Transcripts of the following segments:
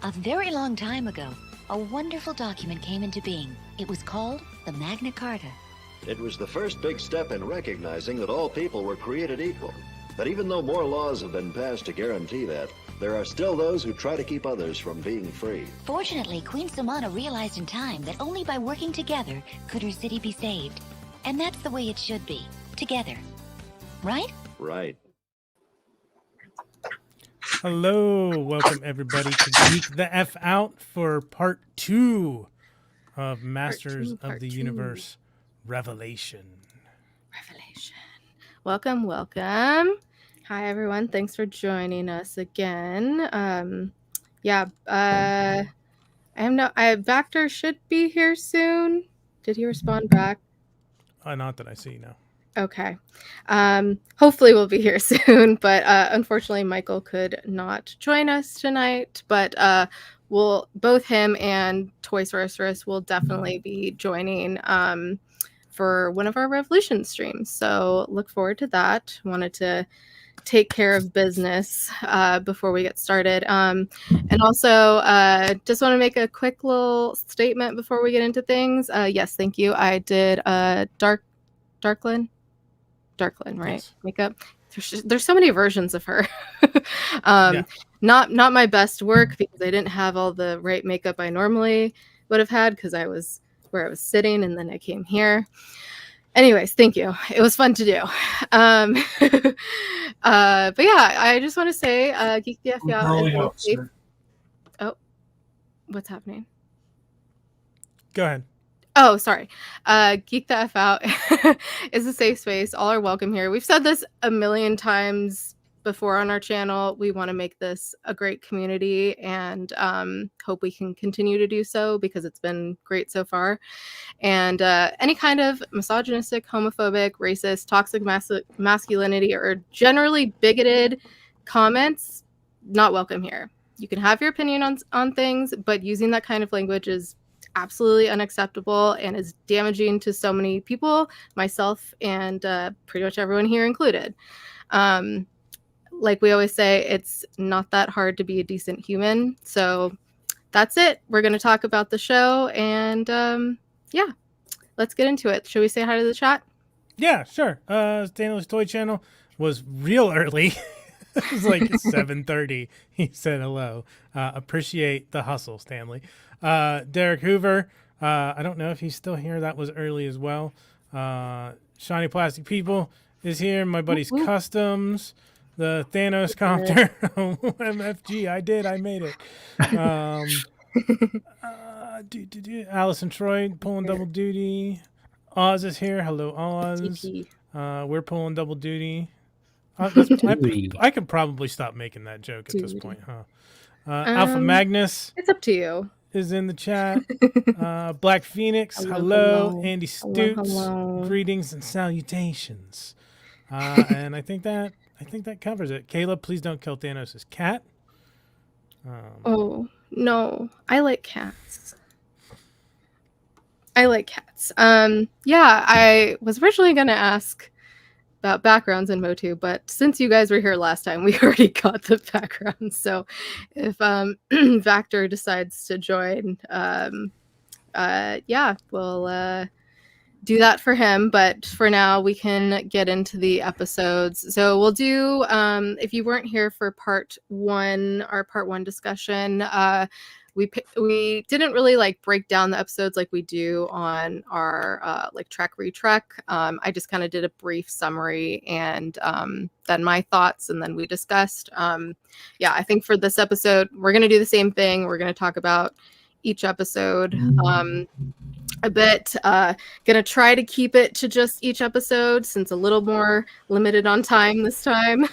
A very long time ago, a wonderful document came into being. It was called the Magna Carta. It was the first big step in recognizing that all people were created equal. But even though more laws have been passed to guarantee that, there are still those who try to keep others from being free. Fortunately, Queen Samana realized in time that only by working together could her city be saved. And that's the way it should be. Together. Right? Right. Hello, welcome everybody to Geek the F Out for part 2 of Masters of the Universe Revelation. Welcome. Hi everyone, thanks for joining us again. Vactor should be here soon. Did he respond back? Not that I see now. Okay. Hopefully we'll be here soon, but unfortunately Michael could not join us tonight, but both him and Toy Sorceress will definitely be joining for one of our Revolution streams. So look forward to that. Wanted to take care of business before we get started. And also just want to make a quick little statement before we get into things. Yes, thank you. I did Darklyn, right? Yes. Makeup. There's so many versions of her. Not my best work because I didn't have all the right makeup I normally would have had because I was where I was sitting and then I came here. Anyways, thank you. It was fun to do. But yeah, I just want to say Geek the F Out. Oh, what's happening? Go ahead. Oh, sorry. Geek the F Out is a safe space. All are welcome here. We've said this a million times before on our channel. We want to make this a great community and hope we can continue to do so because it's been great so far. And any kind of misogynistic, homophobic, racist, toxic masculinity, or generally bigoted comments, not welcome here. You can have your opinion on things, but using that kind of language is absolutely unacceptable and is damaging to so many people, myself and pretty much everyone here included. Like we always say, it's not that hard to be a decent human. So that's it. We're going to talk about the show and yeah, let's get into it. Should we say hi to the chat? Yeah, sure. Stanley's Toy Channel was real early. It was like 7:30. He said hello. Appreciate the hustle, Stanley. Derek Hoover. I don't know if he's still here. That was early as well. Shiny Plastic People is here. My buddy's Customs. The Thanos Copter. MFG. I made it. Allison Troy pulling double duty. Oz is here. Hello, Oz. We're pulling double duty. I could probably stop making that joke at this point, huh? Alpha Magnus. It's up to you. Is in the chat. Black Phoenix. Hello. Andy Stutes. Hello. Greetings and salutations. And I think that covers it. Kayla, please don't kill Thanos' cat. Oh no, I like cats. Yeah, I was originally going to ask about backgrounds in Motu, but since you guys were here last time, we already got the background. So if Vactor decides to join, yeah, we'll do that for him. But for now, we can get into the episodes. So we'll do, if you weren't here for part 1, our part 1 discussion, we didn't really like break down the episodes like we do on our like Trek Retrek. I just kind of did a brief summary and then my thoughts, and then we discussed. Yeah, I think for this episode we're gonna do the same thing. We're gonna talk about each episode a bit. Gonna try to keep it to just each episode since a little more limited on time this time.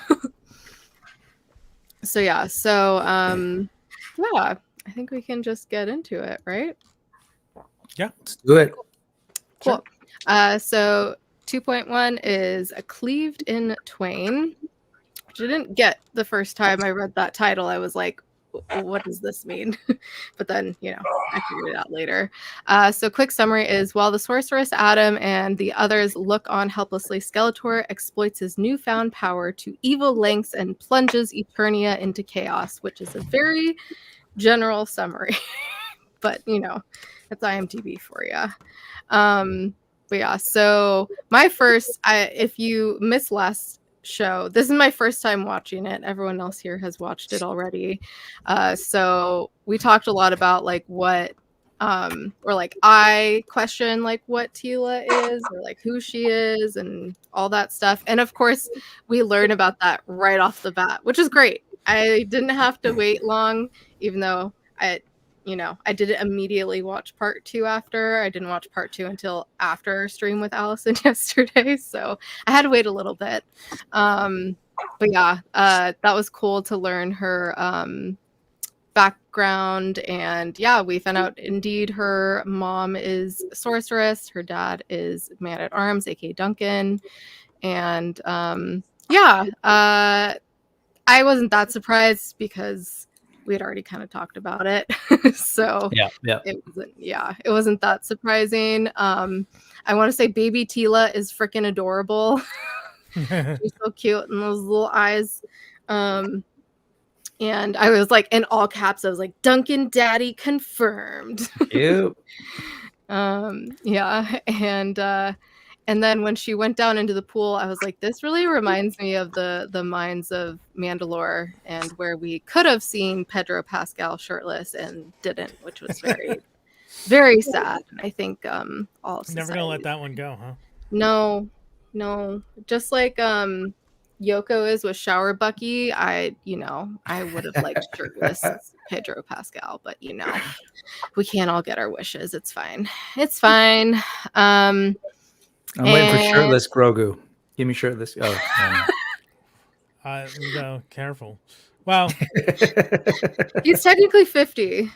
So yeah, yeah. I think we can just get into it, right? Yeah, let's do it. Cool. So 2.1 is a cleaved in twain, which I didn't get the first time I read that title. I was like, what does this mean? But then, I figured it out later. So quick summary is, while the sorceress Adam and the others look on helplessly, Skeletor exploits his newfound power to evil lengths and plunges Eternia into chaos, which is a very general summary. But it's IMDb for you. But yeah, so my first, if you missed last show, this is my first time watching it. Everyone else here has watched it already. So we talked a lot about like what, or like I question like what Tila is or like who she is and all that stuff. And of course, we learn about that right off the bat, which is great. I didn't have to wait long, even though I didn't immediately watch part 2 after. I didn't watch part 2 until after our stream with Allison yesterday. So I had to wait a little bit. But yeah, that was cool to learn her background. And yeah, we found out indeed her mom is sorceress. Her dad is man at arms, aka Duncan. And I wasn't that surprised because we had already kind of talked about it. So it wasn't that surprising. I want to say baby Tila is freaking adorable. She's so cute and those little eyes. And I was like, in all caps, I was like, Duncan Daddy confirmed. Cute. And then when she went down into the pool, I was like, this really reminds me of the mines of Mandalore, and where we could have seen Pedro Pascal shirtless and didn't, which was very, very sad. I think all of Never gonna let that one go, huh? No. Just like Yoko is with Shower Bucky, I would have liked shirtless Pedro Pascal, but we can't all get our wishes. It's fine. I'm waiting for shirtless Grogu. Give me shirtless. Oh, no, careful. Well, he's technically 50.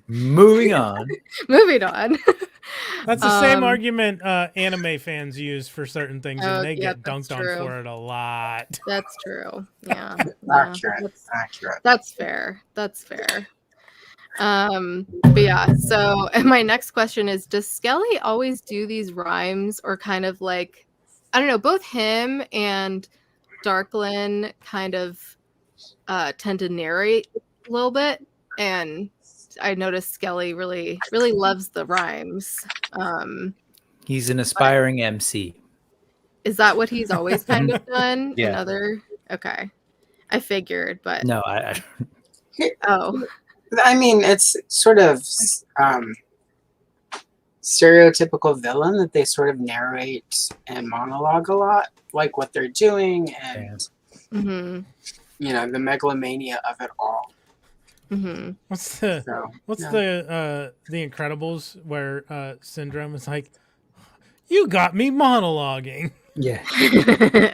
Moving on. That's the same argument anime fans use for certain things, and they get dunked on for it a lot. That's true. Yeah. Accurate. That's fair. But yeah, so and my next question is, does Skelly always do these rhymes, or kind of like, I don't know, both him and Darklyn kind of tend to narrate a little bit, and I noticed Skelly really loves the rhymes. He's an aspiring MC. Is that what he's always kind of done? Yeah. Okay. I figured, but No, I oh. I mean, it's sort of stereotypical villain that they sort of narrate and monologue a lot, like what they're doing and the megalomania of it all. Mm-hmm. What's the Incredibles where Syndrome is like, you got me monologuing. Yeah.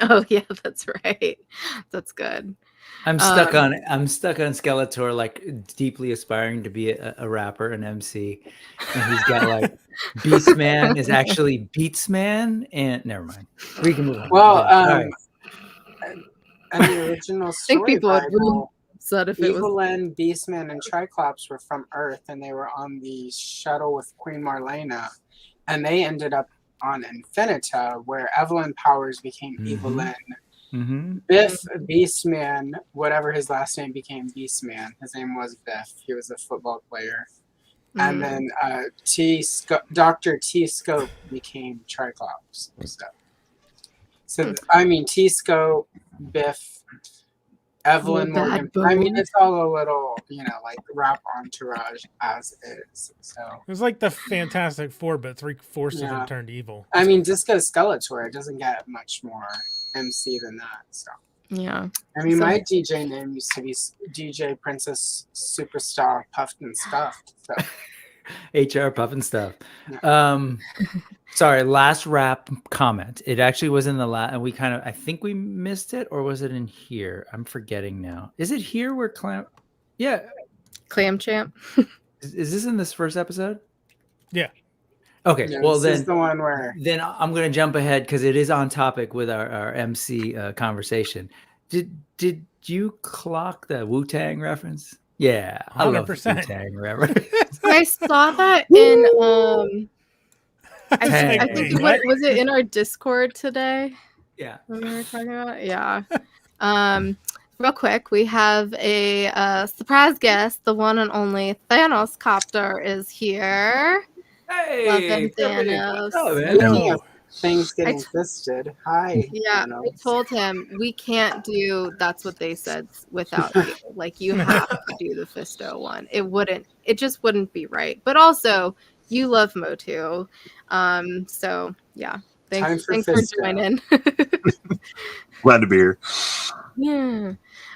Oh yeah, that's right. That's good. I'm stuck on Skeletor, like deeply aspiring to be a rapper, an MC, and he's got like Beastman is actually Beatsman, and never mind. We can move on. Well, and the original story Bible, Evelyn, Beastman, and Triclops were from Earth, and they were on the shuttle with Queen Marlena, and they ended up on Infinita, where Evelyn powers became Evelyn. Mm-hmm. Biff, Beastman, whatever his last name became Beastman. His name was Biff. He was a football player. And then Dr. T-Scope became Triclops. So I mean, T-Scope, Biff, Evelyn Morgan. I mean, it's all a little, like rap entourage as is. So it was like the Fantastic Four, but 3/4 of them turned evil. I mean, Disco Skeletor, it doesn't get much more MC than that. So yeah. I mean, my DJ name used to be DJ Princess Superstar Puffed and Stuffed. So. HR Puff and Stuff. Yeah. Sorry, last rap comment. It actually was in the last, and I think we missed it, or was it in here? I'm forgetting now. Is it here where Clam Champ? Is this in this first epised? Yeah. Okay. Yeah, well, this is the one where. Then I'm going to jump ahead because it is on topic with our MC conversation. Did you clock the Wu-Tang reference? Yeah, 100%. I love the Wu-Tang reference. I saw that in I think what was it in our Discord today? Yeah. When we were talking about it? Yeah. real quick, we have a surprise guest. The one and only Thanos Copter is here. Love him, Thanos. Oh, man. Speaking of Hello. things I getting t- fisted, hi. Yeah, Thanos. I told him we can't do That's What They Said without you. Like, you have to do the Fisto one. It just wouldn't be right. But also, you love Motu. So yeah. Time Thanks for for Fisto. joining. Glad to be here. Yeah.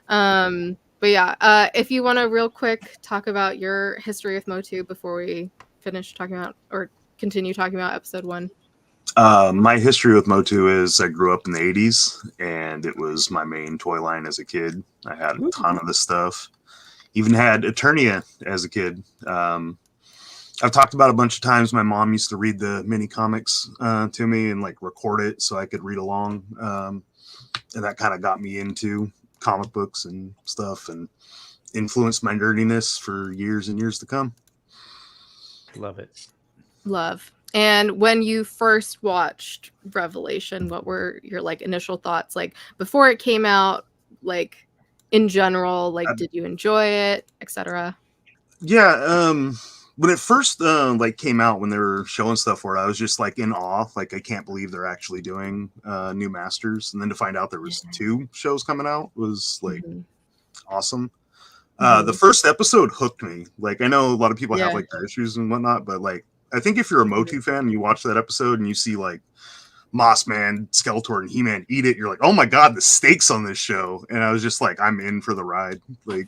But yeah, if you want to real quick talk about your history with Motu before we finish talking about or continue talking about episode 1. My history with Motu is I grew up in the 80s, and it was my main toy line as a kid. I had a ton of this stuff. Even had Eternia as a kid. I've talked about it a bunch of times. My mom used to read the mini comics to me and like record it so I could read along. And that kind of got me into comic books and stuff and influenced my nerdiness for years and years to come. Love it. Love. And when you first watched Revelation, what were your like initial thoughts? Like before it came out, like in general, like did you enjoy it, etc.? Yeah, when it first like came out, when they were showing stuff for it, I was just like in awe. Like I can't believe they're actually doing new Masters, and then to find out there was 2 shows coming out was like awesome. The first episode hooked me. Like I know a lot of people have like their issues and whatnot, but like I think if you're a Motu fan and you watch that episode and you see like Mossman, Skeletor, and He-Man eat it, you're like, oh my god, the stakes on this show. And I was just like, I'm in for the ride. Like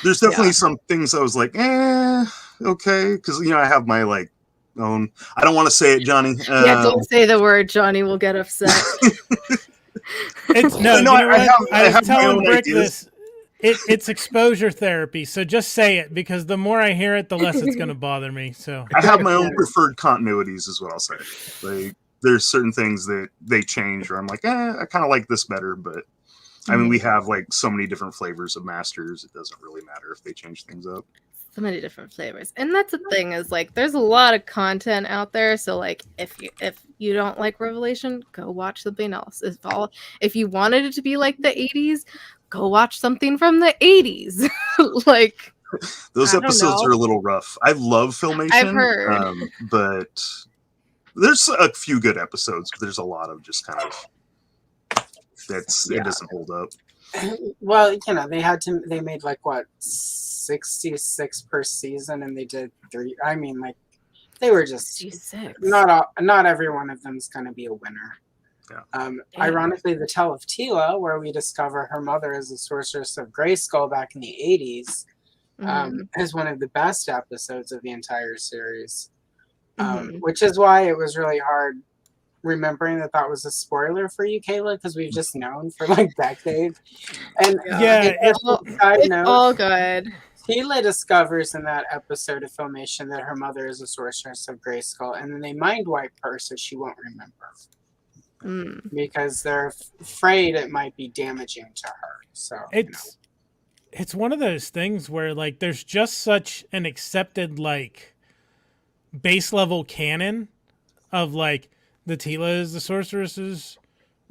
there's definitely some things I was like, okay, because you know I have my like own. I don't want to say it, Johnny. Yeah, don't say the word. Johnny will get upset. It's no. No, You know what? I was my telling own Brick ideas. this. It's exposure therapy. So just say it, because the more I hear it, the less it's going to bother me. So I have my own preferred continuities, is what I'll say. Like there's certain things that they change, where I'm like, I kind of like this better, but. I mean, we have like so many different flavors of Masters. It doesn't really matter if they change things up. So many different flavors, and that's the thing is like there's a lot of content out there. So like if you don't like Revelation, go watch something else. If you wanted it to be like the 80s, go watch something from the 80s. Like those episodes are a little rough. I love Filmation. I've heard, but there's a few good episodes. But there's a lot of just kind of. It doesn't hold up. Well, you know, they made like what 66 per season, and they did 3. I mean, like they were just 66. Not every one of them is going to be a winner. Yeah. Ironically, the Tale of Tila, where we discover her mother is the sorceress of Grayskull back in the 80s, is one of the best episodes of the entire series. Which is why it was really hard remembering that was a spoiler for you, Kayla, because we've just known for like decades. And it's all good. Kayla discovers in that episode of Filmation that her mother is a sorceress of Grayskull, and then they mind wipe her so she won't remember because they're afraid it might be damaging to her. So it's one of those things where like there's just such an accepted like base level canon of like the Tila is the sorceress's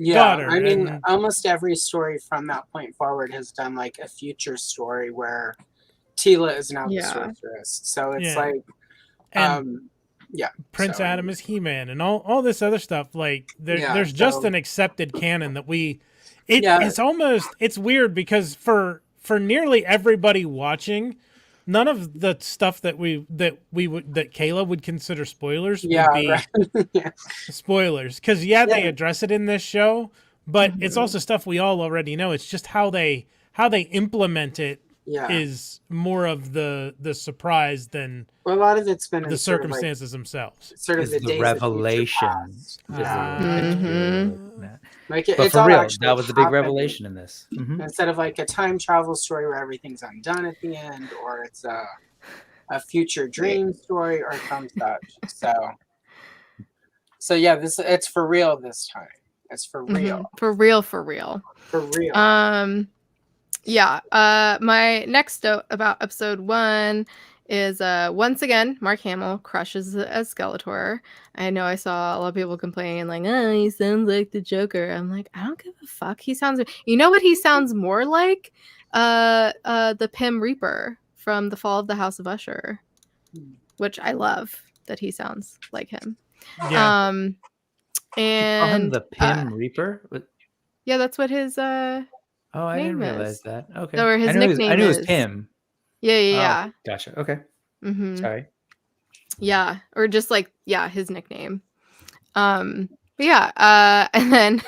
daughter. I mean, almost every story from that point forward has done like a future story where Tila is now the sorceress. So it's like, Prince Adam is He-Man and all this other stuff. Like there's just an accepted canon that it's weird because for nearly everybody watching, none of the stuff that Kayla would consider spoilers would be spoilers, because they address it in this show, but it's also stuff we all already know. It's just how they implement it is more of the surprise than a lot of it's been the circumstances themselves. Sort of the revelation. Like but for real, that was the big revelation in this. Instead of like a time travel story where everything's undone at the end, or it's a future dream story or some such. So yeah, it's for real this time. It's for real. For real. My next note about episode 1 is once again Mark Hamill crushes as Skeletor. I know I saw a lot of people complaining like, oh, he sounds like the Joker. I'm like, I don't give a fuck. He sounds, you know what he sounds more like? The Pym Reaper from The Fall of the House of Usher, which I love that he sounds like him. Yeah. You call him And the Pym Reaper? yeah, that's what his Oh, I didn't name realize is. that. Okay. Or his I knew nickname it was is. Pym. Yeah, Oh, yeah, gotcha. Okay. yeah. Mm-hmm. Sorry. Yeah, or just like, yeah, his nickname. But yeah, and then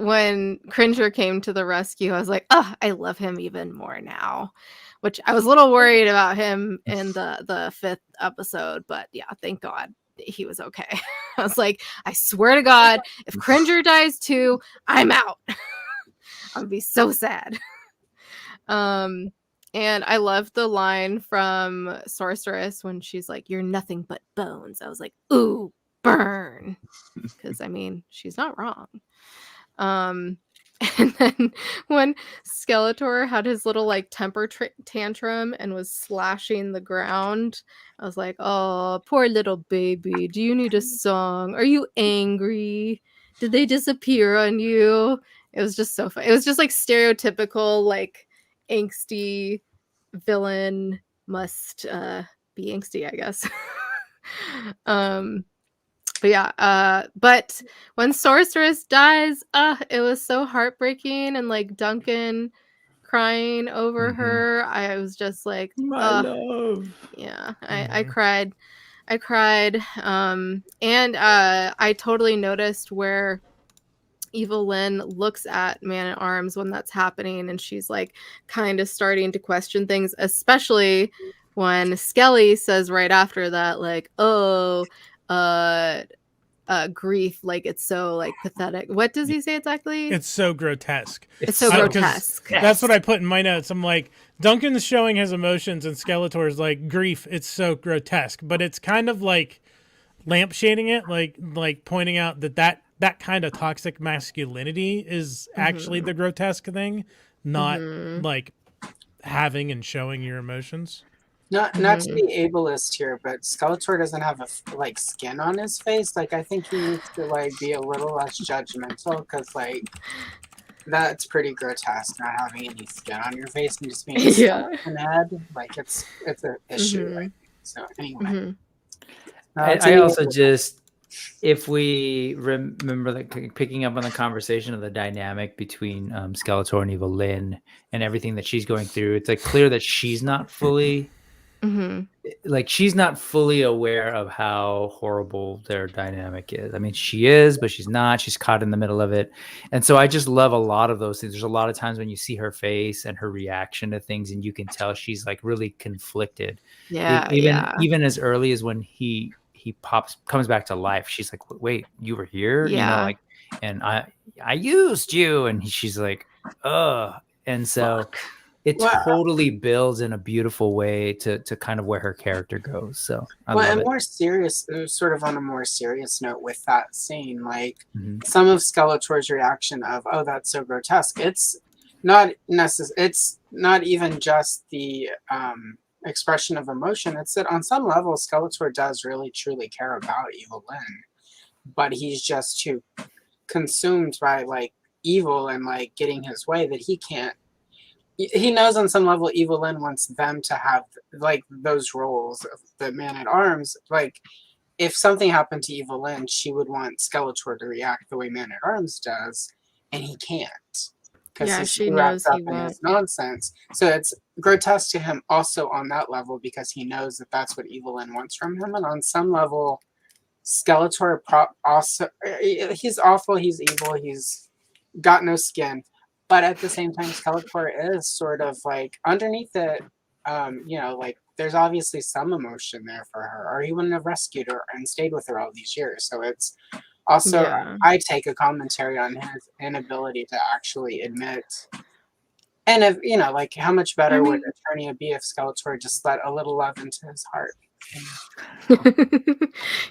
when Cringer came to the rescue, I was like, oh, I love him even more now. Which I was a little worried about him in the 5th episode, but yeah, thank God he was okay. I was like, I swear to God, if Cringer dies too, I'm out. I'll be so sad. And I love the line from Sorceress when she's like, "You're nothing but bones." I was like, "Ooh, burn," because I mean, she's not wrong. And then when Skeletor had his little like temper tantrum and was slashing the ground, I was like, "Oh, poor little baby. Do you need a song? Are you angry? Did they disappear on you?" It was just so fun. It was just like stereotypical, like angsty villain must be angsty, I guess. But yeah, but when Sorceress dies, it was so heartbreaking, and like Duncan crying over her, I was just like, My love. yeah, I cried. And I totally noticed where Evil Lynn looks at Man at Arms when that's happening, and she's like kind of starting to question things, especially when Skelly says right after that, like, oh, grief, like it's so like pathetic. What does he say exactly? It's so grotesque. It's so grotesque. That's what I put in my notes. I'm like, Duncan's showing his emotions and Skeletor's like, grief, it's so grotesque. But it's kind of like lampshading it, like pointing out that kind of toxic masculinity is actually the grotesque thing, not like having and showing your emotions. Not to be ableist here, but Skeletor doesn't have like skin on his face. Like I think he needs to like be a little less judgmental, because like that's pretty grotesque, not having any skin on your face and just being a skeleton head. Like it's an issue. Right? So anyway, I also just, if we remember that, picking up on the conversation of the dynamic between Skeletor and Evil Lynn and everything that she's going through, it's like clear that she's not fully like she's not fully aware of how horrible their dynamic is. I mean, she is, but she's not. She's caught in the middle of it. And so I just love a lot of those things. There's a lot of times when you see her face and her reaction to things, and you can tell she's like really conflicted. Yeah. Even as early as when he comes back to life, she's like, wait, you were here? Yeah. You know, like, and I used you. And she's like, ugh. And so it totally builds in a beautiful way to kind of where her character goes. So and more serious, sort of on a more serious note with that scene, like some of Skeletor's reaction of, oh, that's so grotesque. It's not it's not even just the expression of emotion. It's that on some level Skeletor does really truly care about Evil Lynn, but he's just too consumed by like evil and like getting his way that he can't. He knows on some level Evil Lynn wants them to have like those roles of the Man at Arms. Like if something happened to Evil Lynn, she would want Skeletor to react the way Man at Arms does, and he can't, because she knows he won't. His nonsense. So it's grotesque to him also on that level, because he knows that that's what Evil Lynn wants from him. And on some level, Skeletor also, he's awful, he's evil, he's got no skin. But at the same time, Skeletor is sort of like underneath it, you know, like there's obviously some emotion there for her, or he wouldn't have rescued her and stayed with her all these years. So it's also, I take a commentary on his inability to actually admit. And if, you know, like how much better would Eternia be if Skeletor just let a little love into his heart?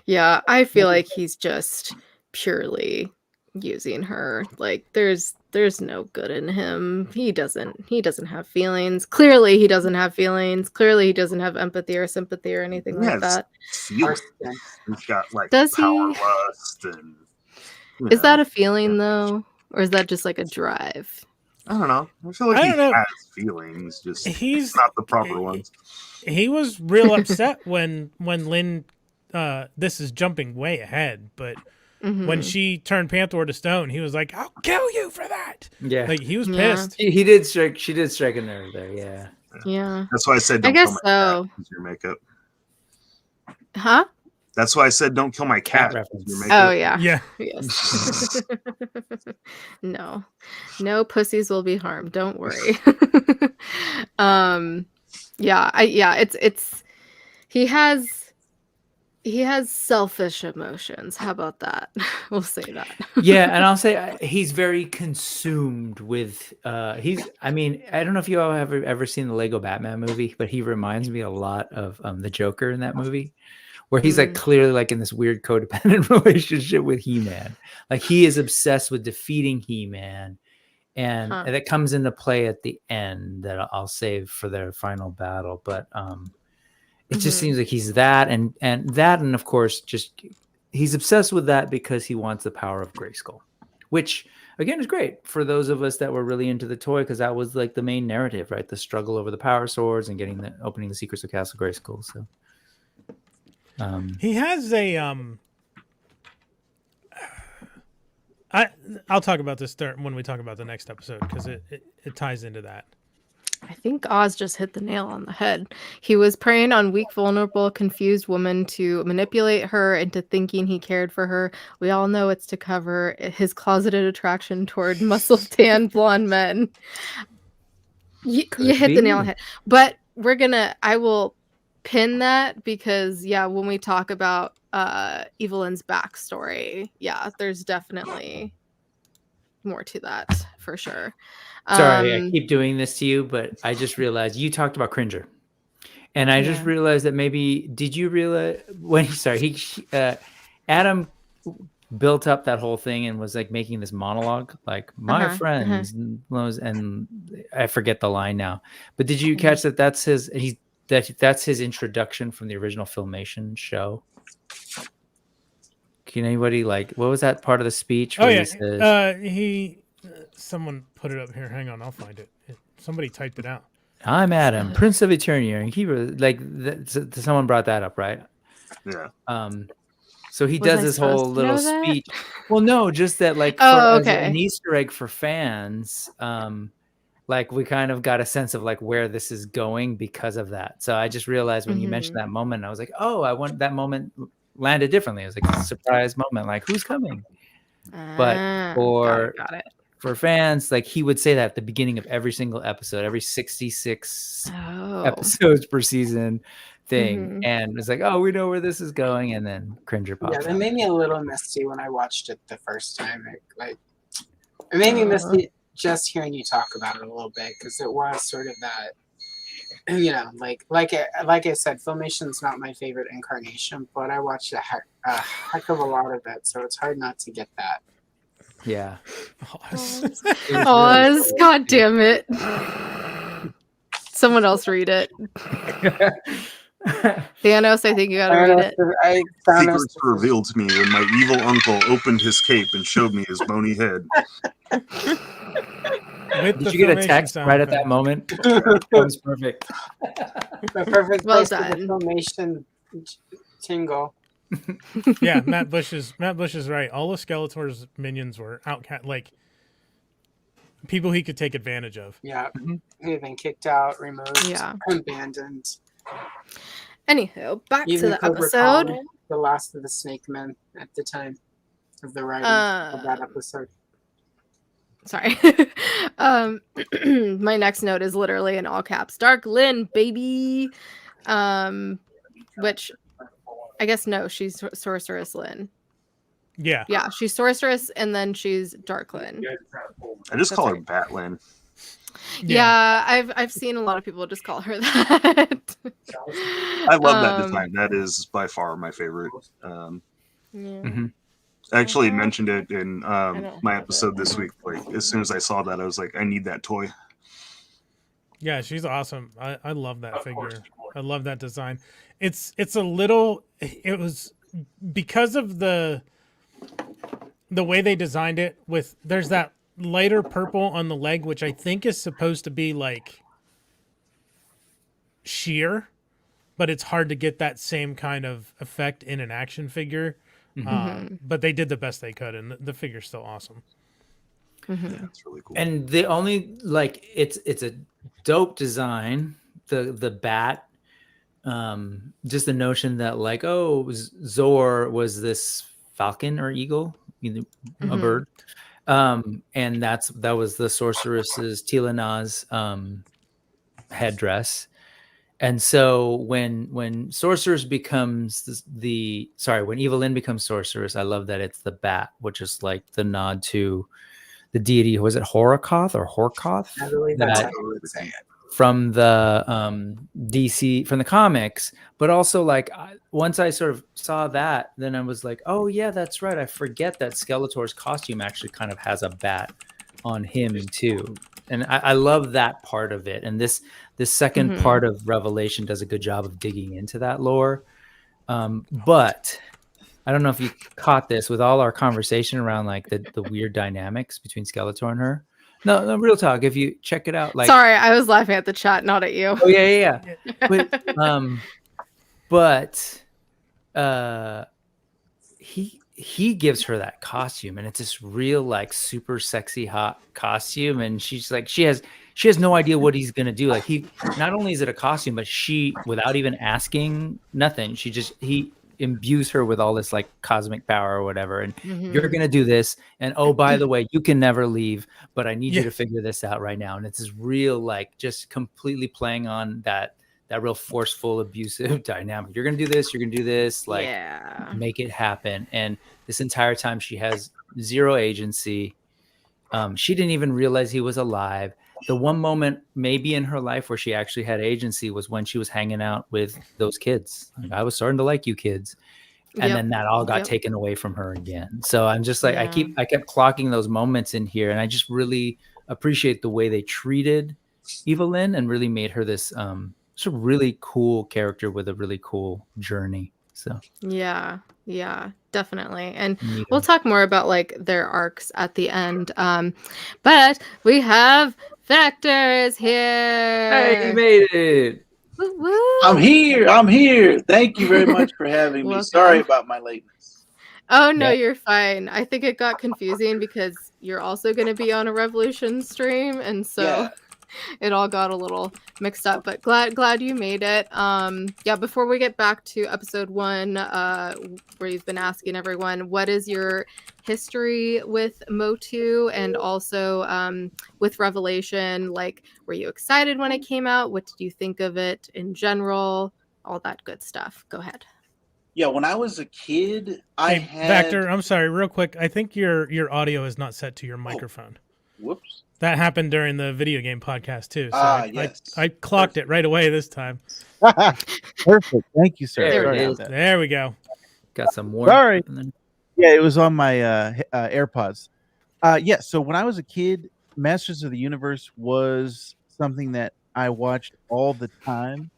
Yeah, I feel like he's just purely using her. Like there's no good in him. He doesn't have feelings. Clearly he doesn't have feelings. Clearly he doesn't have empathy or sympathy or anything like that. Feelings. He's got like Does power he? lust and Is that a feeling though? Or is that just like a drive? I don't know. I feel like I he don't know. has feelings, just He's not the proper ones. He was real upset when Lynn. This is jumping way ahead, but when she turned Panther to stone, he was like, "I'll kill you for that." Yeah, Like he was Yeah. pissed. he did strike. She did strike a nerve there. Yeah. Yeah. That's why I said I don't guess kill my cat so. with your makeup. Huh? That's why I said don't kill my cat with reference. your makeup. Oh yeah. Yeah. Yes. No pussies will be harmed. Don't worry. It's he has selfish emotions. How about that? We'll say that. Yeah, and I'll say he's very consumed with I mean, I don't know if you all have ever seen the Lego Batman movie, but he reminds me a lot of the Joker in that movie, where he's like clearly like in this weird codependent relationship with He-Man. Like he is obsessed with defeating He-Man, and that comes into play at the end that I'll save for their final battle. But it just seems like he's that and of course just he's obsessed with that because he wants the power of Grayskull, which again is great for those of us that were really into the toy, because that was like the main narrative, right? The struggle over the power swords and opening the secrets of Castle Grayskull. So he has a I'll talk about this when we talk about the next episode, because it ties into that. I think Oz just hit the nail on the head. He was preying on weak, vulnerable, confused woman to manipulate her into thinking he cared for her. We all know it's to cover his closeted attraction toward muscle-tanned blonde men. You hit the nail on the head. But I will pin that because, yeah, when we talk about Evelyn's backstory, yeah, there's definitely more to that for sure. Sorry, I keep doing this to you, but I just realized you talked about Cringer, and I just realized that maybe did you realize when Adam built up that whole thing and was like making this monologue, like my friends, and I forget the line now, but did you catch that? That's his introduction from the original Filmation show. Can anybody what was that part of the speech? Oh yeah, someone put it up here. Hang on, I'll find it. Somebody typed it out. I'm Adam, Prince of Eternia, and he someone brought that up, right? Yeah. So he does this whole little speech. Well, no, just that as an Easter egg for fans. We kind of got a sense of where this is going because of that. So I just realized when you mentioned that moment, I was like, oh, I want that moment landed differently. It was like a surprise moment, like who's coming? But got it. For fans, he would say that at the beginning of every single episode, every 66 episodes per season thing. And it's like, oh, we know where this is going. And then Cringer pops Yeah, that made me a little misty when I watched it the first time. It made me misty just hearing you talk about it a little bit, because it was sort of that, like I said, Filmation's not my favorite incarnation, but I watched a heck of a lot of it, so it's hard not to get that. Yeah. Oz, god damn it. Someone else read it. Thanos, I think you gotta read it. Secrets were revealed to me when my evil uncle opened his cape and showed me his bony head. Did you get a text right at that moment? That was perfect. The perfect well place done. for the Filmation tingle. Yeah, Matt Bush is right. All of Skeletor's minions were outcast, people he could take advantage of. Yeah, he'd been kicked out, removed, abandoned. Anywho, back Even to the Cobra episode. Kai, the last of the Snake Men at the time of the writing of that episode. Sorry. My next note is literally in all caps. Dark Lynn, baby. Which I guess no, she's Sorceress Lynn. Yeah. Yeah, she's Sorceress and then she's Dark Lynn. I just call her Batlin. Yeah, I've seen a lot of people just call her that. I love that design. That is by far my favorite. I actually Uh-huh. mentioned it in don't my have it. episode this week. Like as soon as I saw that, I was like, I need that toy. Yeah, she's awesome. I love that figure. I love that design. It's a little. It was because of the way they designed it. With there's that lighter purple on the leg, which I think is supposed to be like sheer, but it's hard to get that same kind of effect in an action figure. Mhm. But they did the best they could, and the figure's still awesome. Mhm. Yeah, it's really cool. And the only like it's a dope design. The bat, just the notion that like, oh, Zor was this falcon or eagle, either a Mhm. bird, and that was the sorceress's Tilana's headdress. And so when sorceress becomes when Evelyn becomes sorceress, I love that it's the bat, which is like the nod to the deity. Was it Horokoth or Horkoth? I believe that's That how you would say it. from the DC, from the comics, but also like once I sort of saw that, then I was like, oh yeah, that's right. I forget that Skeletor's costume actually kind of has a bat on him too, and I love that part of it. And this second Mhm. part of Revelation does a good job of digging into that lore. But I don't know if you caught this with all our conversation around like the weird dynamics between Skeletor and her. No, real talk. If you check it out, like, Sorry, I was laughing at the chat, not at you. oh yeah. But he gives her that costume, and it's this real like super sexy hot costume, and she's like she has no idea what he's gonna do. Like he not only is it a costume, but she, without even asking nothing, he imbues her with all this like cosmic power or whatever, and you're Mhm. gonna do this, and oh by the way, you can never leave, but I need you Yeah. to figure this out right now. And it's this real like just completely playing on that real forceful abusive dynamic. You're gonna do this, like Yeah. make it happen. And this entire time she has zero agency. She didn't even realize he was alive. The one moment maybe in her life where she actually had agency was when she was hanging out with those kids. Like, I was starting to like you kids. And Yep. then that all got Yep. taken away from her again. So I'm just like, Yeah. I kept clocking those moments in here, and I just really appreciate the way they treated Evelyn and really made her this just a really cool character with a really cool journey. So Yeah, definitely. And neato. we'll talk more about like their arcs at the end. But we have Vactor is here. Hey, you made it. Woo woo. I'm here. Thank you very much for having me. Welcome. Sorry about my lateness. Oh no, Yeah. you're fine. I think it got confusing because you're also going to be on a Revolution stream, and so Yeah. it all got a little mixed up. But glad you made it. Yeah. Before we get back to episode 1, where you've been asking everyone, what is your history with Motu and also with Revelation? Like, were you excited when it came out? What did you think of it in general? All that good stuff. Go ahead. Yeah, when I was a kid, I Hey, had Vactor, I'm sorry, real quick. I think your audio is not set to your microphone. whoops. That happened during the video game podcast too. So Yes. I clocked it right away this time. Perfect. Thank you, sir. There Sorry it about is. that. There we go. Got some more. Sorry. Yeah, it was on my AirPods. Yeah, so when I was a kid, Masters of the Universe was something that I watched all the time.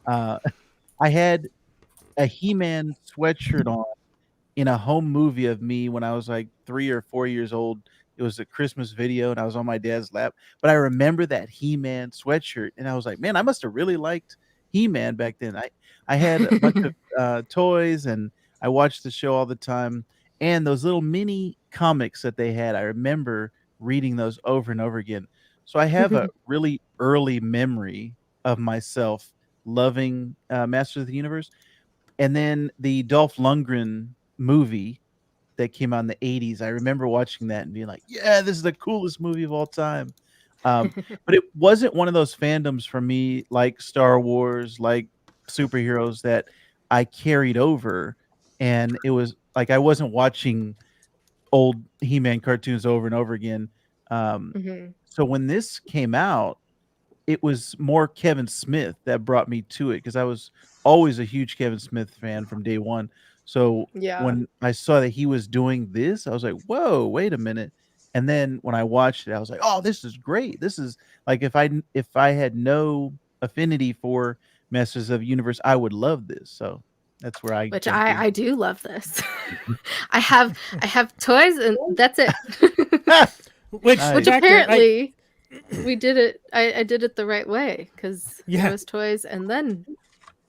I had a He-Man sweatshirt on in a home movie of me when I was like 3 or 4 years old. It was a Christmas video, and I was on my dad's lap. But I remember that He-Man sweatshirt, and I was like, man, I must have really liked He-Man back then. I had a bunch of toys, and I watched the show all the time. And those little mini comics that they had, I remember reading those over and over again. So I have a really early memory of myself loving Masters of the Universe. And then the Dolph Lundgren movie that came out in the 80s, I remember watching that and being like, yeah, this is the coolest movie of all time. But it wasn't one of those fandoms for me like Star Wars, like superheroes, that I carried over. And it was like I wasn't watching old He-Man cartoons over and over again. So when this came out, it was more Kevin Smith that brought me to it, because I was always a huge Kevin Smith fan from day one. So Yeah. when I saw that he was doing this, I was like, "Whoa, wait a minute." And then when I watched it, I was like, "Oh, this is great. This is like if I had no affinity for Masters of the Universe, I would love this." So that's where I Which jumped in. I do love this. I have toys and that's it. Which Nice. Which Vactor, apparently we did it. I did it the right way because Yeah. there was toys and then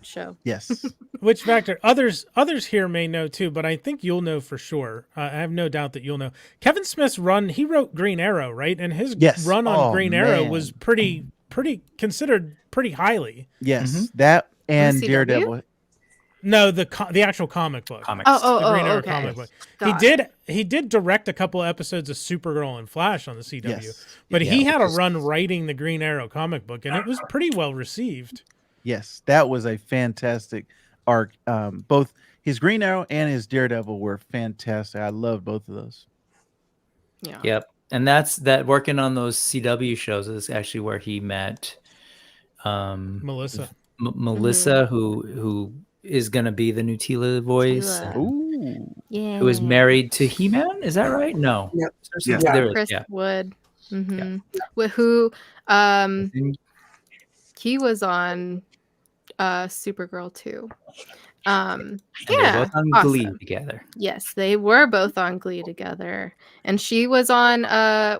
show. Yes. which Vactor others here may know too, but I think you'll know for sure. I have no doubt that you'll know. Kevin Smith's run, he wrote Green Arrow, right? And his Yes. run on Oh, Green Arrow man. was pretty considered pretty highly. Yes. That and CW? Daredevil. No, the actual comic book. Comics. The Green Arrow okay. comic book. Got He did direct a couple episodes of Supergirl and Flash on the CW, Yes. but Yeah, he had a because- run writing the Green Arrow comic book, and it was pretty well received. Yes, that was a fantastic arc. Both his Green Arrow and his Daredevil were fantastic. I love both of those. Yeah. Yep. And that's that working on those CW shows is actually where he met Melissa. Melissa, who is going to be the new Tila voice, Tila. Ooh. Yeah. who is married to He-Man. Is that right? No. Yep. Yeah. There is, Chris yeah. Wood. Mm-hmm. Who he was on Supergirl too. And they're Yeah. both on Glee awesome. together. Yes, they were both on Glee together. And she was on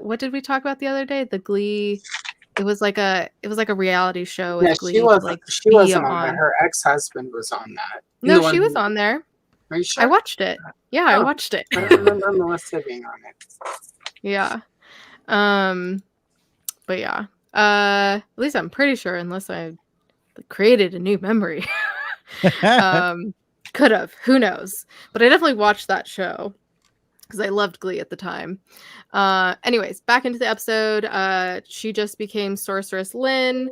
what did we talk about the other day? The Glee. It was like a reality show with Yeah, Glee. she to, was. like, She be wasn't on that. Her ex-husband was on that. No, The she one was who- on there. Are you sure? I watched it. Yeah, I Oh. watched it. I don't remember Melissa being on it. Yeah. But yeah. At least I'm pretty sure, unless I created a new memory. Could have. Who knows? But I definitely watched that show because I loved Glee at the time. Anyways, back into the episode. She just became Sorceress Lynn.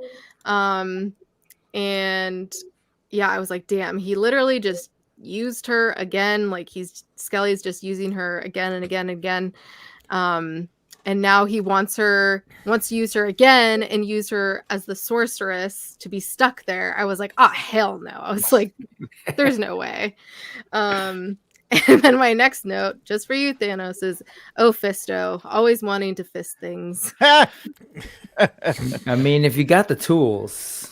And yeah, I was like, damn, he literally just used her again. Like Skelly's just using her again and again and again. And now he wants to use her again and use her as the sorceress to be stuck there. I was like, oh, hell no. I was like, there's no way. And then my next note, just for you, Thanos, is, oh, Fisto, always wanting to fist things. I mean, if you got the tools.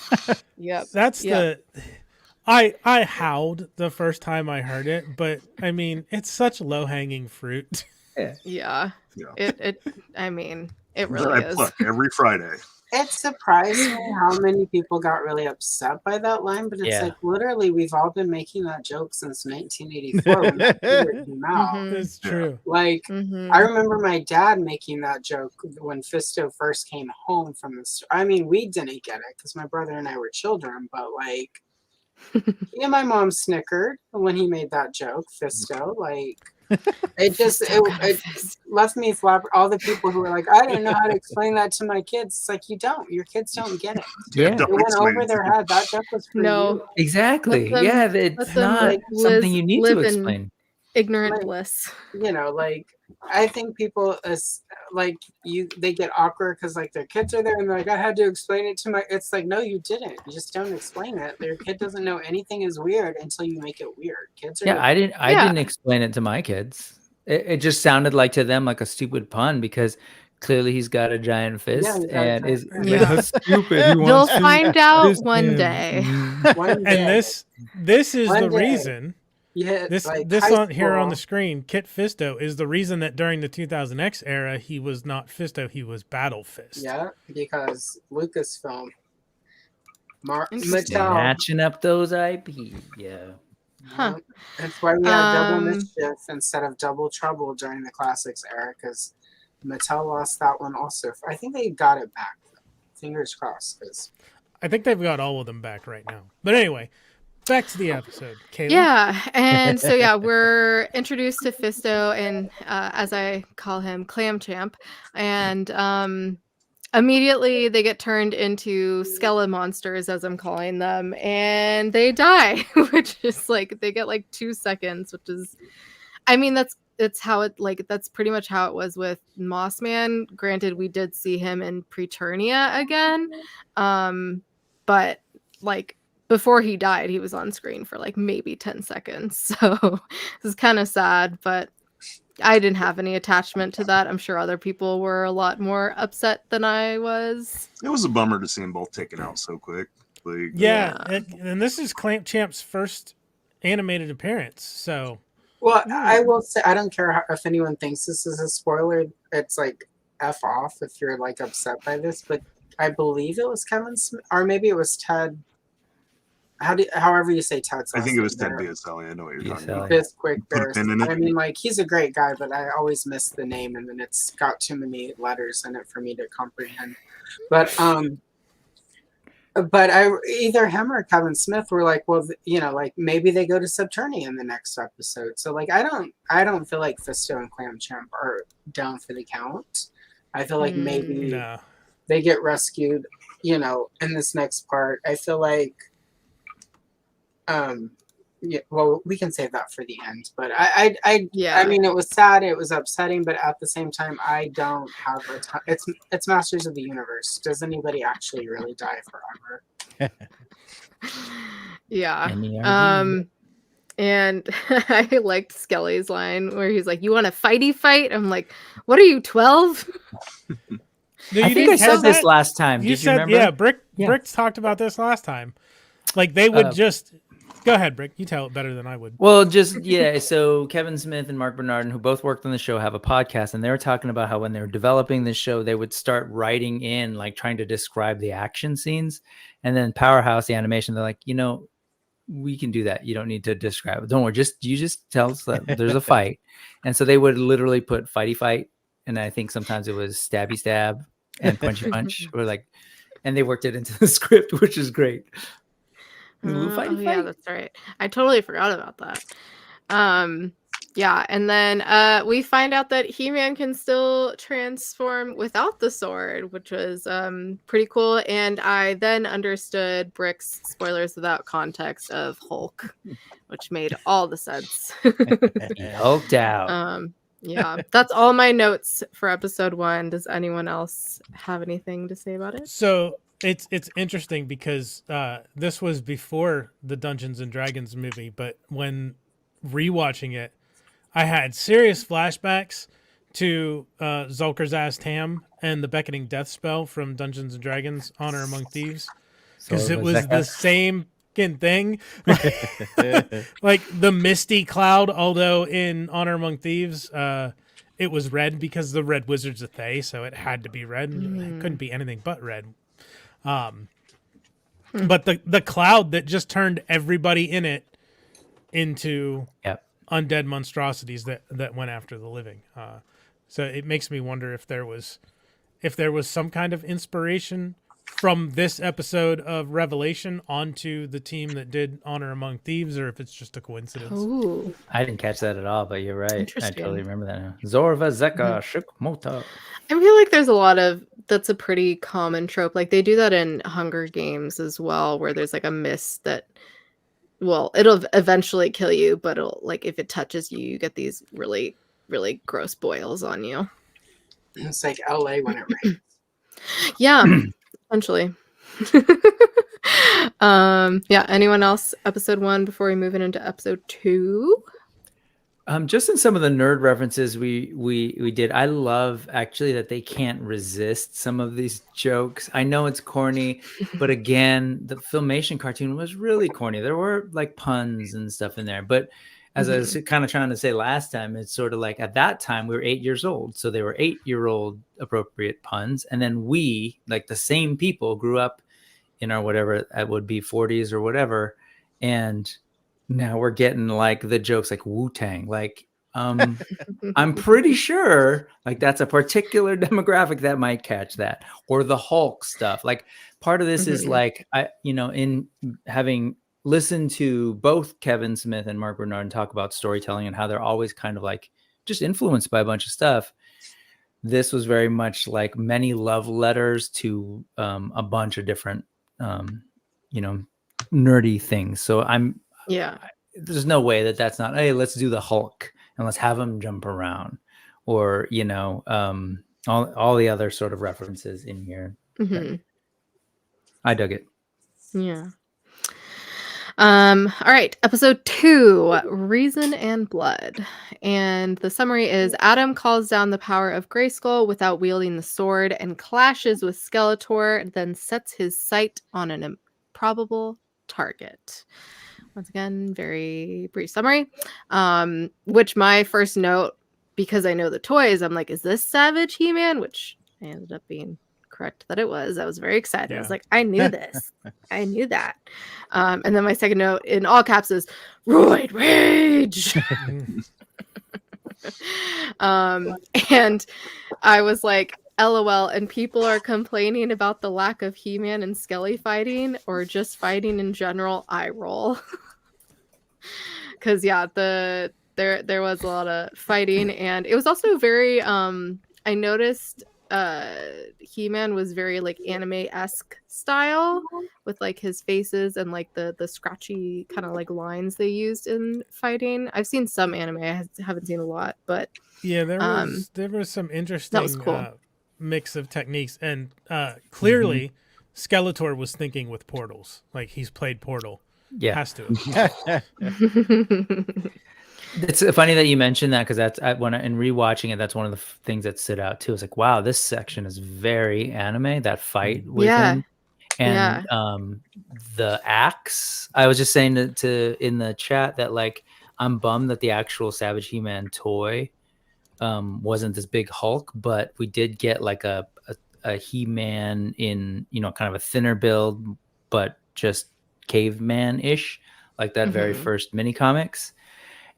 Yep. That's I howled the first time I heard it, but I mean, it's such low-hanging fruit. Yeah. Yeah. I mean, it That really I is. pluck every Friday. It surprised me how many people got really upset by that line, but it's Yeah. like literally we've all been making that joke since 1984 when that theory came out. Mhm. It's true. Like, Mhm. I remember my dad making that joke when Fisto first came home from the store. I mean, we didn't get it because my brother and I were children, but like, he and my mom snickered when he made that joke, Fisto. Like, it left me flabbergasted. All the people who were like, I don't know how to explain that to my kids. It's like, you don't. Your kids don't get it. Yeah. It went over their head. That joke was for No. you. Exactly. Let them- Yeah, let it's them, not like, something you need to live in- explain. Ignorant Like- bliss. You know, like, I think people they get awkward because like their kids are there and they're like, I had to explain it to my. It's like, no, you didn't. You just don't explain it. Their kid doesn't know anything is weird until you make it weird. Kids are Yeah, I didn't explain it to my kids. It just sounded like to them like a stupid pun because clearly he's got a giant fist he's got a and giant is fist. Yeah. stupid. He You'll wants to find out fist one him. day. one day. And this is One the day. reason. Yeah, This like this high on here on school. the screen, Kit Fisto is the reason that during the 2000X era he was not Fisto, he was Battle Fist. Yeah, because Lucasfilm, Interesting. Mattel. Matching up those IP. Yeah. Huh. Yep. That's why we had double Um, mischief instead of double trouble during the classics era, because Mattel lost that one also. I think they got it back. Fingers crossed. 'Cause I think they've got all of them back right now. But anyway, back to the episode. Kayla? Yeah, and so yeah, we're introduced to Fisto and as I call him, Clam Champ, and immediately they get turned into skeleton monsters, as I'm calling them, and they die, which is like they get like 2 seconds, which is, I mean, that's how it that's pretty much how it was with Mossman. Granted, we did see him in Preternia again, but like before he died, he was on screen for like maybe 10 seconds. So this is kind of sad, but I didn't have any attachment to that. I'm sure other people were a lot more upset than I was. It was a bummer to see them both taken out so quick. Like, Yeah, and this is Clamp Champ's first animated appearance. So, Well, I will say I don't care if anyone thinks this is a spoiler. It's like F off if you're like upset by this, but I believe it was Kevin Smith, or maybe it was Ted. However you say Ted's I last think it was name Ted there. Biaselli. I know what you're talking Biaselli. about. This quick Put a Bears. pin in it. I mean, like he's a great guy, but I always miss the name, and then it's got too many letters in it for me to comprehend. But either him or Kevin Smith were like, well, you know, like maybe they go to Subternia in the next episode. So like I don't feel like Fisto and Clam Champ are down for the count. I feel like maybe no. they get rescued, you know, in this next part. I feel like yeah, well, we can save that for the end. But I mean, it was sad, it was upsetting, but at the same time, I don't have a ton. It's Masters of the Universe. Does anybody actually really die forever? Yeah. Any idea? And I liked Skelly's line where he's like, "You want a fighty fight?" I'm like, "What are you, 12?" No, I you think I didn't said have this that? last time. You Did said, you remember? yeah, Yeah. Brick talked about this last time. Like they would just go ahead, Brick. You tell it better than I would. Well, just yeah. So Kevin Smith and Mark Bernardin, who both worked on the show, have a podcast, and they were talking about how when they were developing the show, they would start writing in, like trying to describe the action scenes, and then Powerhouse, the animation, they're like, you know, we can do that. You don't need to describe it. Don't worry. You just tell us that there's a fight, and so they would literally put fighty fight, and I think sometimes it was stabby stab and punchy punch, or like, and they worked it into the script, which is great. Yeah, that's right. I totally forgot about that. Yeah, and then we find out that He-Man can still transform without the sword, which was pretty cool. And I then understood Brick's spoilers without context of Hulk, which made all the sense. He hulked out. Yeah, that's all my notes for episode 1. Does anyone else have anything to say about it? So it's interesting because this was before the Dungeons and Dragons movie, but when rewatching it, I had serious flashbacks to Zulker's Ass Tam and the Beckoning Death Spell from Dungeons and Dragons: Honor Among Thieves, because it was the same fucking thing. Like the misty cloud, although in Honor Among Thieves, it was red because the Red Wizard's a Thay, so it had to be red. It couldn't be anything but red. But the cloud that just turned everybody in it into undead monstrosities that went after the living. So it makes me wonder if there was some kind of inspiration from this episode of Revelation onto the team that did Honor Among Thieves, or if it's just a coincidence. Ooh. I didn't catch that at all, but you're right. I totally remember that now. Zorva Zeka Shukmota. I feel like there's a lot of that's a pretty common trope. Like they do that in Hunger Games as well, where there's like a mist that, well, it'll eventually kill you, but it'll like if it touches you, you get these really, really gross boils on you. It's like LA when it rains. Yeah, essentially. Yeah. Anyone else? Episode 1 before we move into episode 2. Just in some of the nerd references we did, I love actually that they can't resist some of these jokes. I know it's corny, but again, the Filmation cartoon was really corny. There were like puns and stuff in there, but as I was kind of trying to say last time, it's sort of like at that time we were 8 years old, so they were 8-year-old appropriate puns, and then we, like the same people, grew up in our whatever that would be 40s or whatever, and now we're getting like the jokes like Wu-Tang. Like, I'm pretty sure like that's a particular demographic that might catch that, or the Hulk stuff. Like part of this is like, in having listened to both Kevin Smith and Mark Bernardin talk about storytelling and how they're always kind of like just influenced by a bunch of stuff. This was very much like many love letters to a bunch of different, nerdy things. So there's no way that's not, hey, let's do the Hulk and let's have him jump around, or all the other sort of references in here. I dug it. Yeah. All right, episode 2, Reason and Blood. And the summary is Adam calls down the power of Grayskull without wielding the sword and clashes with Skeletor, then sets his sight on an improbable target. Once again, very brief summary. Which my first note, because I know the toys, I'm like, is this Savage He-Man? Which ended up being correct that it was. I was very excited. I was like, I knew this. I knew that. And then my second note in all caps is Roid Rage. And I was like, LOL, and people are complaining about the lack of He-Man and Skelly fighting or just fighting in general. Eye roll. Because yeah, there was a lot of fighting, and it was also very I noticed He-Man was very like anime-esque style with like his faces and like the scratchy kind of like lines they used in fighting. I've seen some anime, I haven't seen a lot, but yeah, there was some interesting that was cool. Mix of techniques, and clearly Skeletor was thinking with portals. Like he's played Portal. Yeah, has to. It's funny that you mentioned that, because that's when in rewatching it, that's one of the things that stood out too. It's like, wow, this section is very anime. That fight with him, and the axe. I was just saying to in the chat that like I'm bummed that the actual Savage He-Man toy wasn't this big Hulk, but we did get like a He-Man in, you know, kind of a thinner build, but just caveman-ish, like that very first mini comics.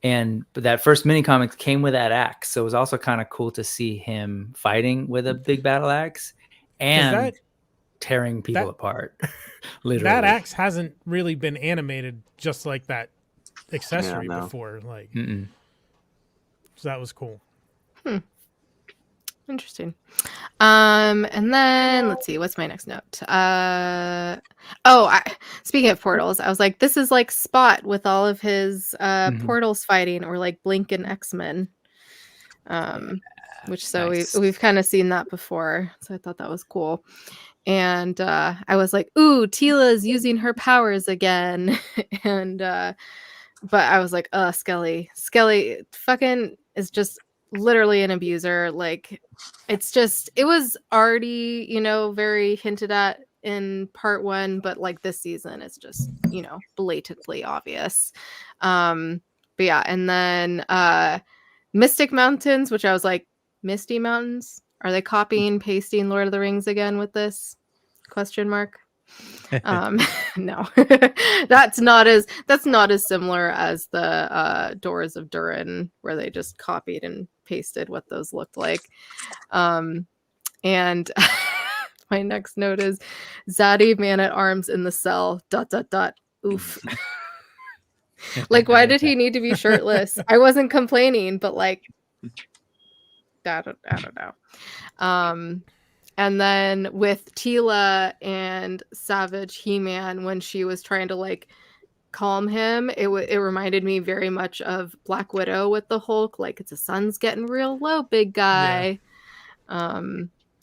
And that first mini comics came with that axe, so it was also kind of cool to see him fighting with a big battle axe and tearing people apart. Literally, that axe hasn't really been animated just like that accessory before. Like, so that was cool. Interesting. And then let's see, what's my next note? Speaking of portals, I was like, this is like Spot with all of his portals fighting, or like Blink and X-Men. Which we've kind of seen that before, so I thought that was cool. And I was like, ooh, Tila's using her powers again. And but I was like, Skelly fucking is just literally an abuser. Like, it was already, you know, very hinted at in part 1, but like this season it's just, you know, blatantly obvious. But yeah, and then Mystic Mountains, which I was like, Misty Mountains, are they copying pasting Lord of the Rings again with this? Question mark. No. that's not as similar as the Doors of Durin, where they just copied and pasted what those looked like. And my next note is Zaddy Man at Arms in the cell ... Oof. Like, why did he need to be shirtless? I wasn't complaining, but like, I don't know. And then with Tila and Savage He-Man, when she was trying to like calm him, it reminded me very much of Black Widow with the Hulk. Like, it's the sun's getting real low, big guy. Yeah.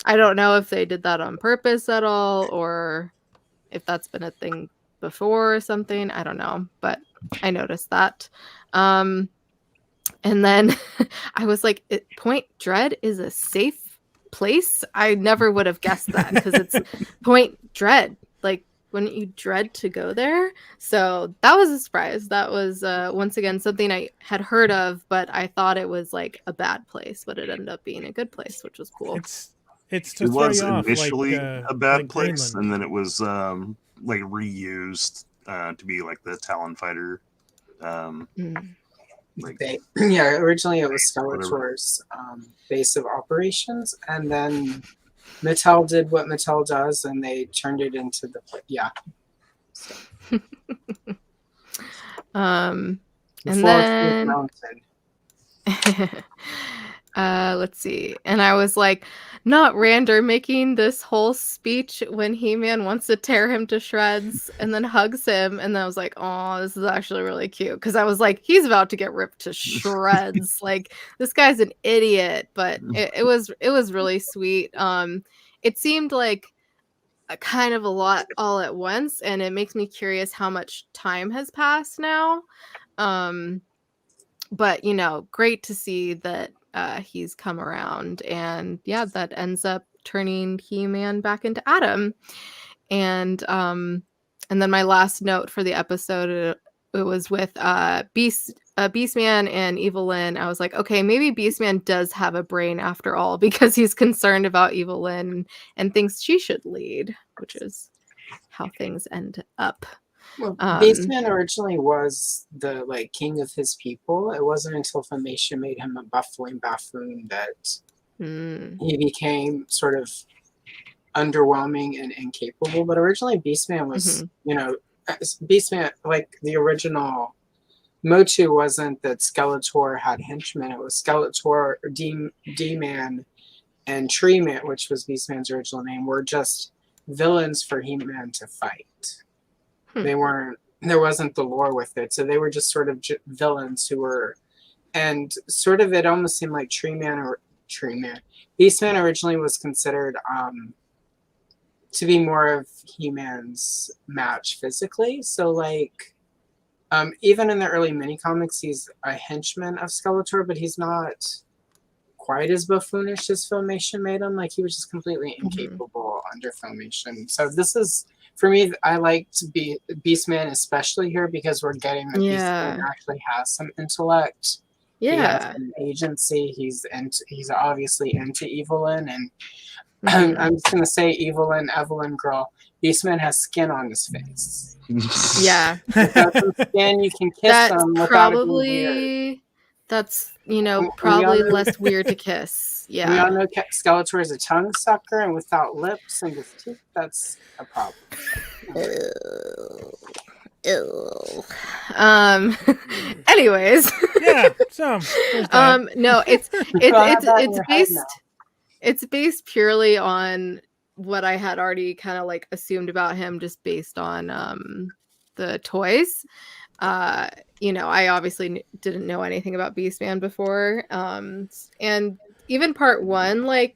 I don't know if they did that on purpose at all, or if that's been a thing before or something. I don't know, but I noticed that. And then I was like, Point Dread is a safe place. I never would have guessed that, because it's Point Dread. Like, wouldn't you dread to go there? So that was a surprise. That was once again something I had heard of, but I thought it was like a bad place, but it ended up being a good place, which was cool. It was initially a bad place, Greenland. And then it was like reused to be like the Talon fighter. Originally it was Skeletor's base of operations, and then Mattel did what Mattel does, and they turned it into the So. And then let's see. And I was like, not Rander making this whole speech when He-Man wants to tear him to shreds and then hugs him. And then I was like, oh, this is actually really cute. Because I was like, he's about to get ripped to shreds. Like, this guy's an idiot. But it was really sweet. It seemed like kind of a lot all at once, and it makes me curious how much time has passed now. But great to see that he's come around, and yeah, that ends up turning He-Man back into Adam. And then my last note for the episode, it was with Beastman and Evelyn. I was like, okay, maybe Beastman does have a brain after all, because he's concerned about Evelyn and thinks she should lead, which is how things end up. Well, Beastman originally was the king of his people. It wasn't until Filmation made him a buffling buffoon that he became sort of underwhelming and incapable. But originally Beastman was, Beastman, the original Motu wasn't that Skeletor had henchmen. It was Skeletor, D-Man, and Tree Man, which was Beastman's original name, were just villains for He-Man to fight. They weren't. There wasn't the lore with it, so they were just sort of villains who were, and sort of it almost seemed like Tree Man. Beastman originally was considered to be more of He-Man's match physically. So even in the early mini comics, he's a henchman of Skeletor, but he's not quite as buffoonish as Filmation made him. He was just completely incapable under Filmation. So this is, for me, I liked Beastman especially here, because we're getting that Beastman actually has some intellect. Yeah, he has an agency. He's obviously into Evelyn, and I'm just gonna say Evelyn girl. Beastman has skin on his face. Yeah, without some skin, you can kiss him without it being weird. That's probably less weird to kiss. Yeah, we all know Skeletor is a tongue sucker, and without lips and with teeth, that's a problem. Anyways. Yeah. So. No, it's based purely on what I had already kind of assumed about him, just based on the toys. I obviously didn't know anything about Beastman before, and even part 1,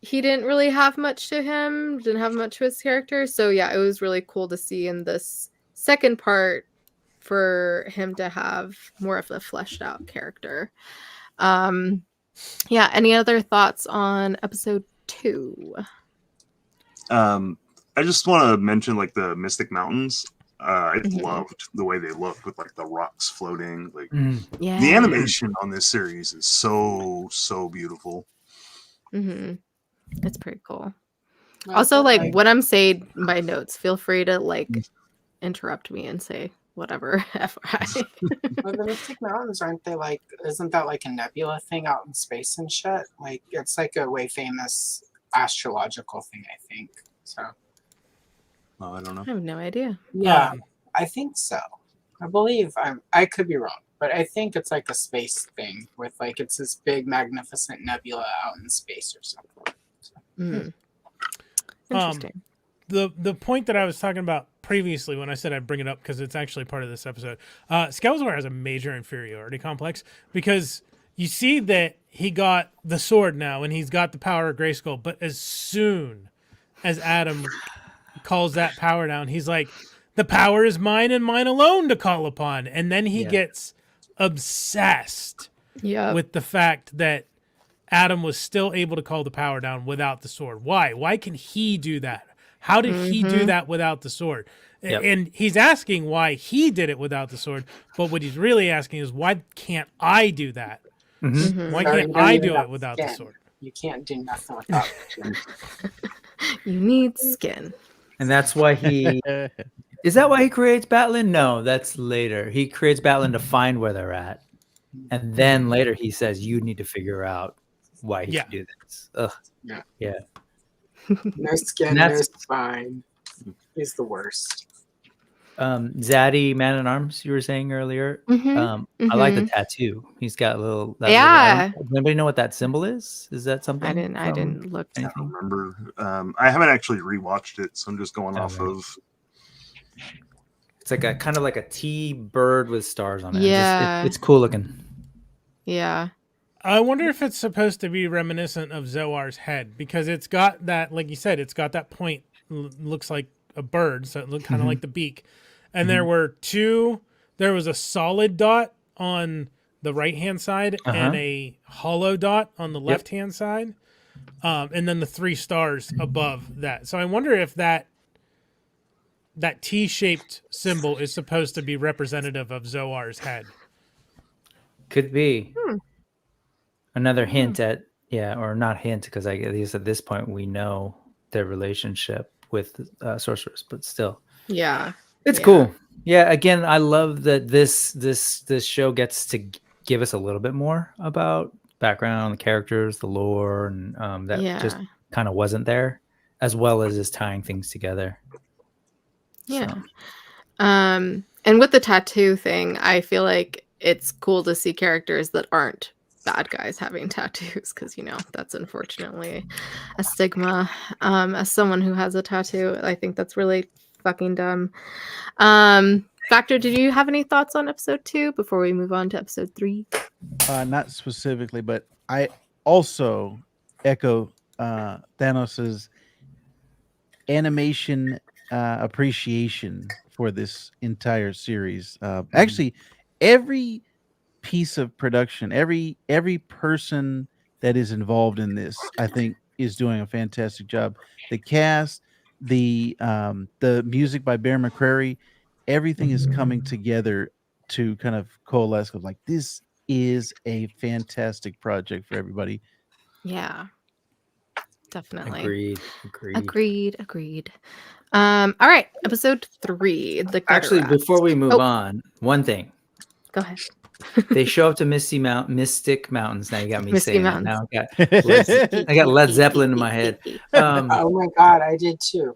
he didn't really have much to him, didn't have much to his character. So yeah, it was really cool to see in this second part for him to have more of a fleshed out character. Yeah, any other thoughts on episode 2? I just want to mention the Mystic Mountains. I loved the way they looked with the rocks floating. The animation on this series is so beautiful. It's pretty cool. Also, when I'm saying my notes, feel free to interrupt me and say whatever. FYI. Well, the Mystic Mountains, aren't they isn't that a nebula thing out in space and shit? It's a way famous astrological thing, I think. So. Oh, I don't know. I have no idea. Yeah, I think so. I believe I could be wrong, but I think it's a space thing with it's this big magnificent nebula out in space or something. So. Interesting. The point that I was talking about previously when I said I'd bring it up, because it's actually part of this episode, Skeletor has a major inferiority complex, because you see that he got the sword now and he's got the power of Grayskull, but as soon as Adam calls that power down, he's like, the power is mine and mine alone to call upon. And then he gets obsessed with the fact that Adam was still able to call the power down without the sword. Why can he do that? How did he do that without the sword? And he's asking why he did it without the sword, but what he's really asking is, why can't I do that? Why can't I do it without the sword? You can't do nothing without skin. You need skin. And that's why he... Is that why he creates Batlin? No, that's later. He creates Batlin to find where they're at. And then later he says, you need to figure out why he should do this. Ugh. Yeah. No skin, no spine. He's the worst. Zaddy Man at Arms, you were saying earlier. I like the tattoo. He's got a little. Does anybody know what that symbol is? Is that something? I didn't look. I don't remember. I haven't actually rewatched it, so I'm just going off of. It's a kind of like a T bird with stars on it. Yeah, it's cool looking. Yeah. I wonder if it's supposed to be reminiscent of Zoar's head, because it's got that, like you said, it's got that point looks like a bird, so it looked kind of like the beak. And there was a solid dot on the right-hand side and a hollow dot on the left-hand side. And then the 3 stars above that. So I wonder if that T-shaped symbol is supposed to be representative of Zoar's head. Could be. Another hint at, or not hint, because I guess at this point we know their relationship with Sorceress, but still. Yeah. It's cool. Yeah, again, I love that this show gets to give us a little bit more about background, the characters, the lore, and that just kind of wasn't there, as well as just tying things together. Yeah. And with the tattoo thing, I feel like it's cool to see characters that aren't bad guys having tattoos, because that's unfortunately a stigma. As someone who has a tattoo, I think that's really fucking dumb. Vactor, did you have any thoughts on episode 2 before we move on to episode 3? Not specifically, but I also echo Thanos's animation appreciation for this entire series. Actually, every piece of production, every person that is involved in this, I think, is doing a fantastic job. The cast, the music by Bear McCreary, everything is coming together to kind of coalesce of like, this is a fantastic project for everybody. Yeah, definitely. Agreed. All right, episode 3. The Actually, Cataract. before we move on, one thing. Go ahead. They show up to Mystic Mountains. Now you got me Misty saying Mountains. that. Now I got Led Zeppelin in my head. Oh my god, I did too.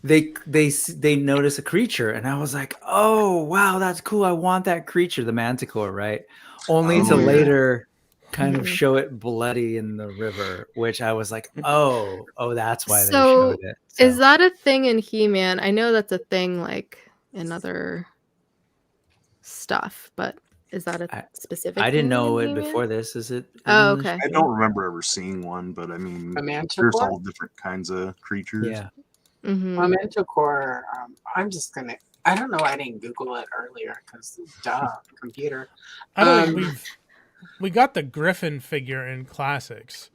They notice a creature, and I was like, oh wow, that's cool. I want that creature, the Manticore, right? Only to later kind of show it bloody in the river, which I was like, oh, that's why they showed it. So. Is that a thing in He-Man? I know that's a thing like in other stuff, but is that a specific I didn't thing know in it He-Man? before this. Is it? Oh, okay. I don't remember ever seeing one, but I mean, there's all different kinds of creatures. Yeah. Well, Manticore, I'm just gonna. I don't know. I didn't Google it earlier because computer. We got the Griffin figure in Classics.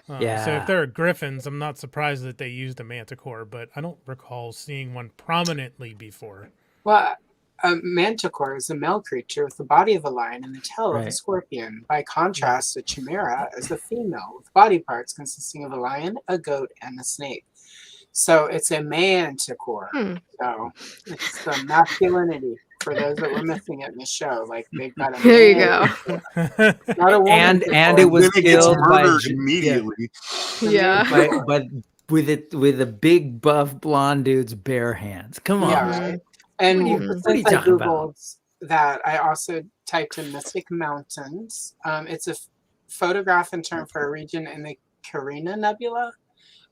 So if there are Griffins, I'm not surprised that they used a Manticore, but I don't recall seeing one prominently before. Well, a Manticore is a male creature with the body of a lion and the tail of a scorpion. By contrast, a Chimera is a female with body parts consisting of a lion, a goat, and a snake. So it's a Manticore. So it's the masculinity for those that were missing it in the show. Like they've got a there you go. Not a woman and it was killed by immediately. Yeah. but with a big buff blonde dude's bare hands. Come on. Yeah, right. And what are you since I talking Googled about? that, I also typed in Mystic Mountains. It's a photograph and term for a region in the Carina Nebula,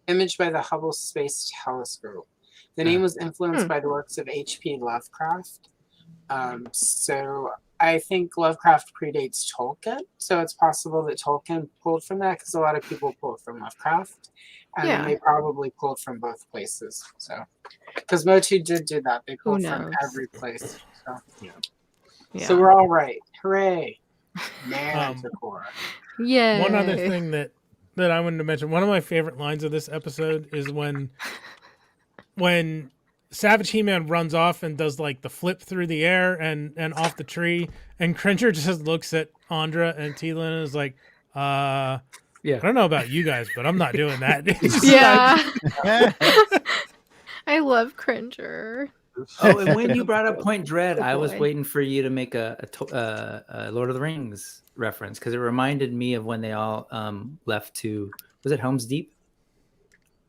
imaged by the Hubble Space Telescope. The name was influenced by the works of H.P. Lovecraft. So I think Lovecraft predates Tolkien, so it's possible that Tolkien pulled from that because a lot of people pulled from Lovecraft, and they probably pulled from both places. So, because Motu did do that, they pulled from every place. So, so we're all right. Hooray! Manticore. Yeah. One other thing that I wanted to mention, one of my favorite lines of this episode is when Savage He-Man runs off and does like the flip through the air and off the tree, and Cringer just looks at Andra and Tila and is like, I don't know about you guys, but I'm not doing that. I love Cringer. Oh, and when you brought up Point Dread, I was waiting for you to make a Lord of the Rings reference, because it reminded me of when they all left to, was it Helm's Deep?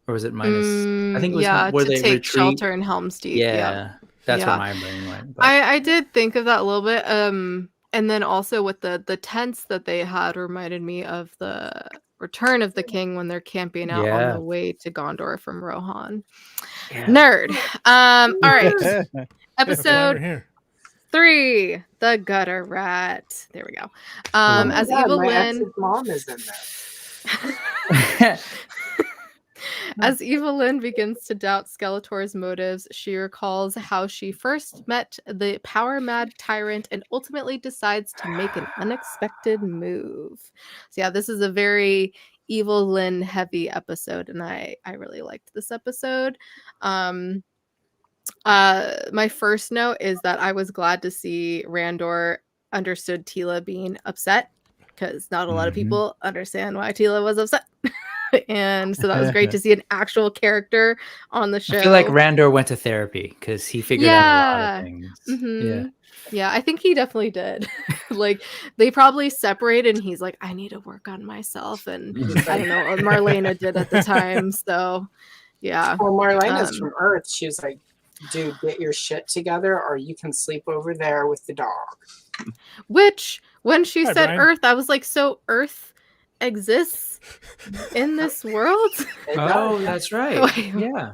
Or was it minus? I think it was where they take retreat. shelter in Helm's Deep. Yeah, that's where my brain went. But. I did think of that a little bit. And then also with the tents that they had reminded me of the Return of the King when they're camping out on the way to Gondor from Rohan. Yeah. Nerd. All right. Episode 3, The Gutter Rat. There we go. As Evil Lynn. Mom is in there. As Evelyn begins to doubt Skeletor's motives, she recalls how she first met the power-mad tyrant and ultimately decides to make an unexpected move. So yeah, this is a very Evelyn heavy episode, and I really liked this episode. My first note is that I was glad to see Randor understood Tila being upset, because not a lot of people understand why Tila was upset. And so that was great to see an actual character on the show. I feel like Randor went to therapy because he figured out a lot of things. Mhm. Yeah, I think he definitely did. Like, they probably separated and he's like, I need to work on myself. And I don't know what Marlena did at the time. So, yeah. Well, Marlena's from Earth. She was like, dude, get your shit together or you can sleep over there with the dog. Which, when she Hi, said Brian. Earth, I was like, so Earth exists in this world? Oh, that's right. Yeah.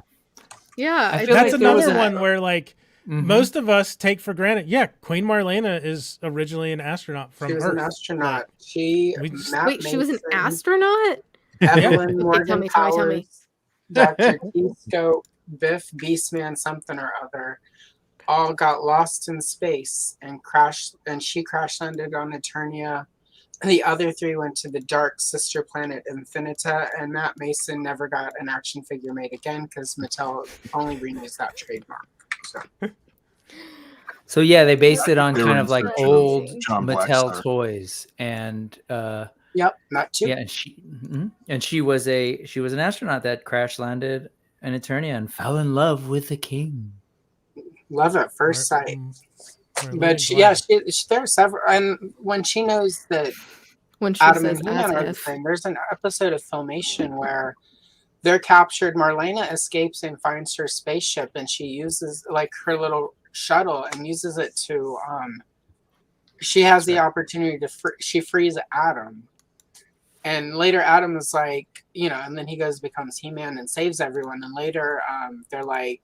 Yeah. I feel That's like there was another a- one where, like, most of us take for granted. Yeah, Queen Marlena is originally an astronaut from She was Earth. an astronaut. Like, She we just- Matt Wait, she was an Mason, astronaut? Evelyn Okay, Morgan tell me. Powers, Dr. T-Scope, Biff Beastman something or other, all got lost in space and crashed, and she crash landed on Eternia. The other three went to the dark sister planet Infinita, and Matt Mason never got an action figure made again because Mattel only renews that trademark. So yeah, they based it on They were kind in of like search of old John Mattel Blackstar. toys, and Yep, that too. yeah, and she was an astronaut that crash landed in Eternia and fell in love with the king. Love at first sight. Marlena But she, there are several, and when she knows that When she Adam says and He-Man as are the if. same, there's an episode of Filmation where they're captured. Marlena escapes and finds her spaceship, and she uses like her little shuttle and uses it to. She has the opportunity to. She frees Adam, and later Adam is like, and then he goes becomes He-Man and saves everyone. And later, they're like,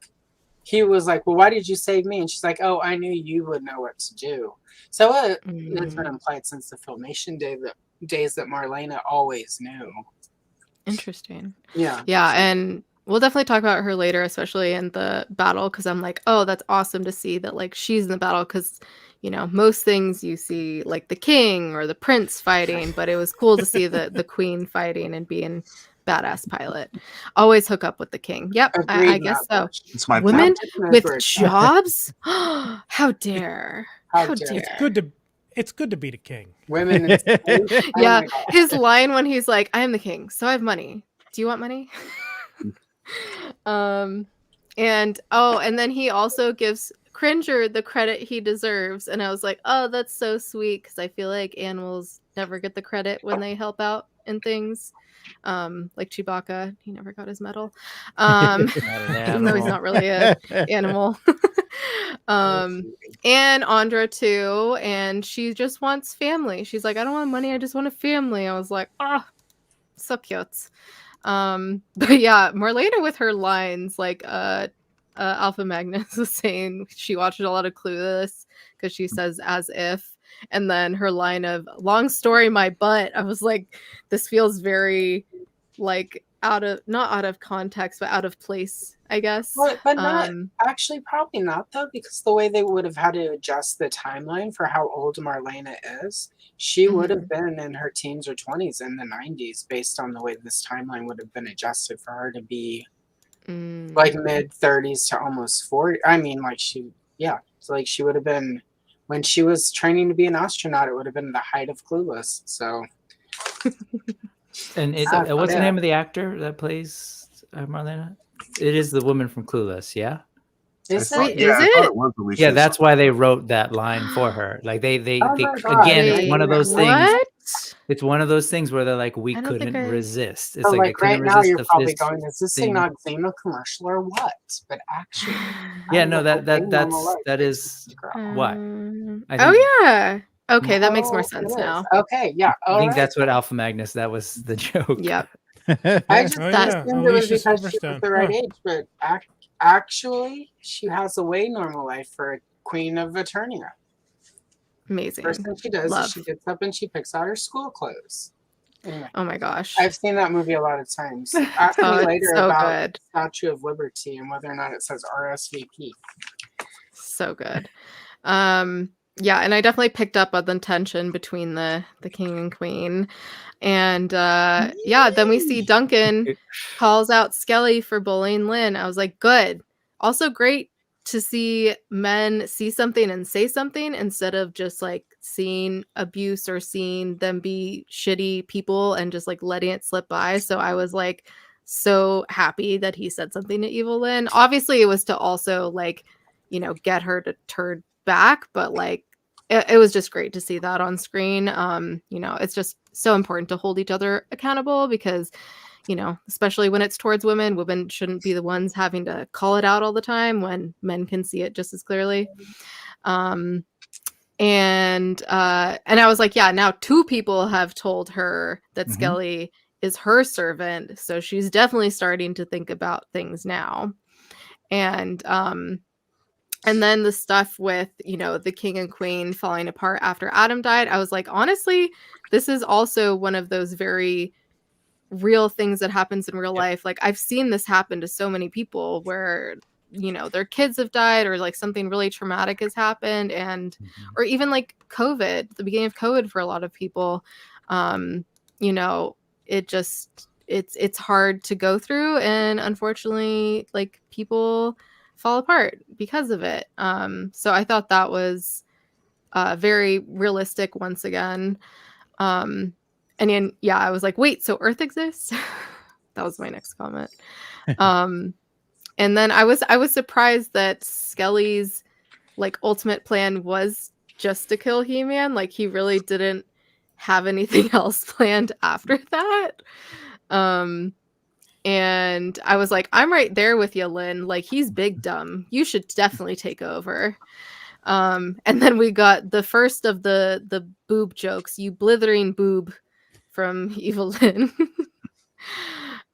he was like, well, why did you save me? And she's like, oh, I knew you would know what to do. So it's been implied since the Filmation days that Marlena always knew. Interesting. Yeah. Yeah, and we'll definitely talk about her later, especially in the battle, because I'm like, oh, that's awesome to see that like she's in the battle, because most things you see like the king or the prince fighting, but it was cool to see the queen fighting and being badass pilot. Always hook up with the king. Yep, I guess so. It's my Women favorite. with jobs? How dare. How dare. It's good to be the king. Women in space? Yeah, his line when he's like, I am the king, so I have money. Do you want money? And then he also gives Cringer the credit he deserves, and I was like, oh, that's so sweet, because I feel like animals never get the credit when they help out in things. Like Chewbacca, he never got his medal. Even though he's not really an animal. And Andra too, and she just wants family. She's like, I don't want money, I just want a family. I was like, so cute. But yeah, Marlena with her lines, like Alpha Magnus was saying she watched a lot of Clueless because she says as if, and then her line of long story my butt. I was like, this feels very like not out of context, but out of place, I guess. But not actually, probably not though, because the way they would have had to adjust the timeline for how old Marlena is, she would have been in her teens or 20s in the 90s, based on the way this timeline would have been adjusted for her to be like mid 30s to almost 40. I mean, like so like she would have been when she was training to be an astronaut. It would have been the height of Clueless. So. And what's the name of the actor that plays Marlena? It is the woman from Clueless, yeah? Is I it? thought it was Alicia. Yeah, that's why they wrote that line for her. Like they Oh my God. again, it's one of those things. What? It's one of those things where they're like, we I don't think couldn't I- resist. It's So like, they like couldn't right now resist you're the probably fist going, is this thing. thing on Xena commercial or what? But actually, Yeah, I'm no, the whole that life. is what. I Oh think- yeah. Okay, that makes more Oh, sense it is. now. Okay, yeah. I think alright. that's what Alpha Magnus. That was the joke. Yep. I just Oh, yeah, assumed it was Alicia because she was Silverstone. the right Huh. age, but actually, she has a way normal life for a queen of Eternia. Amazing. First thing she does Love. is she gets up and she picks out her school clothes. Anyway, Oh my gosh. I've seen that movie a lot of times. Ask Oh, me it's later so about good. Statue of Liberty and whether or not it says RSVP. So good. Yeah, and I definitely picked up on the tension between the king and queen. And yeah, then we see Duncan calls out Skelly for bullying Lynn. I was like, good. Also great to see men see something and say something instead of just like seeing abuse or seeing them be shitty people and just like letting it slip by. So I was like so happy that he said something to Evil Lynn. Obviously, it was to also like, you know, get her to turn back, but like it was just great to see that on screen. You know, it's just so important to hold each other accountable because, you know, especially when it's towards women shouldn't be the ones having to call it out all the time when men can see it just as clearly. And I was like, yeah, now 2 people have told her that Skelly is her servant, so she's definitely starting to think about things now. And then the stuff with, you know, the king and queen falling apart after Adam died, I was like, honestly, this is also one of those very real things that happens in real life. Like I've seen this happen to so many people where, you know, their kids have died or like something really traumatic has happened, and or even like COVID, the beginning of COVID for a lot of people. You know, it just it's hard to go through, and unfortunately like people fall apart because of it. So I thought that was very realistic once again. And then yeah, I was like, wait, so Earth exists? That was my next comment. And then I was surprised that Skelly's like ultimate plan was just to kill He-Man. Like he really didn't have anything else planned after that. And I was like, I'm right there with you, Lynn. Like he's big dumb. You should definitely take over. And then we got the first of the boob jokes, you blithering boob, from Evil Lynn.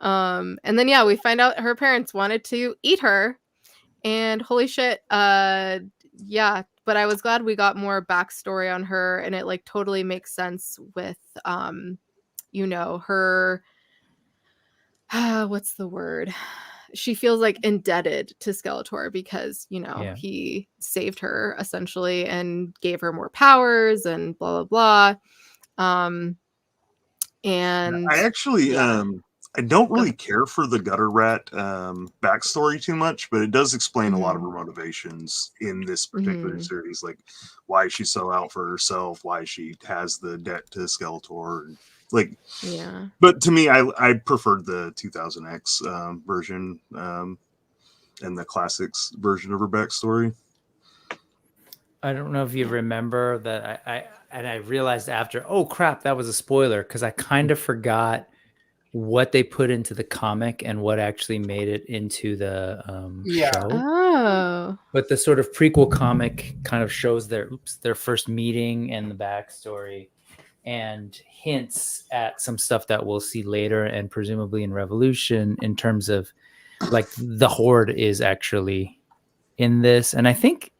And then yeah, we find out her parents wanted to eat her, and holy shit, yeah. But I was glad we got more backstory on her, and it like totally makes sense with you know, her what's the word? She feels like indebted to Skeletor because, you know, he saved her essentially and gave her more powers and blah blah blah. And I actually I don't really care for the gutter rat backstory too much, but it does explain a lot of her motivations in this particular series, like why she's so out for herself, why she has the debt to Skeletor, and like yeah. But to me, I preferred the 2000X version and the classics version of her backstory. I don't know if you remember that I realized after, oh crap, that was a spoiler, because I kind of forgot what they put into the comic and what actually made it into the show. Oh. But the sort of prequel comic kind of shows their first meeting and the backstory, and hints at some stuff that we'll see later and presumably in Revolution, in terms of like the Horde is actually in this. And I think,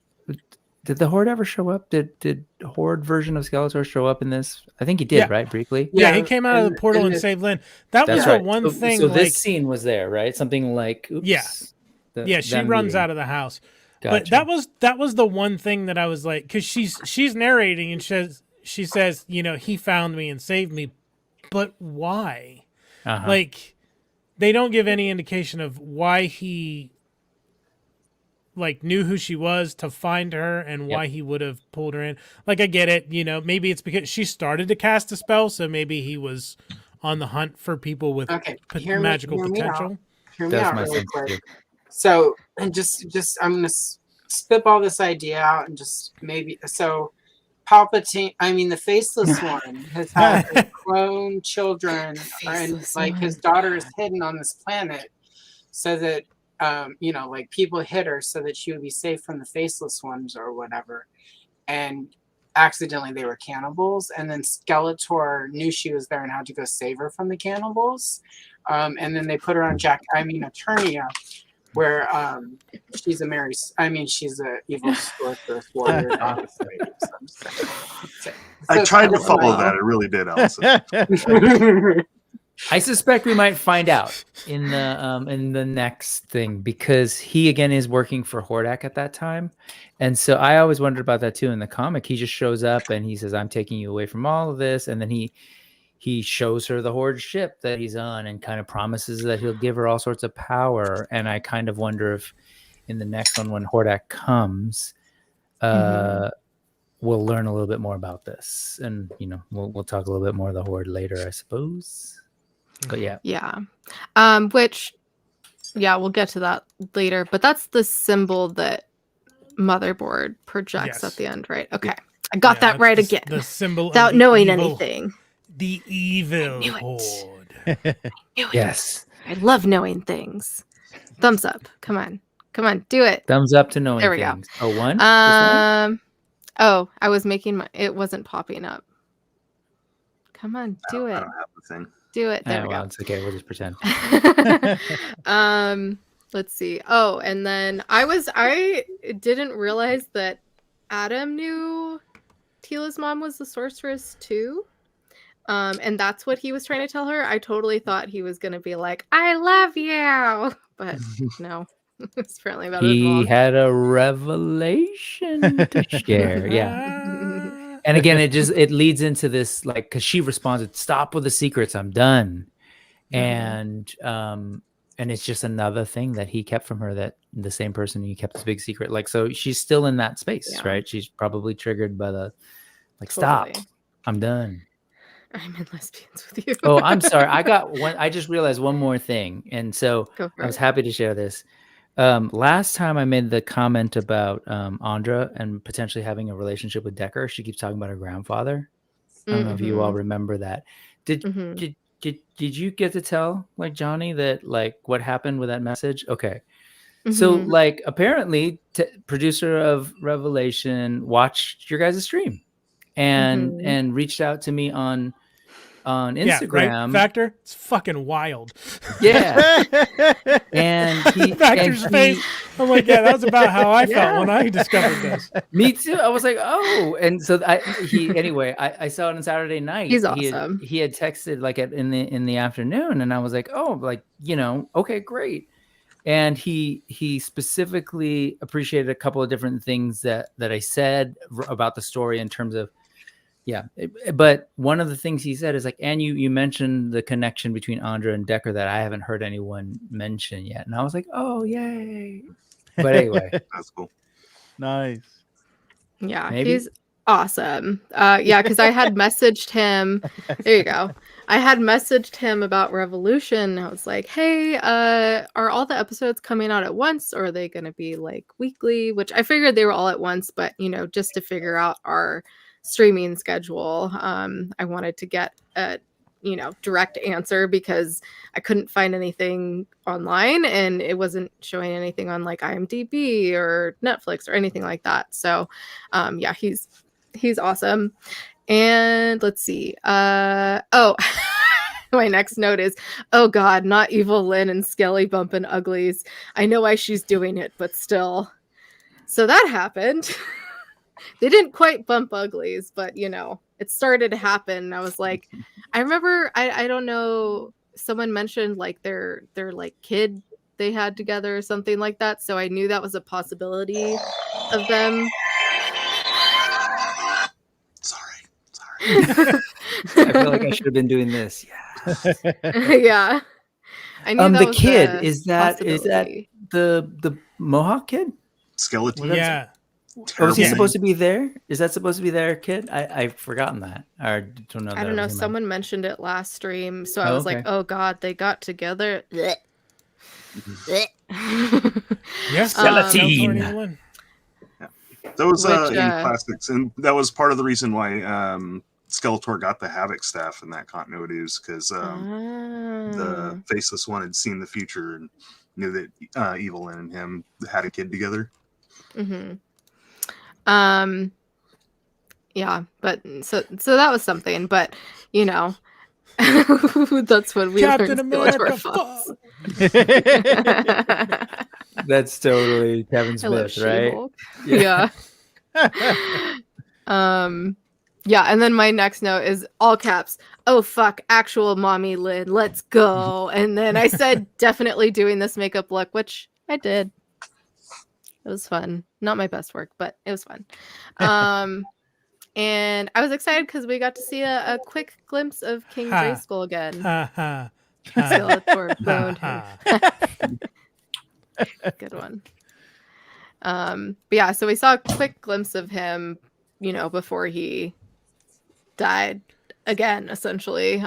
did the Horde ever show up? Did Horde version of Skeletor show up in this? I think he did, right? Briefly. Yeah, he came out of the portal and saved Lynn. That was the one thing. So like, this scene was there, right? Something like, oops, yeah, she runs out of the house. Gotcha. But that was the one thing that I was like, because she's narrating and she says, you know, he found me and saved me, but why? Like, they don't give any indication of why he like knew who she was to find her and why he would have pulled her in. Like, I get it, you know, maybe it's because she started to cast a spell, so maybe he was on the hunt for people with magical potential. Hear me out really quick. So, and just I'm gonna spitball this idea out and just maybe so. Palpatine, I mean the Faceless One, has had his clone children, and like his daughter is hidden on this planet, so that you know, like people hid her so that she would be safe from the Faceless Ones or whatever, and accidentally they were cannibals, and then Skeletor knew she was there and had to go save her from the cannibals, and then they put her on Eternia. where she's she's a evil sorceress warrior goddess lady. So I'm just saying. I So tried to that's follow my- that. I really did, Allison. I suspect we might find out in the next thing, because he again is working for Hordak at that time, and so I always wondered about that too. In the comic, he just shows up and he says, "I'm taking you away from all of this," and then he shows her the Horde ship that he's on and kind of promises that he'll give her all sorts of power. And I kind of wonder if in the next one, when Hordak comes, we'll learn a little bit more about this, and we'll talk a little bit more of the Horde later, I suppose. But yeah. Which, we'll get to that later. But that's the symbol that Motherboard projects Yes. at the end, right? Okay, I got that right again. The symbol without of the knowing evil, anything. The evil knew it. Horde. Yes. I love knowing things. Thumbs up. Come on, do it. Thumbs up to knowing There we go. things. Oh, one? Just one? Oh, I was making it wasn't popping up. Come on, do I it. don't have the thing. Do it. There Ah, we well, go. it's okay. We'll just pretend. Let's see. Oh, and then I didn't realize that Adam knew Tila's mom was the sorceress too. And that's what he was trying to tell her. I totally thought he was gonna be like, "I love you," but no. It's apparently about his He mom. had a revelation to share. Yeah. And again, it leads into this, like, because she responded, "Stop with the secrets. I'm done." And it's just another thing that he kept from her, that the same person he kept this big secret. Like, so she's still in that space, right? She's probably triggered by the, like, stop. I'm done. I'm in lesbians with you. Oh, I'm sorry. I just realized one more thing. And so I was happy to share this. Last time I made the comment about Andra and potentially having a relationship with Decker. She keeps talking about her grandfather. I don't know if you all remember that. Did you get to tell, like, Johnny, that, like, what happened with that message? Okay. So, like, apparently producer of Revelation watched your guys' stream and reached out to me on Instagram. Yeah, right? Vactor, it's fucking wild. Yeah. And Vactor's face. I'm like, yeah, that was about how I felt when I discovered this. Me too. I was like, oh. And so I saw it on Saturday night. He's awesome. He had texted, like, in the afternoon, and I was like, oh, like, okay, great. And he specifically appreciated a couple of different things that I said about the story in terms of, but one of the things he said is, like, and you mentioned the connection between Andra and Decker that I haven't heard anyone mention yet. And I was like, oh, yay. But anyway. That's cool. Nice. Yeah, Maybe? he's awesome. Because I had messaged him. There you go. I had messaged him about Revolution. I was like, hey, are all the episodes coming out at once, or are they going to be, like, weekly? Which I figured they were all at once, but, just to figure out our streaming schedule, I wanted to get a direct answer, because I couldn't find anything online and it wasn't showing anything on, like, IMDb or Netflix or anything like that. So he's awesome. And let's see, my next note is, oh god, not Evil Lynn and Skelly bumping uglies. I know why she's doing it, but still. So that happened. They didn't quite bump uglies, but it started to happen. I was like, I remember, I don't know, someone mentioned, like, their like kid they had together or something like that. So I knew that was a possibility of them. Sorry. I feel like I should have been doing this. Yeah. Yeah. I knew that the was kid, a is that possibility. the Mohawk kid? Skeleton. Yeah. Or was he Yeah. supposed to be there? Is that supposed to be their kid? I've forgotten that. Or don't know. I don't know. Someone mentioned it last stream, so I was like, "Oh God, they got together." Yeah. Skeleton. That was Which, in classics, and that was part of the reason why Skeletor got the Havoc staff in that continuity, is because the Faceless one had seen the future and knew that Evil Lynn and him had a kid together. Yeah, but so that was something, but that's when we Captain learned America, Skeletor fucks. That's totally Kevin I love Smith, right? She-Hulk. Yeah. Yeah, and then my next note is all caps. Oh fuck, actual mommy Lynn, let's go. And then I said definitely doing this makeup look, which I did. It was fun. Not my best work, but it was fun. And I was excited because we got to see a quick glimpse of King Ha. Grayskull again. Ha ha. Skeletor boned Ha, her. Good one. But yeah, so we saw a quick glimpse of him, before he died again, essentially.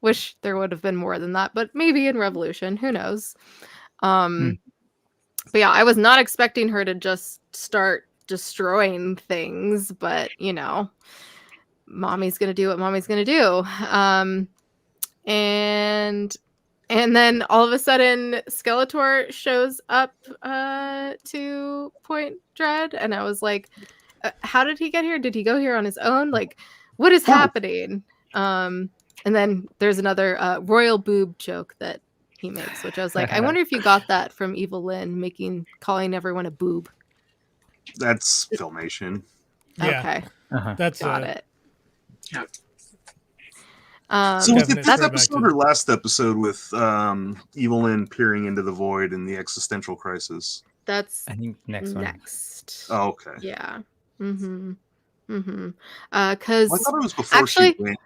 Wish there would have been more than that, but maybe in Revolution, who knows? But yeah, I was not expecting her to just start destroying things, but mommy's gonna do what mommy's gonna do. And then all of a sudden Skeletor shows up to Point Dread, and I was like, how did he get here? Did he go here on his own? Like, what is happening? And then there's another royal boob joke that he makes, which I was like, I wonder if you got that from Evil Lynn calling everyone a boob. That's Filmation. Yeah. Okay. That's Got it. Yeah. So was it Definite this throwback episode to- or last episode with Evil Lynn peering into the void and the existential crisis? That's I think next one. next. Oh, okay. Yeah. Because Well, I thought it was before actually, she went.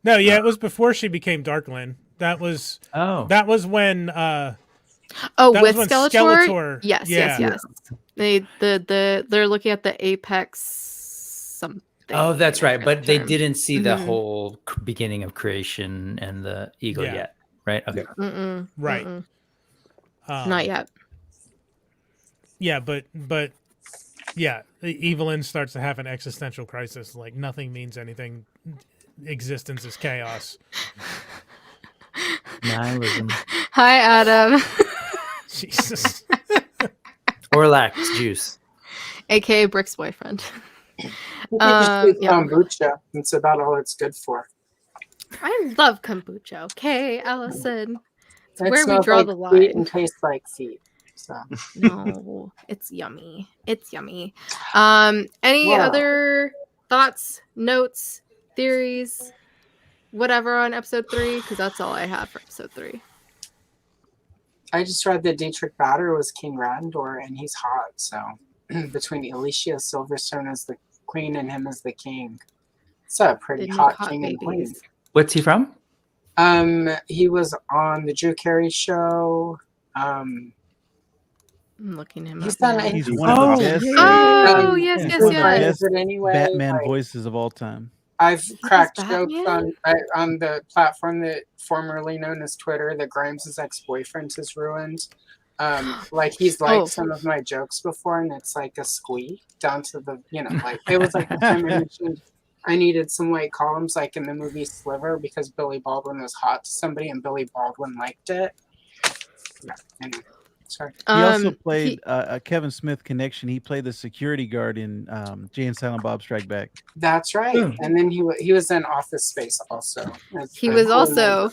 No, yeah, it was before she became Darkland. That was when that with was when Skeletor? Skeletor- Yes. They're looking at the apex something. Oh, that's right. But they term. didn't see the whole beginning of creation and the eagle Yeah. yet, right? Okay. Right. Not yet. Yeah, but yeah, Evelyn starts to have an existential crisis. Like nothing means anything. Existence is chaos. Nihilism. Hi, Adam. Jesus. Or lax juice. AKA Brick's boyfriend. Kombucha. It's about all it's good for. I love kombucha. Okay, Allison. It's It where we smells draw like the feet line. and tastes like feet. So No, it's yummy. It's yummy. Any Wow. other thoughts, notes, theories, whatever on episode 3? Because that's all I have for episode 3. I just read that Dietrich Bader was King Radendor, and he's hot. So between Alicia Silverstone as the queen and him as the king, it's a pretty They make hot hot king and queen. babies. What's he from? He was on the Drew Carey show. I'm looking him He's up. done now. it. He's one of the best. Oh, yes, He yes, was yes. best in anyway, Batman like, voices of all time. I've cracked jokes Batman? on the platform that formerly known as Twitter that Grimes' ex-boyfriend has ruined. Like he's liked some of my jokes before, and it's like a squeak down to the like it was like the time I mentioned I needed some white columns like in the movie Sliver because Billy Baldwin was hot to somebody and Billy Baldwin liked it. Yeah, anyway, sorry. He also played a Kevin Smith connection. He played the security guard in Jay and Silent Bob Strike Back. That's right. And then he was in Office Space also. He was also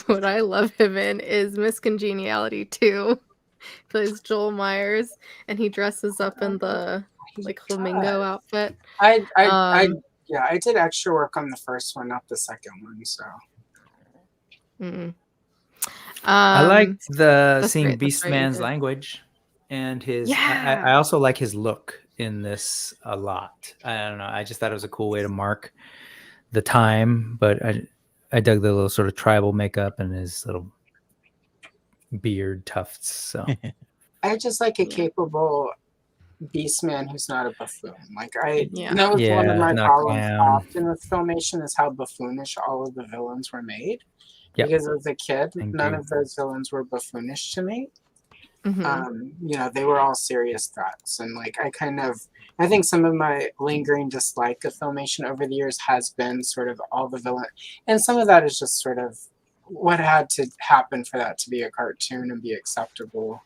what I love him in is Miss Congeniality 2. He plays Joel Myers and he dresses up in the like flamingo outfit. I did extra work on the first one, not the second one. So I like seeing great, that's Beastman's great. language and his. Yeah. I also like his look in this a lot. I don't know. I just thought it was a cool way to mark the time, but I dug the little sort of tribal makeup and his little beard tufts. So I just like a capable Beastman who's not a buffoon. Like that was one of Yeah, my not problems clown. often with Filmation is how buffoonish all of the villains were made. Yep. Because as a kid, Thank none you. of those villains were buffoonish to me. Mhm. They were all serious threats. And like I think some of my lingering dislike of Filmation over the years has been sort of all the villain, and some of that is just sort of what had to happen for that to be a cartoon and be acceptable.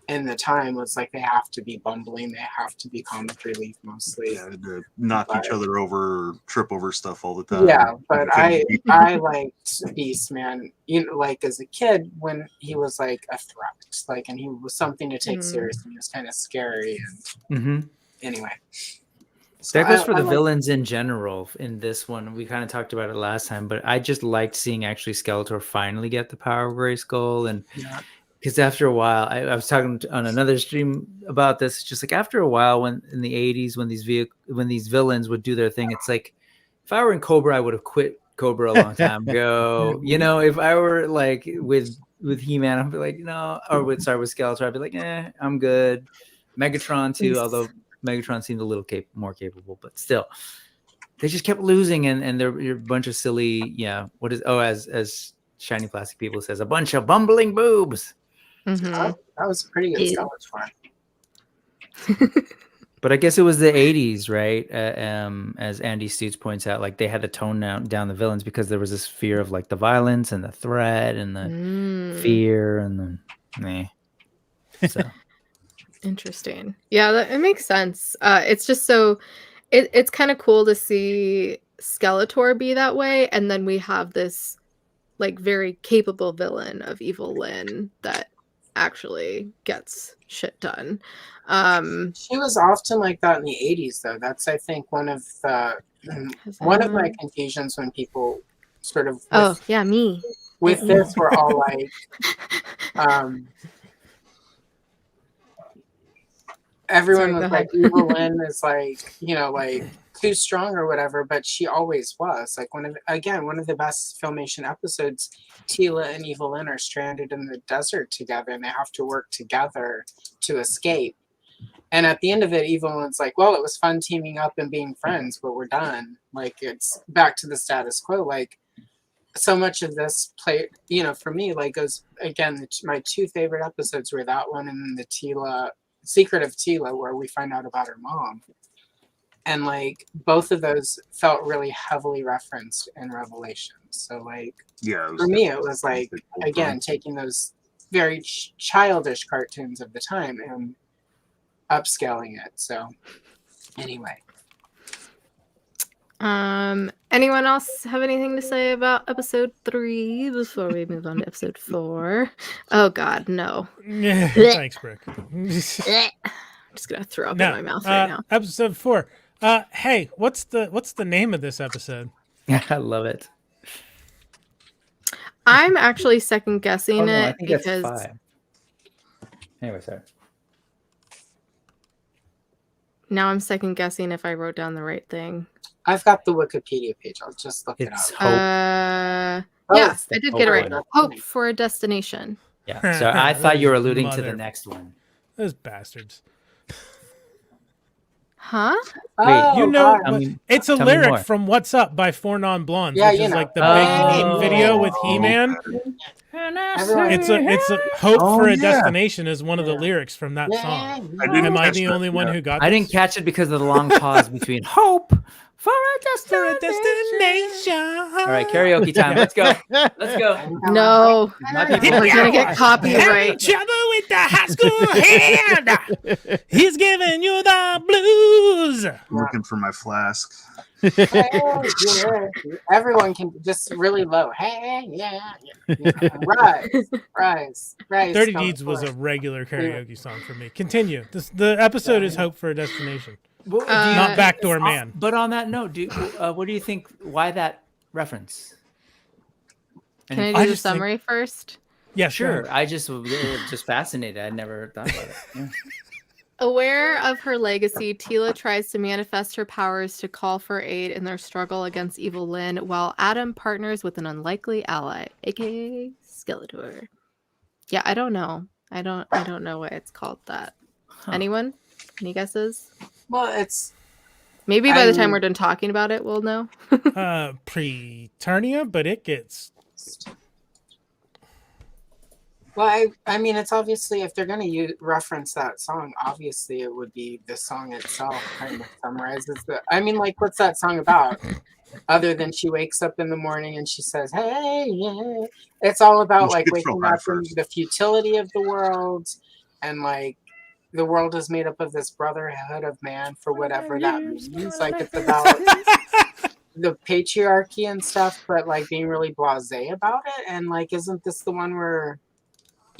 in the time was like they have to be bumbling, they have to be comic relief mostly. Yeah, to knock each But- other over, trip over stuff all the time. Yeah, but I I liked Beastman, like as a kid when he was like a threat, like, and he was something to take seriously. He was kind of scary, and anyway. So That goes for the like- villains in general in this one. We kind of talked about it last time, but I just liked seeing actually Skeletor finally get the power of Grayskull. And because after a while, I was talking on another stream about this, just like after a while when in the 80s, when these villains would do their thing, it's like, if I were in Cobra, I would have quit Cobra a long time ago. If I were like with He-Man, I'd be like, no, or with Skeletor, I'd be like, I'm good. Megatron too, although Megatron seemed a little more capable, but still, they just kept losing, and they're a bunch of silly, as Shiny Plastic People says, a bunch of bumbling boobs. that was a pretty good Skeletor. But I guess it was the 80s, right? As Andy Stutz points out, like they had to tone down the villains because there was this fear of like the violence and the threat and the fear and the so. Interesting. Yeah, it makes sense. It's just so it's kind of cool to see Skeletor be that way, and then we have this like very capable villain of Evil Lynn that actually gets shit done. She was often like that in the 80s, though. That's, I think, one of my confusions when people sort of me with this were all like everyone was like Evil Lynn is like like too strong or whatever, but she always was like one of the best Filmation episodes. Teela and Evil Lynn are stranded in the desert together, and they have to work together to escape. And at the end of it, Evil Lynn's like, well, it was fun teaming up and being friends, but we're done. Like, it's back to the status quo. Like, so much of this play, for me, like, goes, again, my two favorite episodes were that one and then the Teela, Secret of Teela, where we find out about her mom. And, like, both of those felt really heavily referenced in Revelations. So, like, for me, it was, like, again, taking those very childish cartoons of the time and upscaling it. So anyway, anyone else have anything to say about episode 3 before we move on to episode 4? Oh god, no. Yeah, thanks, Brick. I'm just gonna throw up in my mouth right now. Episode 4. Hey, what's the name of this episode? I love it. I'm actually second guessing I it think because that's 5. Anyway, sorry. Now I'm second guessing if I wrote down the right thing. I've got the Wikipedia page. I'll just look it up. Hope. Yeah, I did get it right. Hope for a destination. Yeah. So I thought you were alluding to the next one. Those bastards. Huh? Wait, it's a tell me lyric more. from "What's Up" by Four Non Blondes, Yeah, which is like the big meme video with He-Man. It's a hope for a destination is one of the lyrics from that song. Am I the only one who got? I didn't catch it because of the long pause between hope for a destination. All right, karaoke time. Let's go. Let's go. No, My people we're gonna get copyright. Each other with the high school hand. He's giving you the blues. I'm looking for my flask. Everyone can just really low. Hey, rise. 30 Deeds was a regular karaoke song for me. Continue. The episode is Hope for a Destination. Not Backdoor Man. But on that note, what do you think? Why that reference? Can I do the summary first? Yeah, sure. I just fascinated. I never thought about it. Yeah. Aware of her legacy, Teela tries to manifest her powers to call for aid in their struggle against Evil Lynn, while Adam partners with an unlikely ally, aka Skeletor. Yeah, I don't know. I don't know why it's called that. Huh. Anyone? Any guesses? Well, it's maybe by the time we're done talking about it, we'll know. Preternia, but it gets. Well, I mean, it's obviously, if they're going to reference that song, obviously it would be the song itself kind of summarizes the. I mean, like, what's that song about? Other than she wakes up in the morning and she says, "Hey, yeah." It's all about like waking up from the futility of the world, and like the world is made up of this brotherhood of man for whatever that means. Like it's about the patriarchy and stuff, but like being really blasé about it. And like, isn't this the one where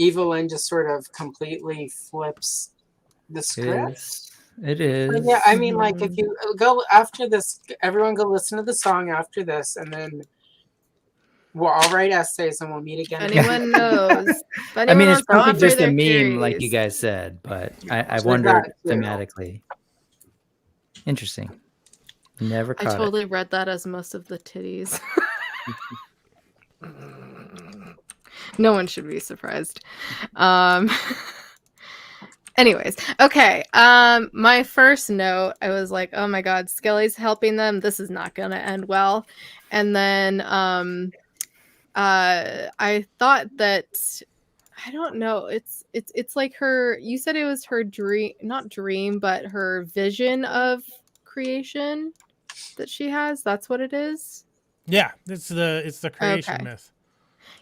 Evelyn just sort of completely flips the script? It is. But yeah, I mean, like if you go after this, everyone go listen to the song after this, and then I'll write essays and we'll meet again. Anyone knows. If I anyone mean, it's wants to probably offer just a their meme, like you theories. guys said, but I There's wondered that too. thematically. Interesting. Never I caught totally read that as most of the titties. No one should be surprised. Anyways, okay. My first note, I was like, oh my god, Skelly's helping them. This is not gonna end well. And then I thought that I don't know. It's like her. You said it was her dream, not dream, but her vision of creation that she has. That's what it is. Yeah, it's the creation Okay. myth.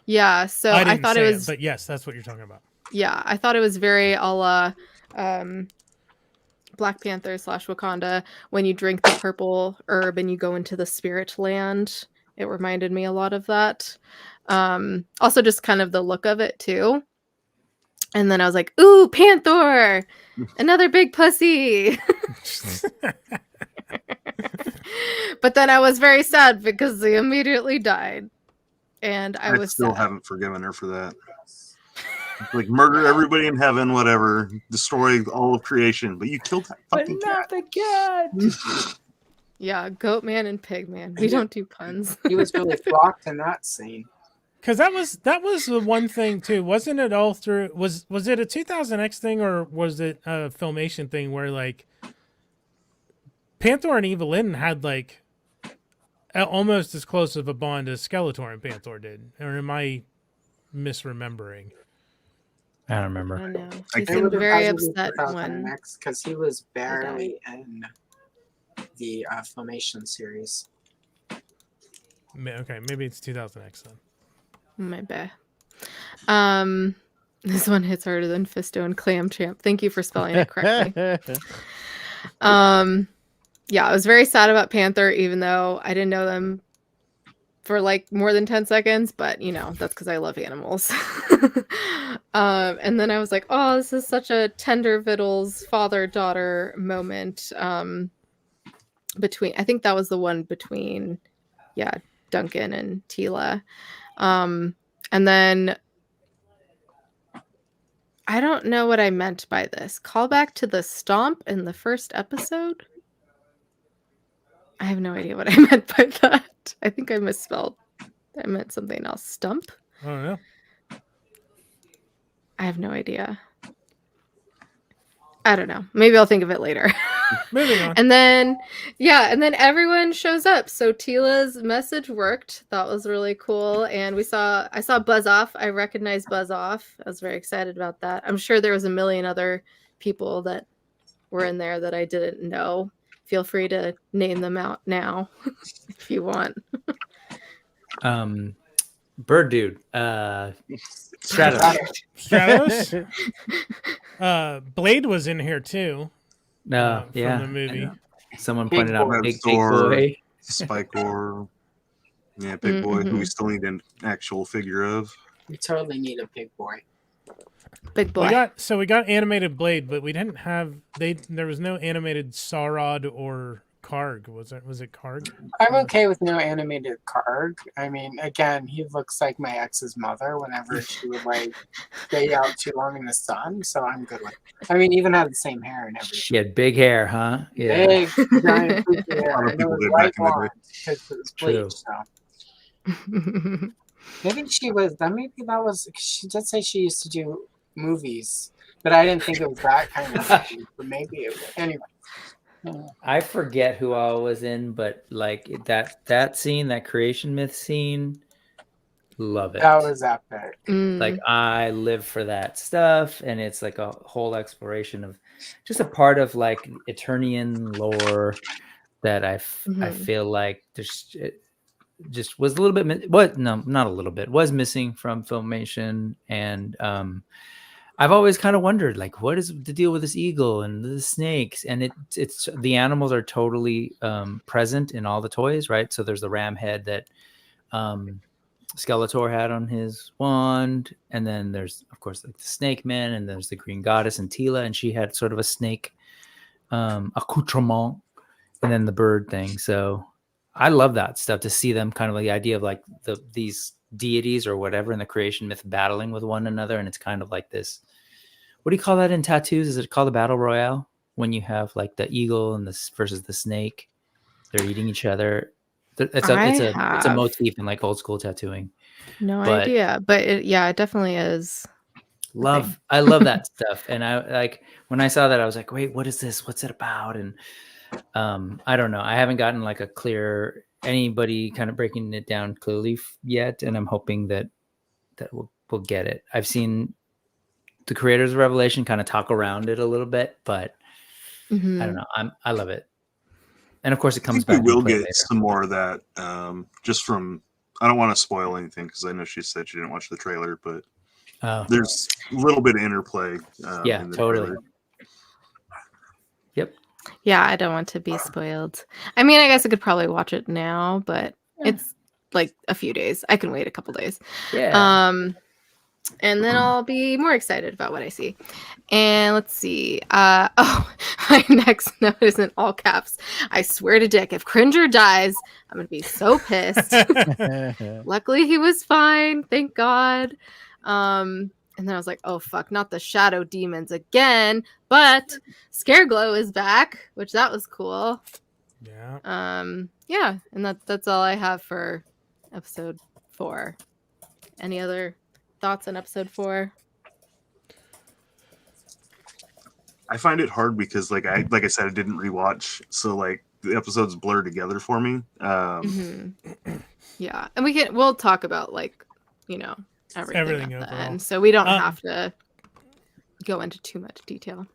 Yeah. So I I didn't thought say it was. but yes, that's what you're talking about. Yeah, I thought it was very a la Black Panther / Wakanda. When you drink the purple herb and you go into the spirit land, it reminded me a lot of that. Also, just kind of the look of it too. And then I was like, "Ooh, Panther, another big pussy." But then I was very sad because they immediately died, and I was still sad. haven't forgiven her for that. Like murder everybody in heaven, whatever, destroy all of creation, but you killed that fucking cat. the cat. Yeah, Goat Man and Pig Man. We don't do puns. He was really flocked in that scene. Because that was the one thing too, wasn't it? All through was it a 2000X thing or was it a Filmation thing where like Panther and Evelyn had like almost as close of a bond as Skeletor and Panther did, or am I misremembering? I don't remember. I know. I He can't seemed very Possibly upset when 2000X, because he was barely in the Filmation series. Okay, maybe it's 2000X then. my bad. This one hits harder than Fisto and Clam Champ. Thank you for spelling it correctly. Yeah, I was very sad about Panther, even though I didn't know them for like more than 10 seconds, but you know, that's because I love animals. And then I was like, oh, this is such a tender Vittles father-daughter moment. I think that was the one between, Duncan and Tila. And then I don't know what I meant by this. Call back to the stomp in the first episode? I have no idea what I meant by that. I think I misspelled. I meant something else. Stump? I don't know. I have no idea. I don't know. Maybe I'll think of it later. Moving on. And then everyone shows up. So Tila's message worked. That was really cool. And I saw Buzz Off. I recognized Buzz Off. I was very excited about that. I'm sure there was a million other people that were in there that I didn't know. Feel free to name them out now if you want. Bird Dude. Stratos. Blade was in here too. No, from the movie. Someone Big pointed out Boy. Big Boy. Spike-Or. Yeah, Big Boy, who we still need an actual figure of. We totally need a big boy. Big boy. We got animated Blade, but we didn't have there was no animated Sarod or Karg. Was it Karg? I'm okay with no animated Karg. I mean, again, he looks like my ex's mother whenever she would like stay out too long in the sun, so I'm good with it. I mean, even had the same hair and everything. She had big hair, huh? Yeah. Big, giant, poofy hair. A lot of And it people was did white back in the blonde because it was True. bleached, so. Maybe she was, she did say she used to do movies, but I didn't think it was that kind of movie, but maybe it was. Anyway. I forget who I was in, but like that scene, that creation myth scene, love it. That was epic. Like I live for that stuff, and it's like a whole exploration of just a part of like Eternian lore that I feel like there's just was a little bit not a little bit was missing from Filmation, and I've always kind of wondered, like, what is the deal with this eagle and the snakes? And it's the animals are totally present in all the toys, right? So there's the ram head that Skeletor had on his wand, and then there's, of course, like the Snake Man, and there's the Green Goddess and Tila, and she had sort of a snake accoutrement, and then the bird thing. So I love that stuff, to see them kind of like the idea of like these deities or whatever in the creation myth battling with one another, and it's kind of like this. What do you call that in tattoos? Is it called a battle royale when you have like the eagle and this versus the snake? They're eating each other. It's a motif in like old school tattooing. No idea, but it definitely is. I love that stuff. And I like when I saw that, I was like, wait, what is this? What's it about? And I don't know. I haven't gotten like a clear anybody kind of breaking it down clearly yet, and I'm hoping that we'll get it. I've seen the creators of Revelation kind of talk around it a little bit, but I don't know. I love it. And of course, it comes back. We will get some more of that. Just from, I don't want to spoil anything because I know she said she didn't watch the trailer, but there's a little bit of interplay. Yeah, in the totally. trailer. Yep. Yeah, I don't want to be spoiled. I mean, I guess I could probably watch it now, but it's like a few days. I can wait a couple days. Yeah. And then I'll be more excited about what I see. And let's see. My next note is in all caps. I swear to Dick, if Cringer dies, I'm going to be so pissed. Luckily, he was fine. Thank God. And then I was like, oh, fuck, not the shadow demons again. But Scareglow is back, which that was cool. Yeah. Yeah. And that's all I have for episode 4. Any other thoughts on episode 4? I find it hard because like I said, I didn't rewatch, so like the episodes blur together for me. Yeah, and we'll talk about like, everything at the end, so we don't have to go into too much detail.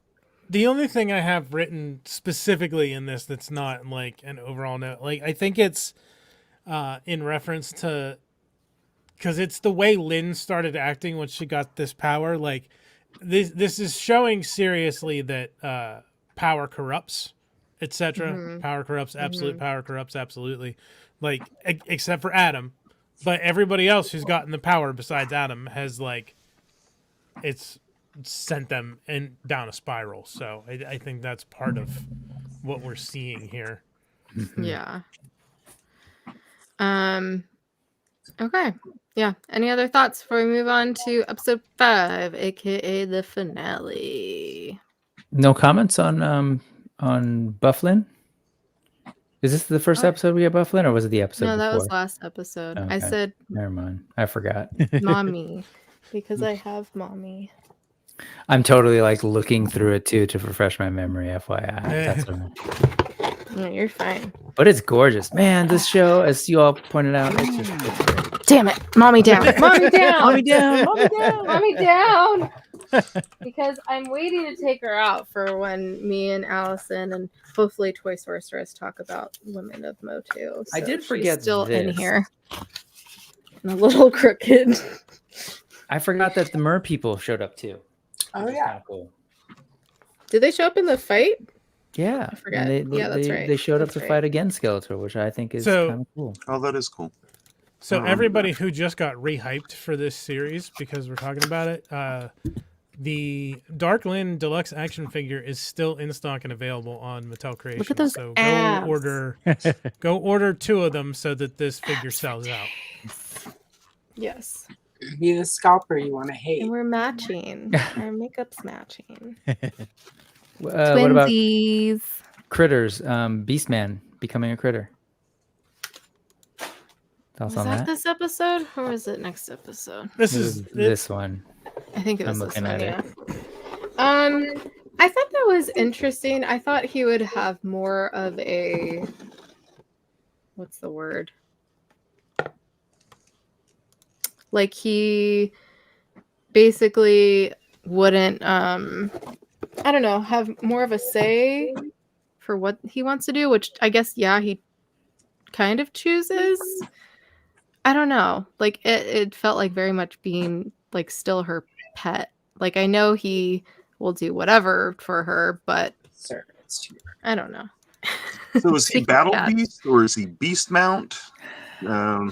The only thing I have written specifically in this that's not like an overall note, like I think it's in reference to, because it's the way Lynn started acting when she got this power. Like this is showing seriously that power corrupts, etc. Power corrupts, absolute power corrupts, absolutely. Like except for Adam, but everybody else who's gotten the power besides Adam has like it's sent them down a spiral. So I think that's part of what we're seeing here. Yeah. Okay. Yeah. Any other thoughts before we move on to episode 5, aka the finale? No comments on Bufflin? Is this the first episode we had Bufflin, or was it the episode before? No, that was last episode. Okay. I said never mind. I forgot. Mommy. Because I have mommy. I'm totally like looking through it too to refresh my memory, FYI. That's what No, you're fine. But it's gorgeous. Man, this show, as you all pointed out, it's just great. Damn it. Mommy down. Mommy down. Mommy down. Mommy down. Mommy down. Because I'm waiting to take her out for when me and Allison and hopefully Toy Sorceress talk about Women of Motu. So I did forget she's still this. in here. And a little crooked. I forgot that the mer people showed up too. Oh, which is yeah. kinda cool. Did they show up in the fight? Yeah. I forgot. That's right. They showed up to fight against Skeletor, which I think is kind of cool. Oh, that is cool. So everybody who just got rehyped for this series because we're talking about it, the Dark Lynn Deluxe action figure is still in stock and available on Mattel Creations. Look at those so abs. go order 2 of them so that this figure sells out. Yes. Be the scalper you want to hate. And we're matching. Our makeup's matching. What about Twinsies. critters? Beastman becoming a critter. Thoughts Was on that that? this episode or was it next episode? This It is was this one. I think it was I'm this looking one, at yeah. it. I thought that was interesting. I thought he would have more of a what's the word? Like he basically wouldn't I don't know, have more of a say for what he wants to do, which I guess he kind of chooses. I don't know. Like it felt like very much being like still her pet. Like, I know he will do whatever for her, but Servants to I don't know. So is he Speaking of Battle cats. Beast or is he Beast Mount? I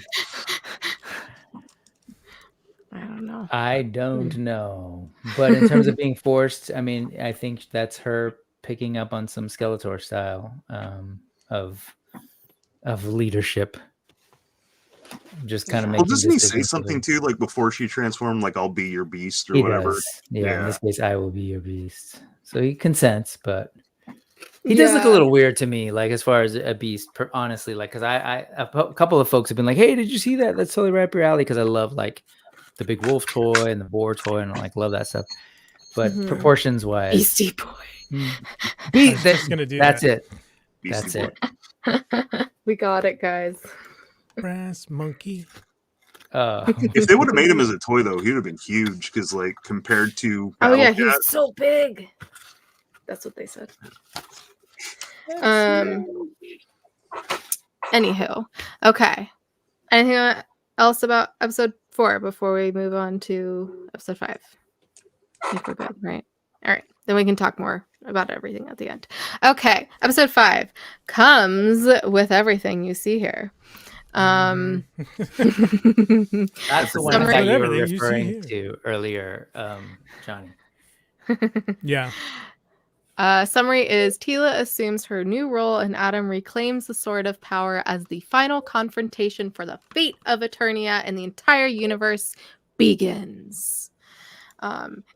don't know. I don't know. But in terms of being forced, I mean, I think that's her picking up on some Skeletor style of leadership. Just kind of Yeah. Well, making doesn't he say decisions. something too, like before she transformed, like "I'll be your beast" or He whatever? does. Yeah, in Yeah. this case, I will be your beast. So he consents, but he does look a little weird to me, like as far as a beast, honestly, like, because a couple of folks have been like, hey, did you see that? That's totally right up your alley, because I love like the big wolf toy and the boar toy, and I like love that stuff. But Mhm. proportions wise, Beastie Boy. I was just gonna do that's that. it. Beastie That's Boy. it. We got it, guys. Brass monkey. If they would have made him as a toy, though, he would have been huge. Because, like, compared to Oh yeah, Battle he's Cat, so big. That's what they said. Anywho, okay. Anything else about episode 4 before we move on to episode 5? I think we're good, right? All right, then we can talk more about everything at the end. Okay, episode 5 comes with everything you see here. That's the one I Summary- thought you were Everything you see referring here. to earlier, Johnny. Yeah. Summary is Tila assumes her new role and Adam reclaims the Sword of Power as the final confrontation for the fate of Eternia and the entire universe begins.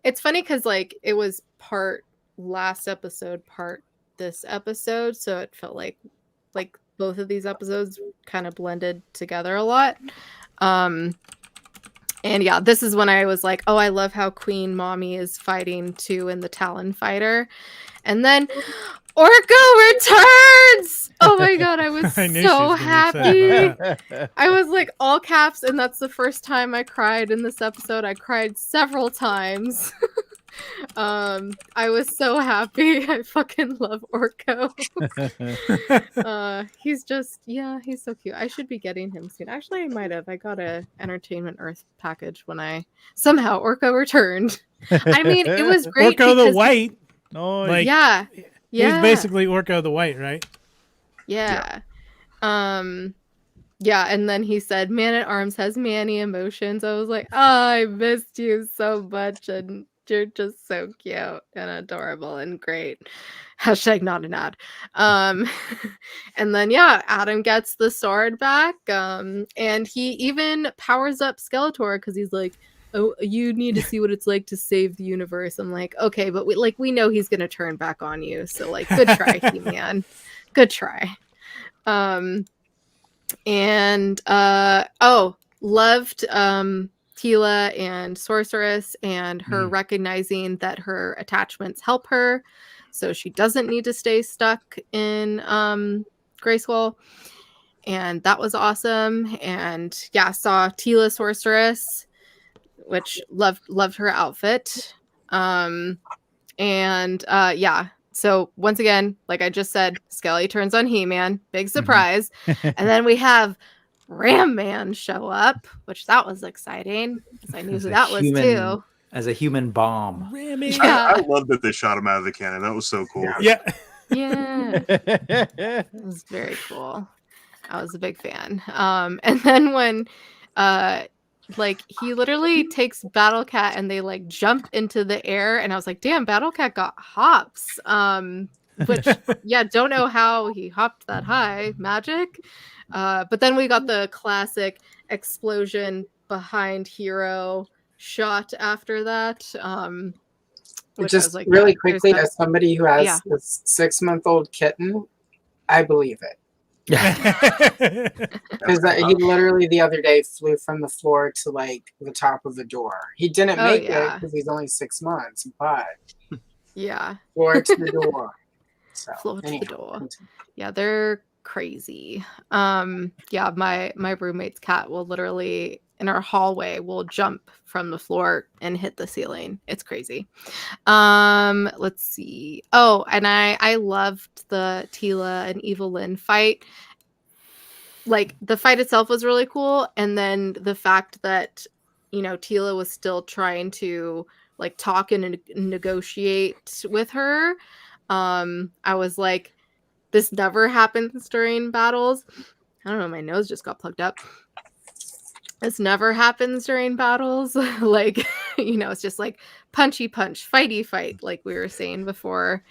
It's funny because like it was part last episode, part this episode, so it felt like both of these episodes kind of blended together a lot. And yeah, this is when I was like, oh, I love how Queen Mommy is fighting too in the Talon Fighter. And then Orko returns! Oh my god, I was I knew she so was gonna be excited happy. about that. I was like all caps, and that's the first time I cried in this episode. I cried several times. I was so happy. I fucking love Orko. He's just, yeah, he's so cute. I should be getting him soon. Actually, I might have. I got a Entertainment Earth package when I somehow Orko returned. I mean, it was great. Orko the because White. No, Like, yeah. He's basically Orko the White, right? Yeah. Yeah, and then he said, Man at Arms has Manny emotions. I was like, oh, I missed you so much, and you're just so cute and adorable and great. Hashtag not an ad. And then yeah, Adam gets the sword back. And he even powers up Skeletor because he's like, oh, you need to see what it's like to save the universe. I'm like, okay, but we know he's gonna turn back on you. So like, good try, He-Man. Good try. And loved Tila and Sorceress and her recognizing that her attachments help her, so she doesn't need to stay stuck in Grayskull. And that was awesome. And yeah, saw Tila Sorceress, which loved her outfit. Yeah. So once again, like I just said, Skelly turns on He-Man. Big surprise. And then we have Ram Man show up, which that was exciting because I knew who that was too. As a human bomb. Rammy. Yeah. I love that they shot him out of the cannon. That was so cool. Yeah. Yeah. It was very cool. I was a big fan. And then when like he literally takes Battle Cat and they like jump into the air, and I was like, damn, Battle Cat got hops. Which yeah, don't know how he hopped that high. Magic. But then we got the classic explosion behind Hero shot after that. Which just I was like, really yeah, quickly, as somebody who has Yeah. a 6-month-old kitten, I believe it. Because he literally the other day flew from the floor to like the top of the door. He didn't Oh, make yeah. it because he's only 6 months, but Yeah. floor to the door. So, Floor to the anyhow, door. continue. Yeah, they're crazy. Yeah, my roommate's cat will literally in our hallway will jump from the floor and hit the ceiling. It's crazy. Let's see. Oh, and I loved the Tila and Evelyn fight. Like the fight itself was really cool, and then the fact that Tila was still trying to like talk and negotiate with her. I was like, this never happens during battles. I don't know, my nose just got plugged up. This never happens during battles. Like, it's just like punchy punch, fighty fight, like we were saying before.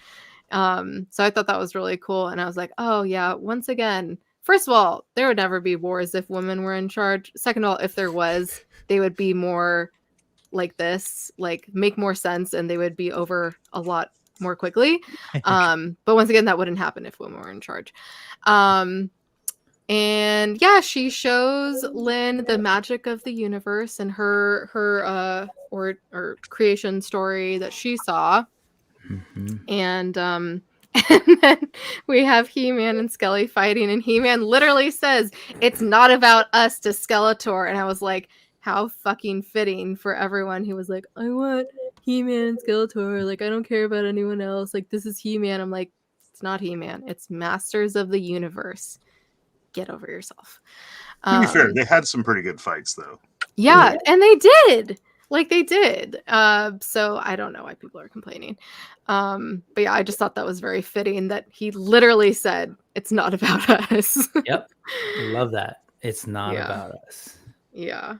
So I thought that was really cool. And I was like, oh yeah, once again, first of all, there would never be wars if women were in charge. Second of all, if there was, they would be more like this, like make more sense, and they would be over a lot more quickly. But once again, that wouldn't happen if women were in charge. And yeah, she shows Lynn the magic of the universe and her or creation story that she saw. Mm-hmm. And and then we have He-Man and Skelly fighting, and He-Man literally says, "It's not about us," to Skeletor. And I was like, how fucking fitting for everyone who was like, I want He-Man and Skeletor. Like, I don't care about anyone else. Like, this is He-Man. I'm like, it's not He-Man. It's Masters of the Universe. Get over yourself. To be fair, they had some pretty good fights, though. Yeah, and they did. Like, they did. So I don't know why people are complaining. But yeah, I just thought that was very fitting that he literally said, it's not about us. Yep. Love that. It's not about us. Yeah.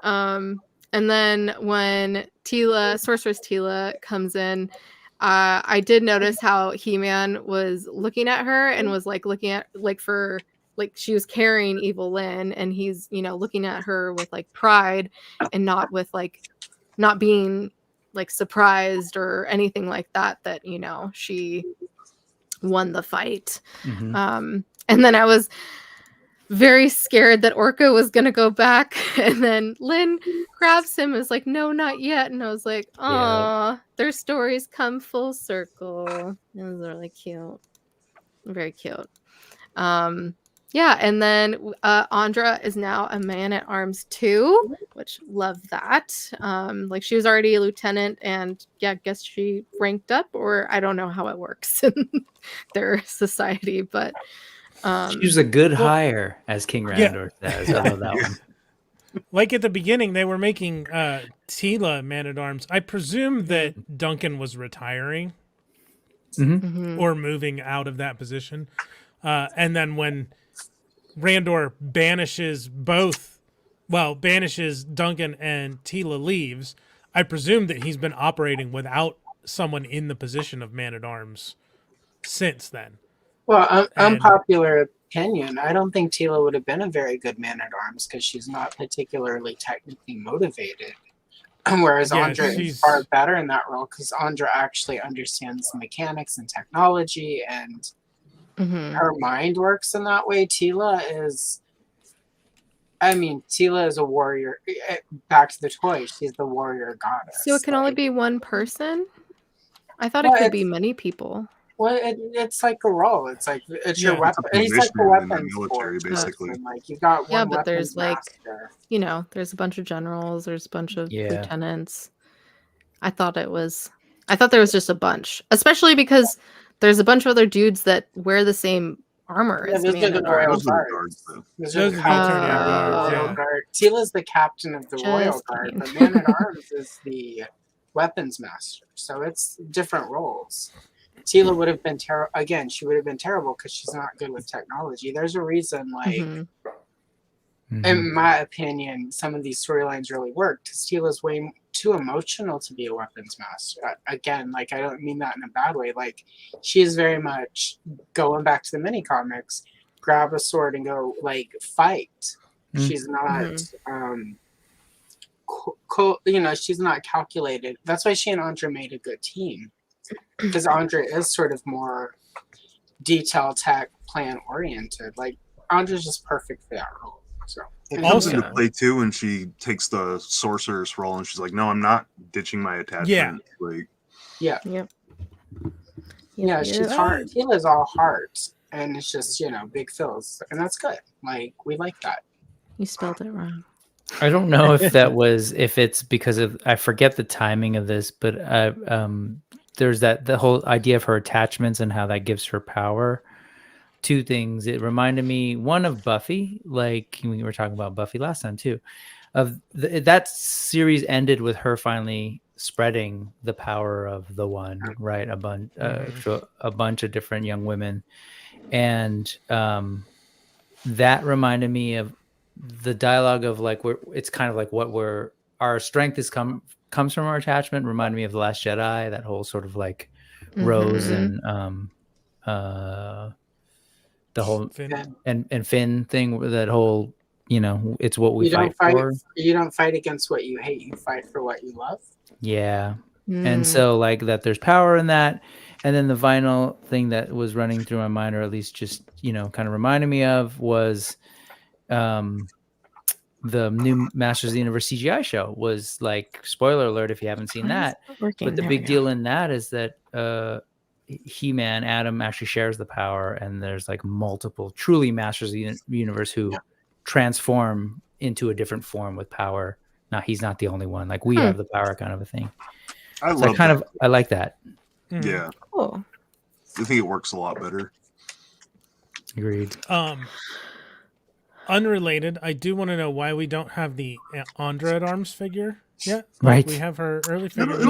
And then when Sorceress Tila comes in, I did notice how He-Man was looking at her and was like looking at she was carrying Evil Lynn, and he's, looking at her with like pride and not with not being like surprised or anything like that, she won the fight. Mm-hmm. And then I was very scared that Orca was going to go back, and then Lynn grabs him and is like, no, not yet. And I was like, aw, their stories come full circle. It was really cute. Very cute. Yeah, and then Andra is now a man-at-arms too, which love that. She was already a lieutenant, and yeah, I guess she ranked up, or I don't know how it works in their society, but she was a good hire, as King Randor says. I love that one. Like at the beginning, they were making Tila man-at-arms. I presume that Duncan was retiring or moving out of that position. And then when Randor banishes Duncan and Tila leaves, I presume that he's been operating without someone in the position of man-at-arms since then. Well, unpopular opinion, I don't think Tila would have been a very good man-at-arms because she's not particularly technically motivated. Whereas Andra is far better in that role because Andra actually understands the mechanics and technology, and her mind works in that way. Tila is a warrior. Back to the toy, she's the warrior goddess. So it can only be one person? I thought it could be many people. Well, it's like a role. It's like your weapon. It's like a weapons military, basically. Like you got one. But there's master. There's a bunch of generals. There's a bunch of lieutenants. I thought there was just a bunch, especially because there's a bunch of other dudes that wear the same armor as those are the Royal Guards. Those are the Royal Guard. Tila's the captain of the Royal Guard, but man-at-arms is the weapons master. So it's different roles. Tila would have been terrible. Again, she would have been terrible because she's not good with technology. There's a reason, in my opinion, some of these storylines really work because Tila's way too emotional to be a weapons master. Again, I don't mean that in a bad way. She is very much going back to the mini comics, grab a sword and go fight. She's not, she's not calculated. That's why she and Andra made a good team. Because Andra is sort of more detail tech plan oriented. Andra's just perfect for that role. So it comes into play too when she takes the sorceress role and she's like, "No, I'm not ditching my attachment." Yeah. She's heart. Tila's all heart, and it's just big fills, and that's good. We like that. You spelled it wrong. I don't know if it's because of, I forget the timing of this, but there's the whole idea of her attachments and how that gives her power. Two things. It reminded me, one, of Buffy, we were talking about Buffy last time too. That series ended with her finally spreading the power of the one, right? To a bunch of different young women. And that reminded me of the dialogue of like, it's kind of like our strength comes from our attachment. Reminded me of The Last Jedi, that whole sort of like Rose and the whole Finn. and Finn thing, that whole, it's what we fight for. You don't fight against what you hate, you fight for what you love. Yeah. And so like that there's power in that. And then the final thing that was running through my mind, or at least just, kind of reminded me of, was the new Masters of the Universe CGI show. Was like, spoiler alert if you haven't seen that. But the big deal in that is that He-Man, Adam, actually shares the power, and there's like multiple truly Masters of the Universe who transform into a different form with power. Now he's not the only one. Like we have the power, kind of a thing. I like that. Yeah. Cool. I think it works a lot better. Agreed. Unrelated, I do want to know why we don't have the Andra at Arms figure yet. Right. We have her early figure.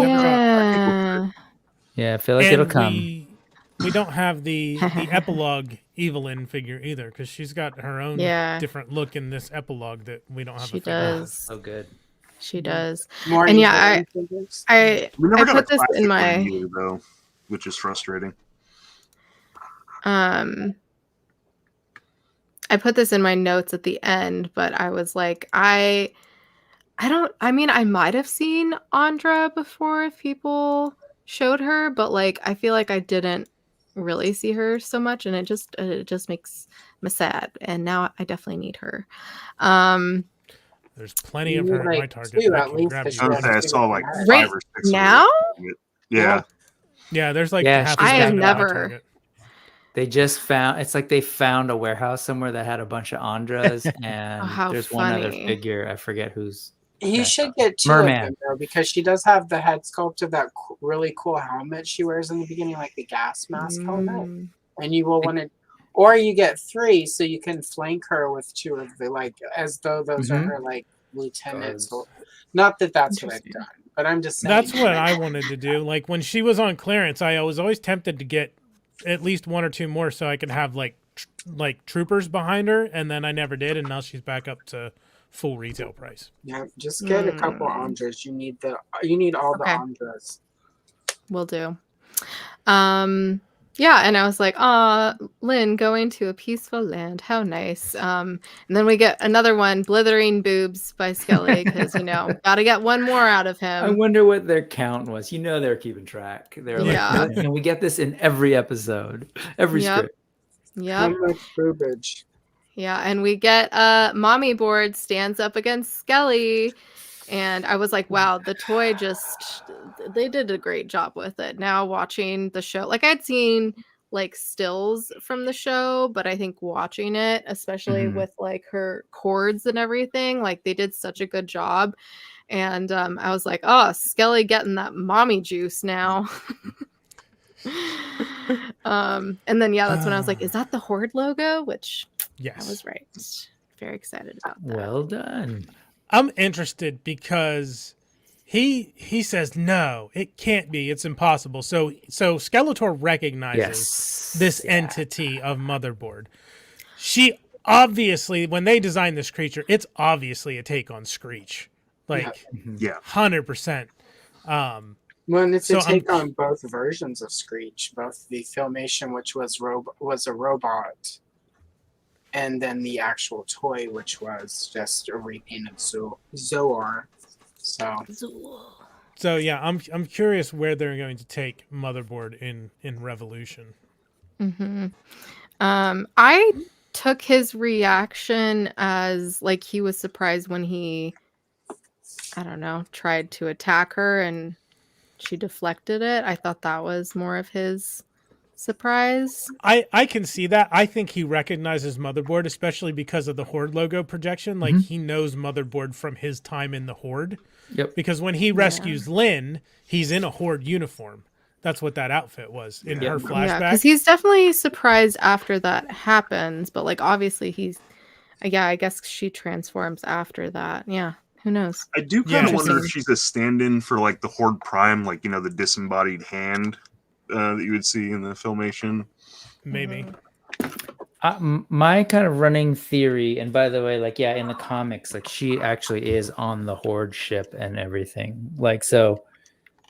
Yeah, I feel like it'll come. We don't have the epilogue Evelyn figure either, because she's got her own different look in this epilogue that we don't have. She a figure. does. So good. She does. More and I put this in my either, though, which is frustrating. I put this in my notes at the end, but I was like, I might have seen Andra before if people showed her, but like I feel like I didn't really see her so much, and it just makes me sad. And now I definitely need her. There's plenty of her at my Target. I saw like right 5 or 6 now. Yeah. Yeah, there's like half I have never. They just found, it's like they found a warehouse somewhere that had a bunch of Andras, and there's one other figure. I forget who's. You should get two of them, though, because she does have the head sculpt of that really cool helmet she wears in the beginning, like the gas mask helmet. And you will want to, or you get 3 so you can flank her with 2 of the, like, as though those are her, like, lieutenants. Not that that's what I've done, but I'm just saying. That's what I wanted to do. Like, when she was on clearance, I was always tempted to get at least 1 or 2 more so I could have, like troopers behind her, and then I never did, and now she's back up to full retail price. Yeah, just get a couple Andras. You need all the Andras. Will do. Yeah, and I was like, Lynn, going to a peaceful land. How nice. And then we get another one, Blithering Boobs by Skelly, because, got to get one more out of him. I wonder what their count was. They're keeping track. They're like, can we get this in every episode? Every script. Yeah. How much boobage? Yeah, and we get Mommy Board stands up against Skelly. And I was like, wow, the toy they did a great job with it. Now watching the show, like I'd seen like stills from the show, but I think watching it, especially with like her cords and everything, like they did such a good job. And I was like, oh, Skelly getting that mommy juice now. And then, that's when I was like, is that the Horde logo? Which I was right. Very excited about that. Well done. I'm interested because he says no, it can't be, it's impossible. So Skeletor recognizes this entity of Motherboard. She obviously, when they designed this creature, it's obviously a take on Screech, like 100%. Well, it's a take on both versions of Screech, both the Filmation, which was a robot, and then the actual toy, which was just a repainted Zoar. So yeah, I'm curious where they're going to take Motherboard in Revolution. I took his reaction as like he was surprised when he, I don't know, tried to attack her and she deflected it. I thought that was more of his surprise. I can see that. I think he recognizes Motherboard, especially because of the Horde logo projection. Like he knows Motherboard from his time in the Horde. Yep. Because when he rescues Lynn, he's in a Horde uniform. That's what that outfit was in her flashback. Yeah, because he's definitely surprised after that happens. But like obviously I guess she transforms after that. Yeah. Who knows? I do kind of wonder if she's a stand-in for like the Horde Prime, like the disembodied hand that you would see in the Filmation. Maybe. My kind of running theory, and by the way, like in the comics, like she actually is on the Horde ship and everything. Like so,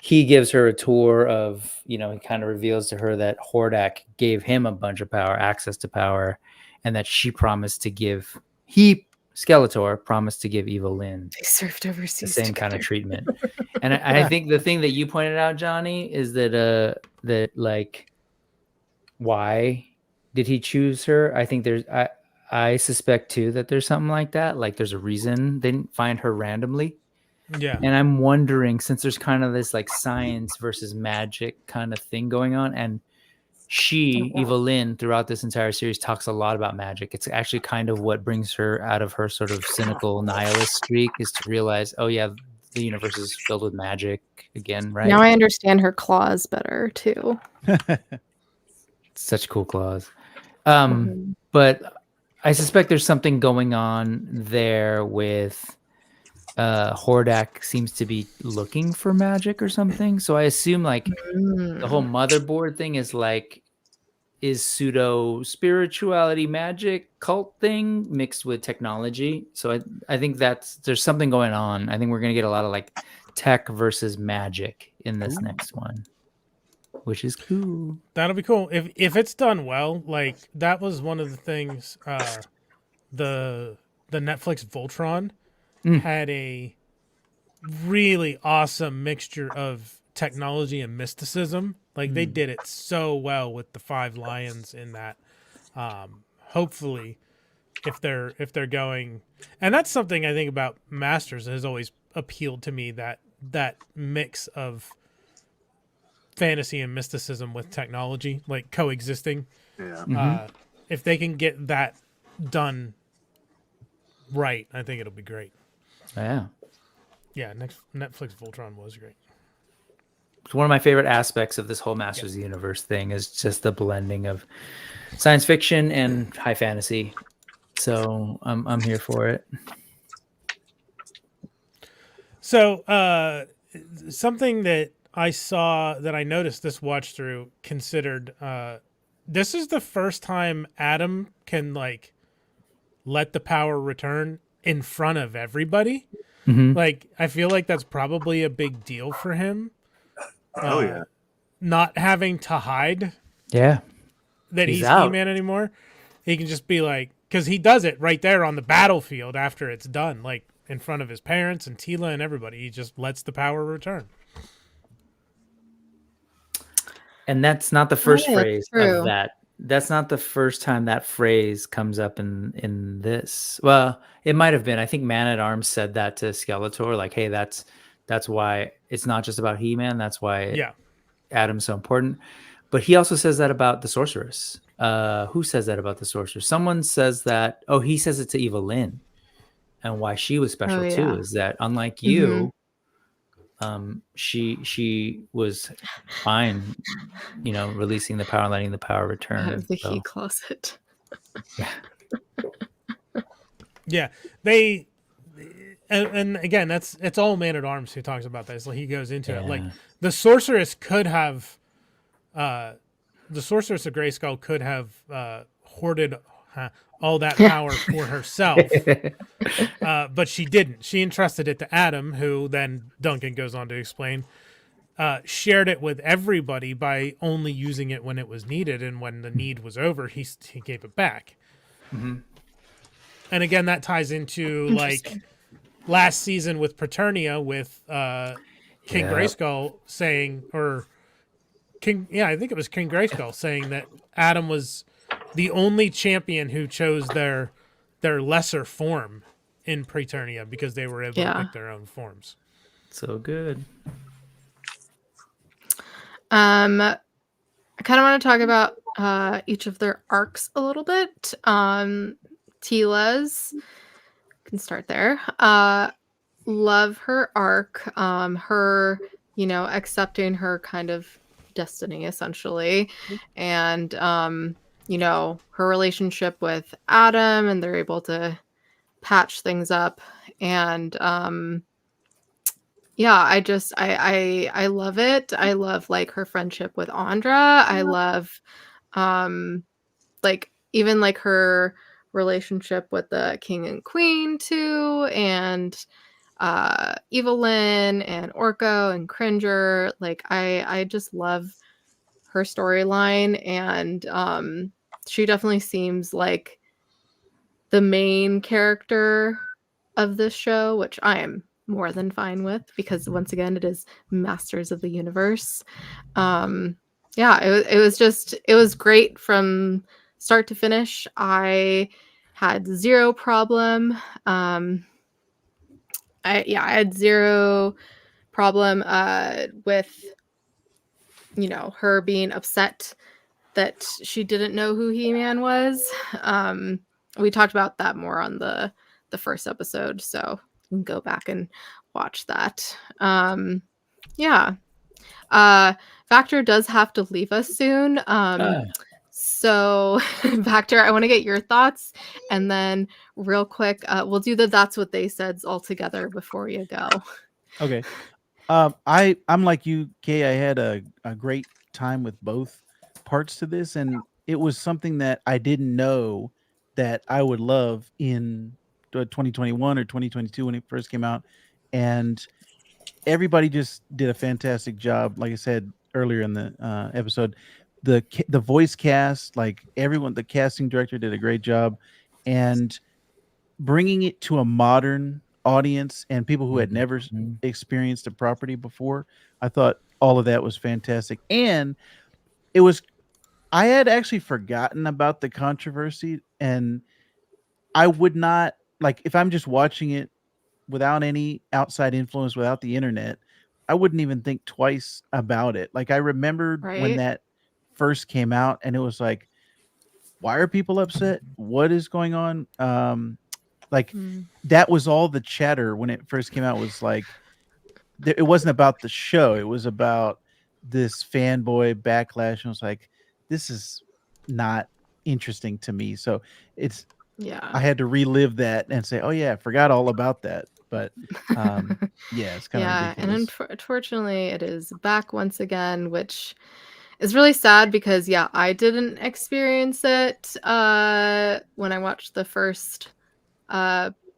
he gives her a tour of, he kind of reveals to her that Hordak gave him a bunch of power, access to power, and that she promised to give Skeletor promised to give Evelyn They served overseas the same together. kind of treatment. And I think the thing that you pointed out, Johnny, is that like, why did he choose her? I think I suspect too that there's something like that. Like there's a reason they didn't find her randomly. Yeah. And I'm wondering, since there's kind of this like science versus magic kind of thing going on, and Evelyn, throughout this entire series talks a lot about magic. It's actually kind of what brings her out of her sort of cynical nihilist streak, is to realize, oh yeah, the universe is filled with magic again, right? Now I understand her claws better too. Such cool claws. But I suspect there's something going on there with Hordak seems to be looking for magic or something. So I assume like the whole motherboard thing is pseudo spirituality magic cult thing mixed with technology. So I think there's something going on. I think we're gonna get a lot of like tech versus magic in this next one, which is cool. That'll be cool if it's done well. Like that was one of the things. The Netflix Voltron had a really awesome mixture of technology and mysticism. Like they did it so well with the 5 lions in that. Hopefully, if they're going, and that's something I think about Masters has always appealed to me, that mix of fantasy and mysticism with technology, like coexisting. Yeah. If they can get that done right, I think it'll be great. Yeah. Yeah, Netflix Voltron was great. It's one of my favorite aspects of this whole Masters of the Universe thing is just the blending of science fiction and high fantasy. So I'm here for it. So something that I noticed this watch through considered, this is the first time Adam can like let the power return in front of everybody. Like I feel like that's probably a big deal for him. Oh yeah. Not having to hide. Yeah. That he's out. He-Man anymore. He can just be like, because he does it right there on the battlefield after it's done, like in front of his parents and Tila and everybody. He just lets the power return. And that's not the first phrase true. of that. That's not the first time that phrase comes up in this. Well, it might have been. I think Man at Arms said that to Skeletor, like, hey, that's why it's not just about He-Man. That's why Adam's so important. But he also says that about the Sorceress. Who says that about the Sorceress? Someone says that. Oh, he says it to Evelyn. And why she was special too is that unlike you, she was fine, releasing the power and letting the power return. Out of the key closet. Yeah, they, and again, it's all Man at Arms who talks about this. Like he goes into it. Like the Sorceress could have, the Sorceress of Grayskull could have hoarded all that power for herself, but she didn't. She entrusted it to Adam, who then Duncan goes on to explain, shared it with everybody by only using it when it was needed, and when the need was over, he gave it back. And again, that ties into like last season with Preternia, with King Grayskull saying, or King, I think it was King Grayskull saying that Adam was the only champion who chose their lesser form in Preternia because they were able to pick their own forms. So good. I kind of want to talk about each of their arcs a little bit. Tila's, can start there. Love her arc. Her, accepting her kind of destiny essentially, and her relationship with Adam, and they're able to patch things up, And yeah, I love it. I love like her friendship with Andra. I love like even like her relationship with the king and queen too, and Evelyn and Orko and Cringer. Like I just love her storyline, and she definitely seems like the main character of this show, which I am more than fine with, because once again it is Masters of the Universe. Yeah, it was great from start to finish. I had zero problem. I had zero problem with her being upset that she didn't know who He-Man was. We talked about that more on the first episode, so you can go back and watch that. Yeah. Vactor does have to leave us soon. So Vactor, I want to get your thoughts, and then real quick, we'll do the That's What They Said all together before you go. Okay. I'm like you, Kay. I had a great time with both parts to this, and it was something that I didn't know that I would love in 2021 or 2022 when it first came out, and everybody just did a fantastic job. Like I said earlier in the episode, the voice cast, like everyone, the casting director did a great job, and bringing it to a modern audience and people who had never experienced a property before. I thought all of that was fantastic. And it was, I had actually forgotten about the controversy, and I would not, like, if I'm just watching it without any outside influence, without the internet, I wouldn't even think twice about it. Like, I remembered when Right. that first came out, and it was like, why are people upset? What is going on? Like, that was all the chatter when it first came out, was like, it wasn't about the show. It was about this fanboy backlash. And it was like, this is not interesting to me. So it's, I had to relive that and say, oh yeah, I forgot all about that. But yeah, it's kind of Yeah, ridiculous. and unfortunately it is back once again, which is really sad because yeah, I didn't experience it when I watched the first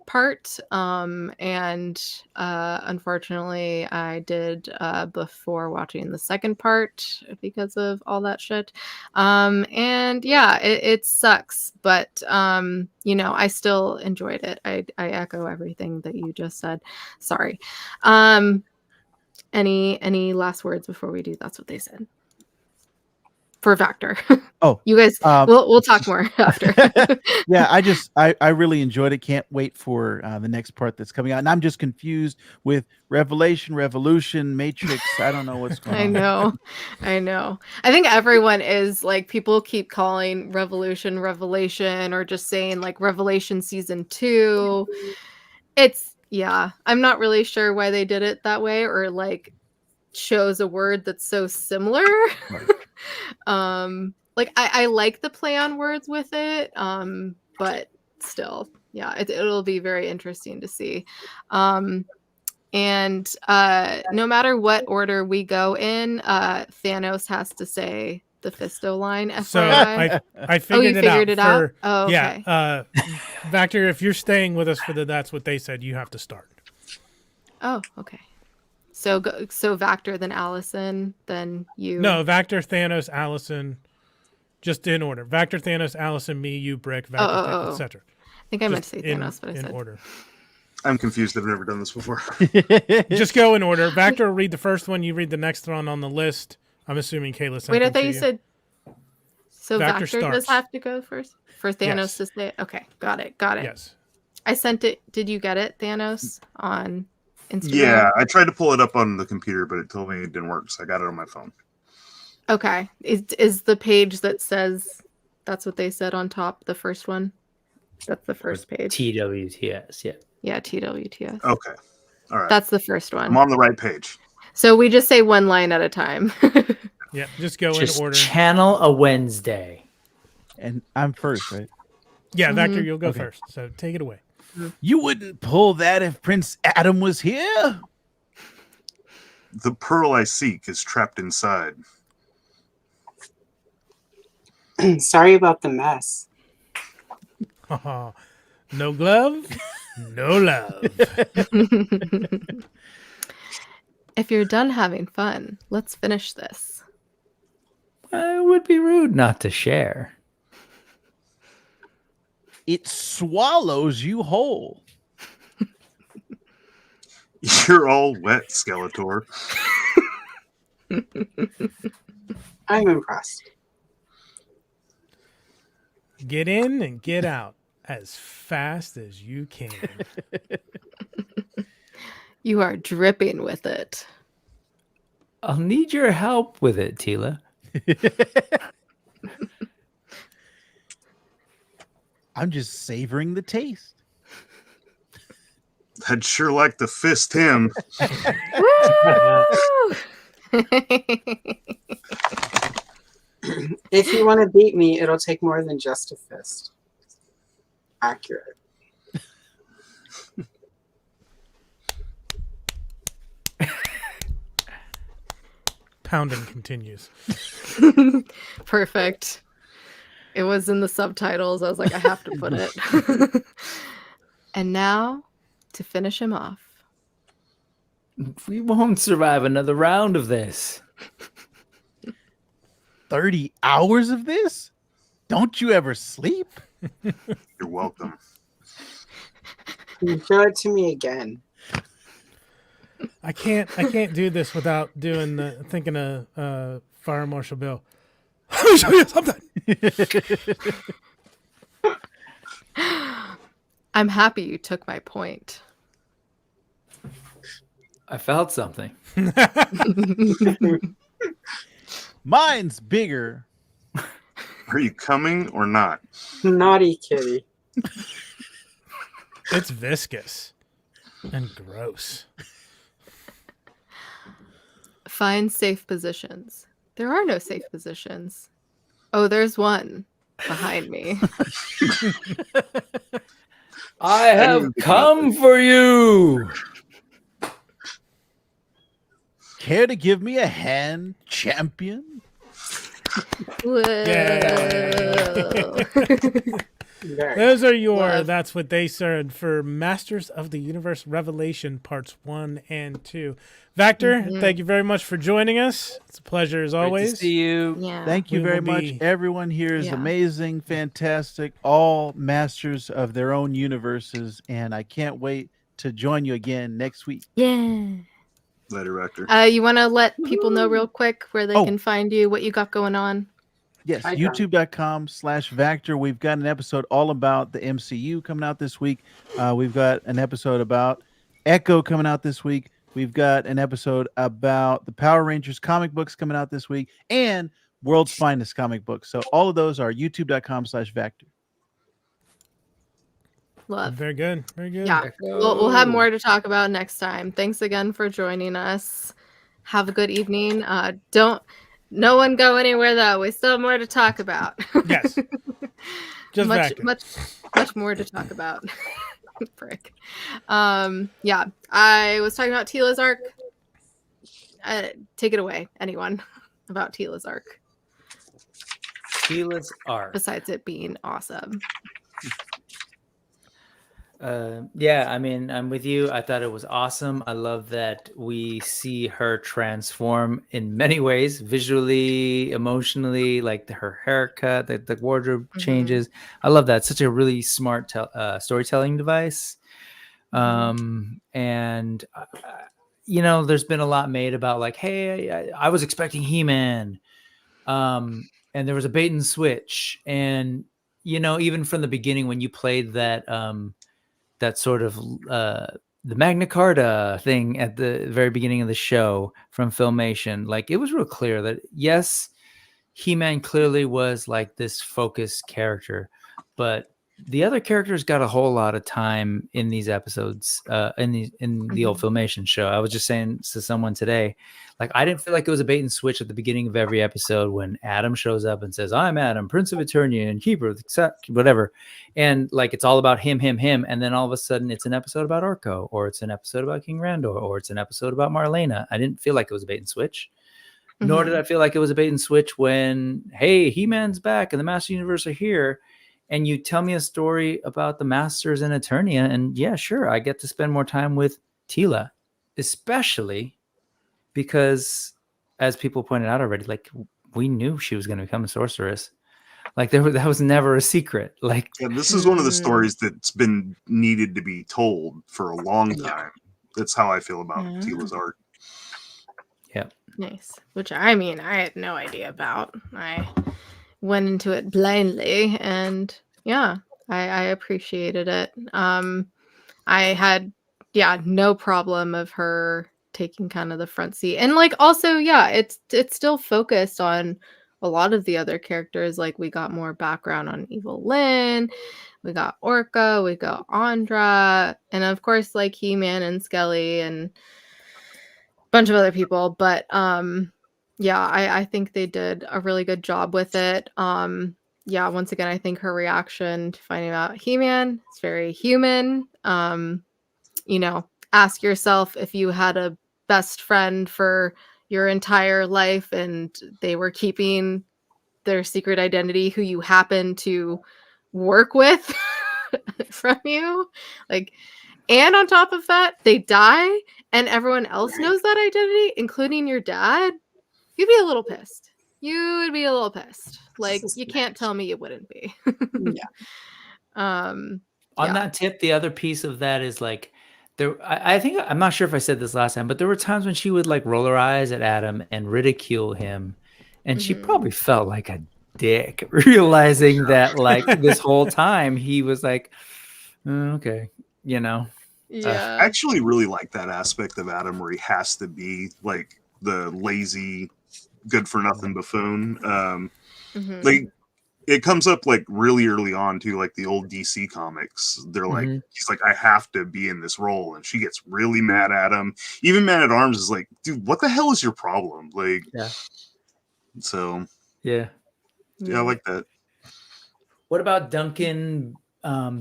part, and unfortunately I did before watching the second part because of all that shit. And yeah, it sucks, but I still enjoyed it. I echo everything that you just said. Sorry. Any last words before we do That's What They Said? For Vactor. Oh, you guys, we'll talk more after. Yeah, I really enjoyed it. Can't wait for the next part that's coming out. And I'm just confused with Revolution, Matrix. I don't know what's going on. I know. I think everyone is like, people keep calling Revelation, or just saying like Revelation season 2. Yeah, I'm not really sure why they did it that way, or like chose a word that's so similar. Right. Like I like the play on words with it, but still, yeah, it'll be very interesting to see. And no matter what order we go in, Thanos has to say the Fisto line. FYI. So I figured it out. Oh, okay. Yeah. Vactor, if you're staying with us for the That's What They Said, you have to start. Oh, okay. So Vactor, then Allison, then you. No, Vactor, Thanos, Allison, just in order. Vactor, Thanos, Allison, me, you, Brick, Vactor, etc. I think I meant to say Thanos, but I said in order. I'm confused. I've never done this before. Just go in order. Vactor will read the first one. You read the next one on the list. I'm assuming Kayla sent Wait, I them thought to you said. So Vactor does starts. have to go first for Thanos to say it. Okay, got it. Yes. I sent it. Did you get it, Thanos, on Instagram? Yeah, I tried to pull it up on the computer, but it told me it didn't work, so I got it on my phone. Okay. Is the page that says That's What They Said on top the first one? That's the first page. TWTS, yeah. Yeah, TWTS. Okay. All right. That's the first one. I'm on the right page. So we just say one line at a time. Yeah, just go in order. Channel a Wednesday. And I'm first, right? Yeah, Vactor, you'll go first. So take it away. You wouldn't pull that if Prince Adam was here. The pearl I seek is trapped inside. Sorry about the mess. No glove, no love. If you're done having fun, let's finish this. It would be rude not to share. It swallows you whole. You're all wet, Skeletor. I'm impressed. Get in and get out as fast as you can. You are dripping with it. I'll need your help with it, Tila. I'm just savoring the taste. I'd sure like to fist him. If you want to beat me, it'll take more than just a fist. Accurate. Pounding continues. Perfect. It was in the subtitles. I was like, I have to put it. And now, to finish him off. We won't survive another round of this. 30 hours of this? Don't you ever sleep? You're welcome. Show it to me again. I can't do this without thinking of Fire Marshal Bill. Let me show you something. I'm happy you took my point. I felt something. Mine's bigger. Are you coming or not? Naughty kitty. It's viscous and gross. Find safe positions. There are no safe positions. Oh, there's one behind me. I have come for you. Care to give me a hand, champion? Whoa. Those are your Love. That's What They Said for Masters of the Universe Revelation Parts 1 and 2. Vactor, thank you very much for joining us. It's a pleasure as Great always. to see you. Yeah. Thank you We very will much. be- Everyone here is Yeah. amazing, fantastic, all masters of their own universes, and I can't wait to join you again next week. Yeah. Later, Rector. You want to let people know real quick where they Oh. can find you, what you got going on? Yes, Hi, Tom. youtube.com/Vactor. We've got an episode all about the MCU coming out this week. We've got an episode about Echo coming out this week. We've got an episode about the Power Rangers comic books coming out this week and World's Finest comic books. So all of those are youtube.com/Vactor. Love. Very good. Very good. Yeah. We'll have more to talk about next time. Thanks again for joining us. Have a good evening. No one go anywhere though. We still have more to talk about. Yes. Just much Vactor. more to talk about. Frick. Yeah. I was talking about Tila's arc. Take it away, anyone, about Tila's arc. Tila's arc. Besides it being awesome. Yeah, I mean, I'm with you. I thought it was awesome. I love that we see her transform in many ways, visually, emotionally, like her haircut, the wardrobe changes. I love that. Such a really smart storytelling device. And there's been a lot made about like, hey, I was expecting He-Man, and there was a bait and switch, and even from the beginning when you played that sort of the Magna Carta thing at the very beginning of the show from Filmation, like it was real clear that yes, He-Man clearly was like this focused character, but the other characters got a whole lot of time in these episodes, in the old Filmation show. I was just saying to someone today, like, I didn't feel like it was a bait and switch at the beginning of every episode when Adam shows up and says, "I'm Adam, Prince of Eternia and Keeper of the whatever," and like it's all about him, and then all of a sudden it's an episode about Orko, or it's an episode about King Randor, or it's an episode about Marlena. I didn't feel like it was a bait and switch. Nor did I feel like it was a bait and switch when, hey, He-Man's back and the Master Universe are here, and you tell me a story about the Masters in Eternia, and yeah, sure, I get to spend more time with Tila, especially because, as people pointed out already, like, we knew she was going to become a sorceress. Like, that was never a secret. Like, yeah, this is one of the stories that's been needed to be told for a long time. That's how I feel about Tila's art. Yeah. Nice. Which, I mean, I had no idea about. I went into it blindly, and yeah, I appreciated it. I had, no problem of her taking kind of the front seat. And like, also, it's still focused on a lot of the other characters. Like, we got more background on Evil Lynn, we got Orca, we got Andra, and of course, like, He-Man and Skelly and bunch of other people, but I think they did a really good job with it. Once again, I think her reaction to finding out He-Man is very human. Ask yourself, if you had a best friend for your entire life and they were keeping their secret identity, who you happen to work with from you, like, and on top of that, they die and everyone else knows that identity, including your dad, you'd be a little pissed. You would be a little pissed. Like, you can't tell me you wouldn't be. On that tip, the other piece of that is like, I think, I'm not sure if I said this last time, but there were times when she would like roll her eyes at Adam and ridicule him, and she probably felt like a dick, realizing that like this whole time he was like, okay, Yeah. I actually really like that aspect of Adam where he has to be like the lazy, good for nothing buffoon. Like, it comes up like really early on too, like the old DC comics. They're like, he's like, I have to be in this role, and she gets really mad at him. Even Man at Arms is like, dude, what the hell is your problem? Like, so yeah, I like that. What about Duncan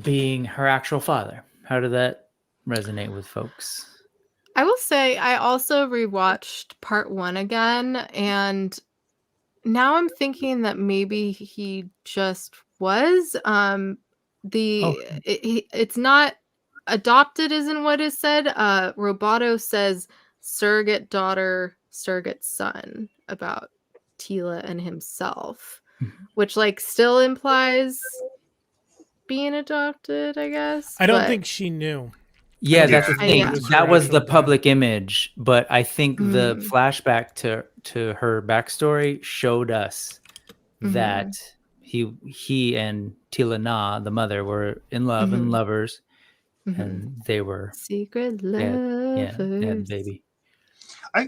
being her actual father? How did that resonate with folks? I will say I also rewatched part 1 again, and now I'm thinking that maybe he just was. It's not adopted, isn't what is said. Roboto says surrogate daughter, surrogate son about Tila and himself, which like still implies being adopted, I guess. I don't think she knew. Yeah, that's the thing. That was the public image, but I think the flashback to her backstory showed us that he and Tila Na, the mother, were in love and lovers, and they were secret lovers. They had the baby.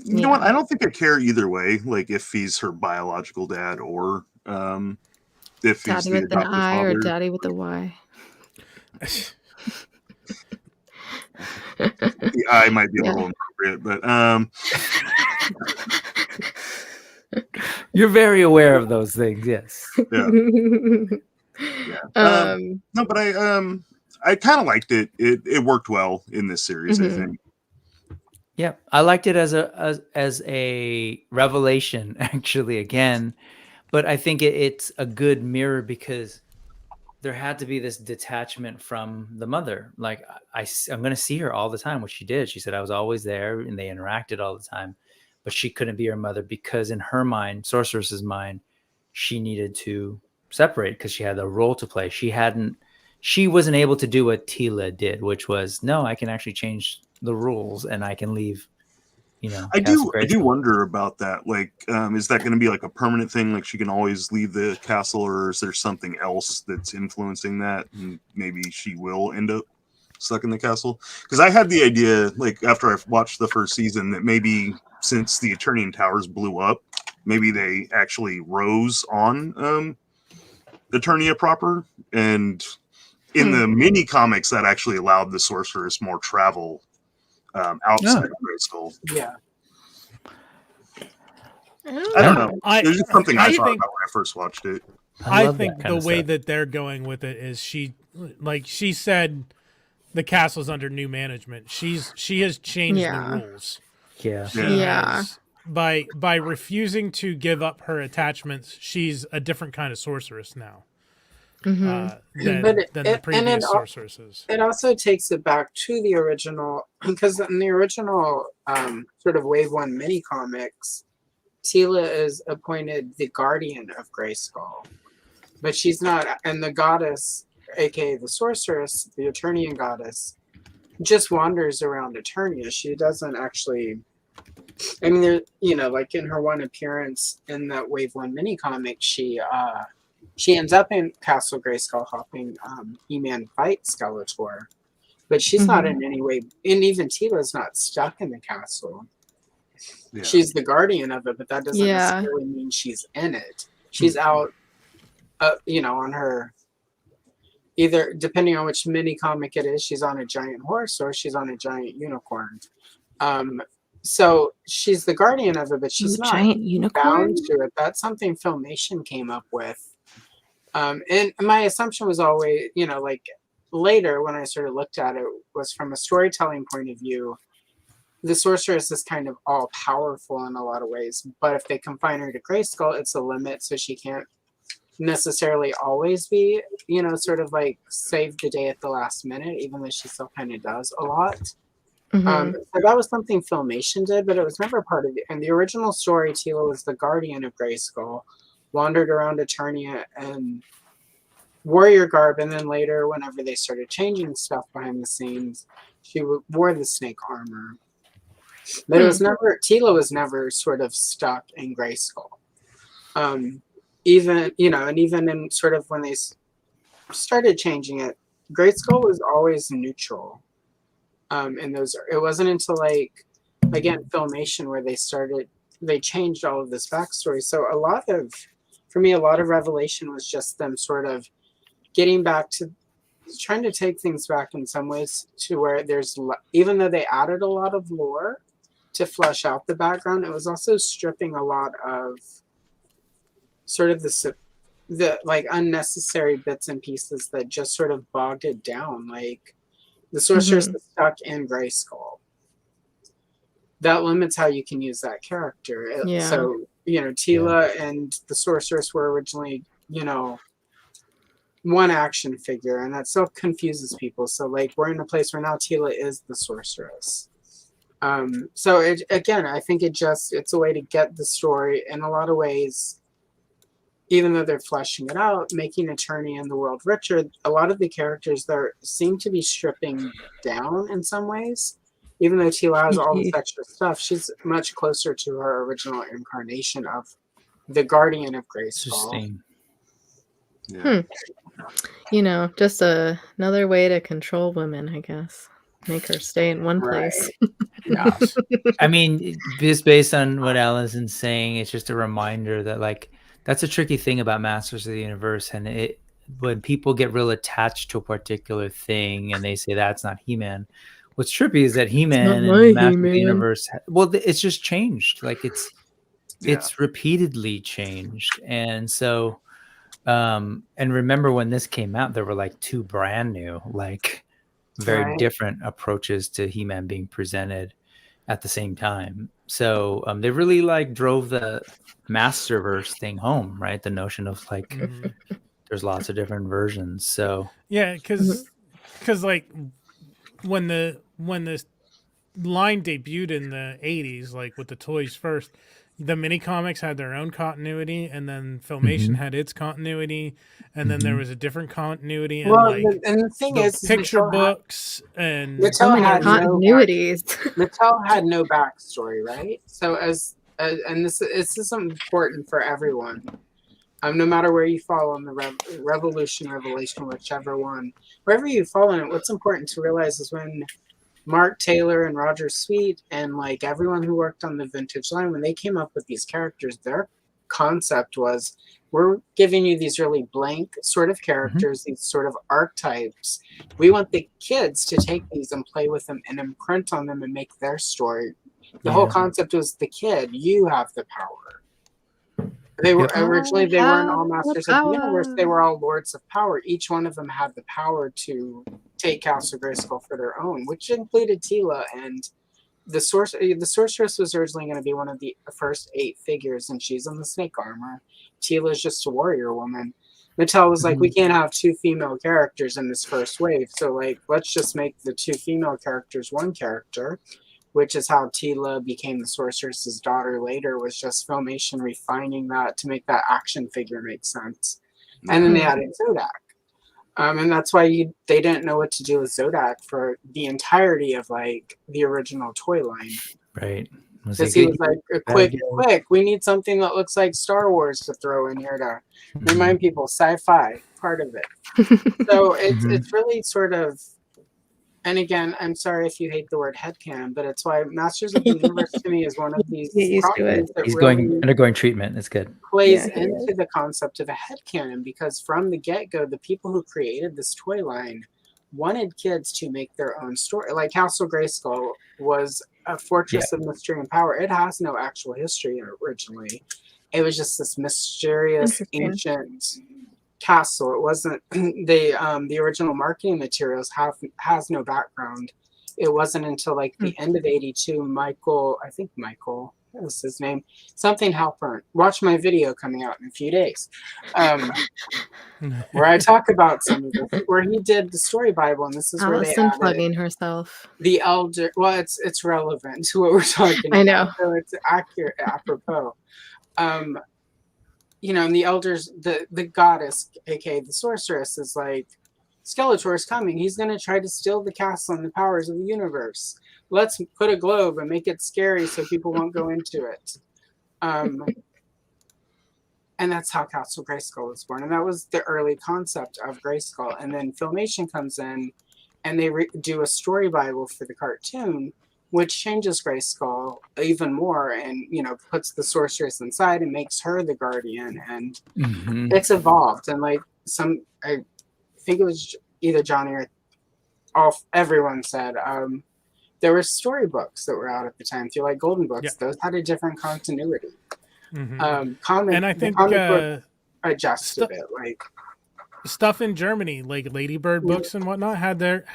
You know what? I don't think I care either way. Like, if he's her biological dad or if daddy he's the with an adoptive I father. or daddy with a Y. The I might be a little inappropriate, but you're very aware of those things, yes. Yeah. No, but I kind of liked it. It worked well in this series, I think. Yeah, I liked it as a revelation, actually, again. But I think it's a good mirror because there had to be this detachment from the mother. Like, I'm going to see her all the time, which she did. She said, I was always there, and they interacted all the time. But she couldn't be her mother because in her mind, Sorceress's mind, she needed to separate because she had a role to play. She wasn't able to do what Tila did, which was, no, I can actually change the rules and I can leave. I do wonder about that. Like, is that going to be like a permanent thing? Like, she can always leave the castle, or is there something else that's influencing that? And maybe she will end up stuck in the castle. Because I had the idea, like, after I watched the first season, that maybe since the Eternian Towers blew up, maybe they actually rose on Eternia proper, and in the mini comics, that actually allowed the sorceress more travel outside of Grayskull. Yeah. I don't know. There's just something I thought think- about when I first watched it. I think the way that they're going with it is she said the castle's under new management. She has changed the rules. Yeah. She has, by refusing to give up her attachments, she's a different kind of sorceress now. Than the previous sorceresses. It also takes it back to the original, because in the original sort of Wave 1 mini comics, Tila is appointed the guardian of Grayskull. But she's not, and the goddess, aka the sorceress, the Eternian goddess, just wanders around Eternia. She doesn't actually, I mean, there, you know, like in her one appearance in that Wave 1 mini comic, she ends up in Castle Grayskull helping He-Man fight Skeletor. But she's not in any way, and even Tila's not stuck in the castle. Yeah. She's the guardian of it, but that doesn't necessarily mean she's in it. She's out, you know, on her, either depending on which mini comic it is, she's on a giant horse or she's on a giant unicorn. So she's the guardian of it, but she's not giant unicorn? bound to it. That's something Filmation came up with. And my assumption was always, you know, like later when I sort of looked at it, was from a storytelling point of view, the sorceress is kind of all powerful in a lot of ways, but if they confine her to Grayskull, it's a limit, so she can't necessarily always be, you know, sort of like save the day at the last minute, even though she still kind of does a lot. So that was something Filmation did, but it was never part of it. In the original story, Tila was the guardian of Grayskull, wandered around Eternia and warrior garb, and then later, whenever they started changing stuff behind the scenes, she wore the snake armor. But it was never, Tila was never sort of stuck in Grayskull. Even, you know, and even in sort of when they started changing it, Grayskull was always neutral. And those, it wasn't until like, again, Filmation where they changed all of this backstory. So for me, a lot of Revelation was just them sort of getting back to trying to take things back in some ways to where there's, even though they added a lot of lore to flesh out the background, it was also stripping a lot of sort of the like unnecessary bits and pieces that just sort of bogged it down. Like the sorceress is stuck in Grayskull. That limits how you can use that character. So, you know, Tila and the sorceress were originally, you know, one action figure, and that still confuses people. So like we're in a place where now Tila is the sorceress. So it, again, I think it's a way to get the story in a lot of ways, even though they're fleshing it out, making Eternia and the world richer. A lot of the characters there seem to be stripping down in some ways. Even though Tila has all this extra stuff, she's much closer to her original incarnation of the guardian of Grayskull. You know, just another way to control women, I guess. Make her stay in one place. Yeah. I mean, just based on what Allison's saying, it's just a reminder that, like, that's a tricky thing about Masters of the Universe. And when people get real attached to a particular thing and they say that's not He-Man, what's trippy is that He-Man and Masters of the Universe, well, it's just changed. Like it's repeatedly changed. And so, and remember when this came out, there were like two brand new, like very different approaches to He-Man being presented at the same time. So they really like drove the Masterverse thing home, right? The notion of like there's lots of different versions. So yeah, because like when the line debuted in the 80s, like with the toys first, the mini comics had their own continuity, and then Filmation had its continuity, and then there was a different continuity, and and the thing is picture books and Mattel had continuities. Mattel had no backstory, right? So and this is important for everyone. No matter where you fall on the Revolution, whichever one, wherever you fall in it, what's important to realize is when Mark Taylor and Roger Sweet and like everyone who worked on the vintage line, when they came up with these characters, their concept was, we're giving you these really blank sort of characters, these sort of archetypes. We want the kids to take these and play with them and imprint on them and make their story. The whole concept was the kid, you have the power. They were originally, they weren't all masters of the universe, they were all lords of power. Each one of them had the power to take Castle Grayskull for their own, which included Tila. And the sorceress was originally going to be one of the first 8 figures, and she's in the snake armor. Tila's just a warrior woman. Mattel was like, we can't have 2 female characters in this first wave, so like, let's just make the 2 female characters one character, which is how Tila became the sorceress's daughter later, was just Filmation refining that to make that action figure make sense. And then they added Zodak. And that's why they didn't know what to do with Zodak for the entirety of like the original toy line. Right. Because he was like, quick, we need something that looks like Star Wars to throw in here to remind people sci-fi, part of it. So it's really sort of, and again, I'm sorry if you hate the word headcanon, but it's why Masters of the Universe to me is one of these properties that He's really undergoing treatment. It's good. Plays into the concept of a headcanon, because from the get-go, the people who created this toy line wanted kids to make their own story. Like Castle Grayskull was a fortress of mystery and power. It has no actual history originally. It was just this mysterious ancient castle. It wasn't the original marketing materials has no background. It wasn't until like the end of '82, Michael, what was his name? Something Halpern. Watch my video coming out in a few days. Where I talk about some of this, where he did the story Bible, and this is where they Allison added plugging herself. the elder. Well, it's relevant to what we're talking about. I know. So it's accurate, apropos. You know, and the elders, the goddess, aka the sorceress, is like, Skeletor's coming. He's going to try to steal the castle and the powers of the universe. Let's put a globe and make it scary so people won't go into it. And that's how Castle Grayskull was born. And that was the early concept of Grayskull. And then Filmation comes in and they do a story Bible for the cartoon, which changes Grayskull even more and, you know, puts the sorceress inside and makes her the guardian. And it's evolved. And like I think it was either Johnny or everyone said, there were storybooks that were out at the time. If you like Golden Books, those had a different continuity. And I think adjusted a bit, like stuff in Germany, like Ladybird books and whatnot, had their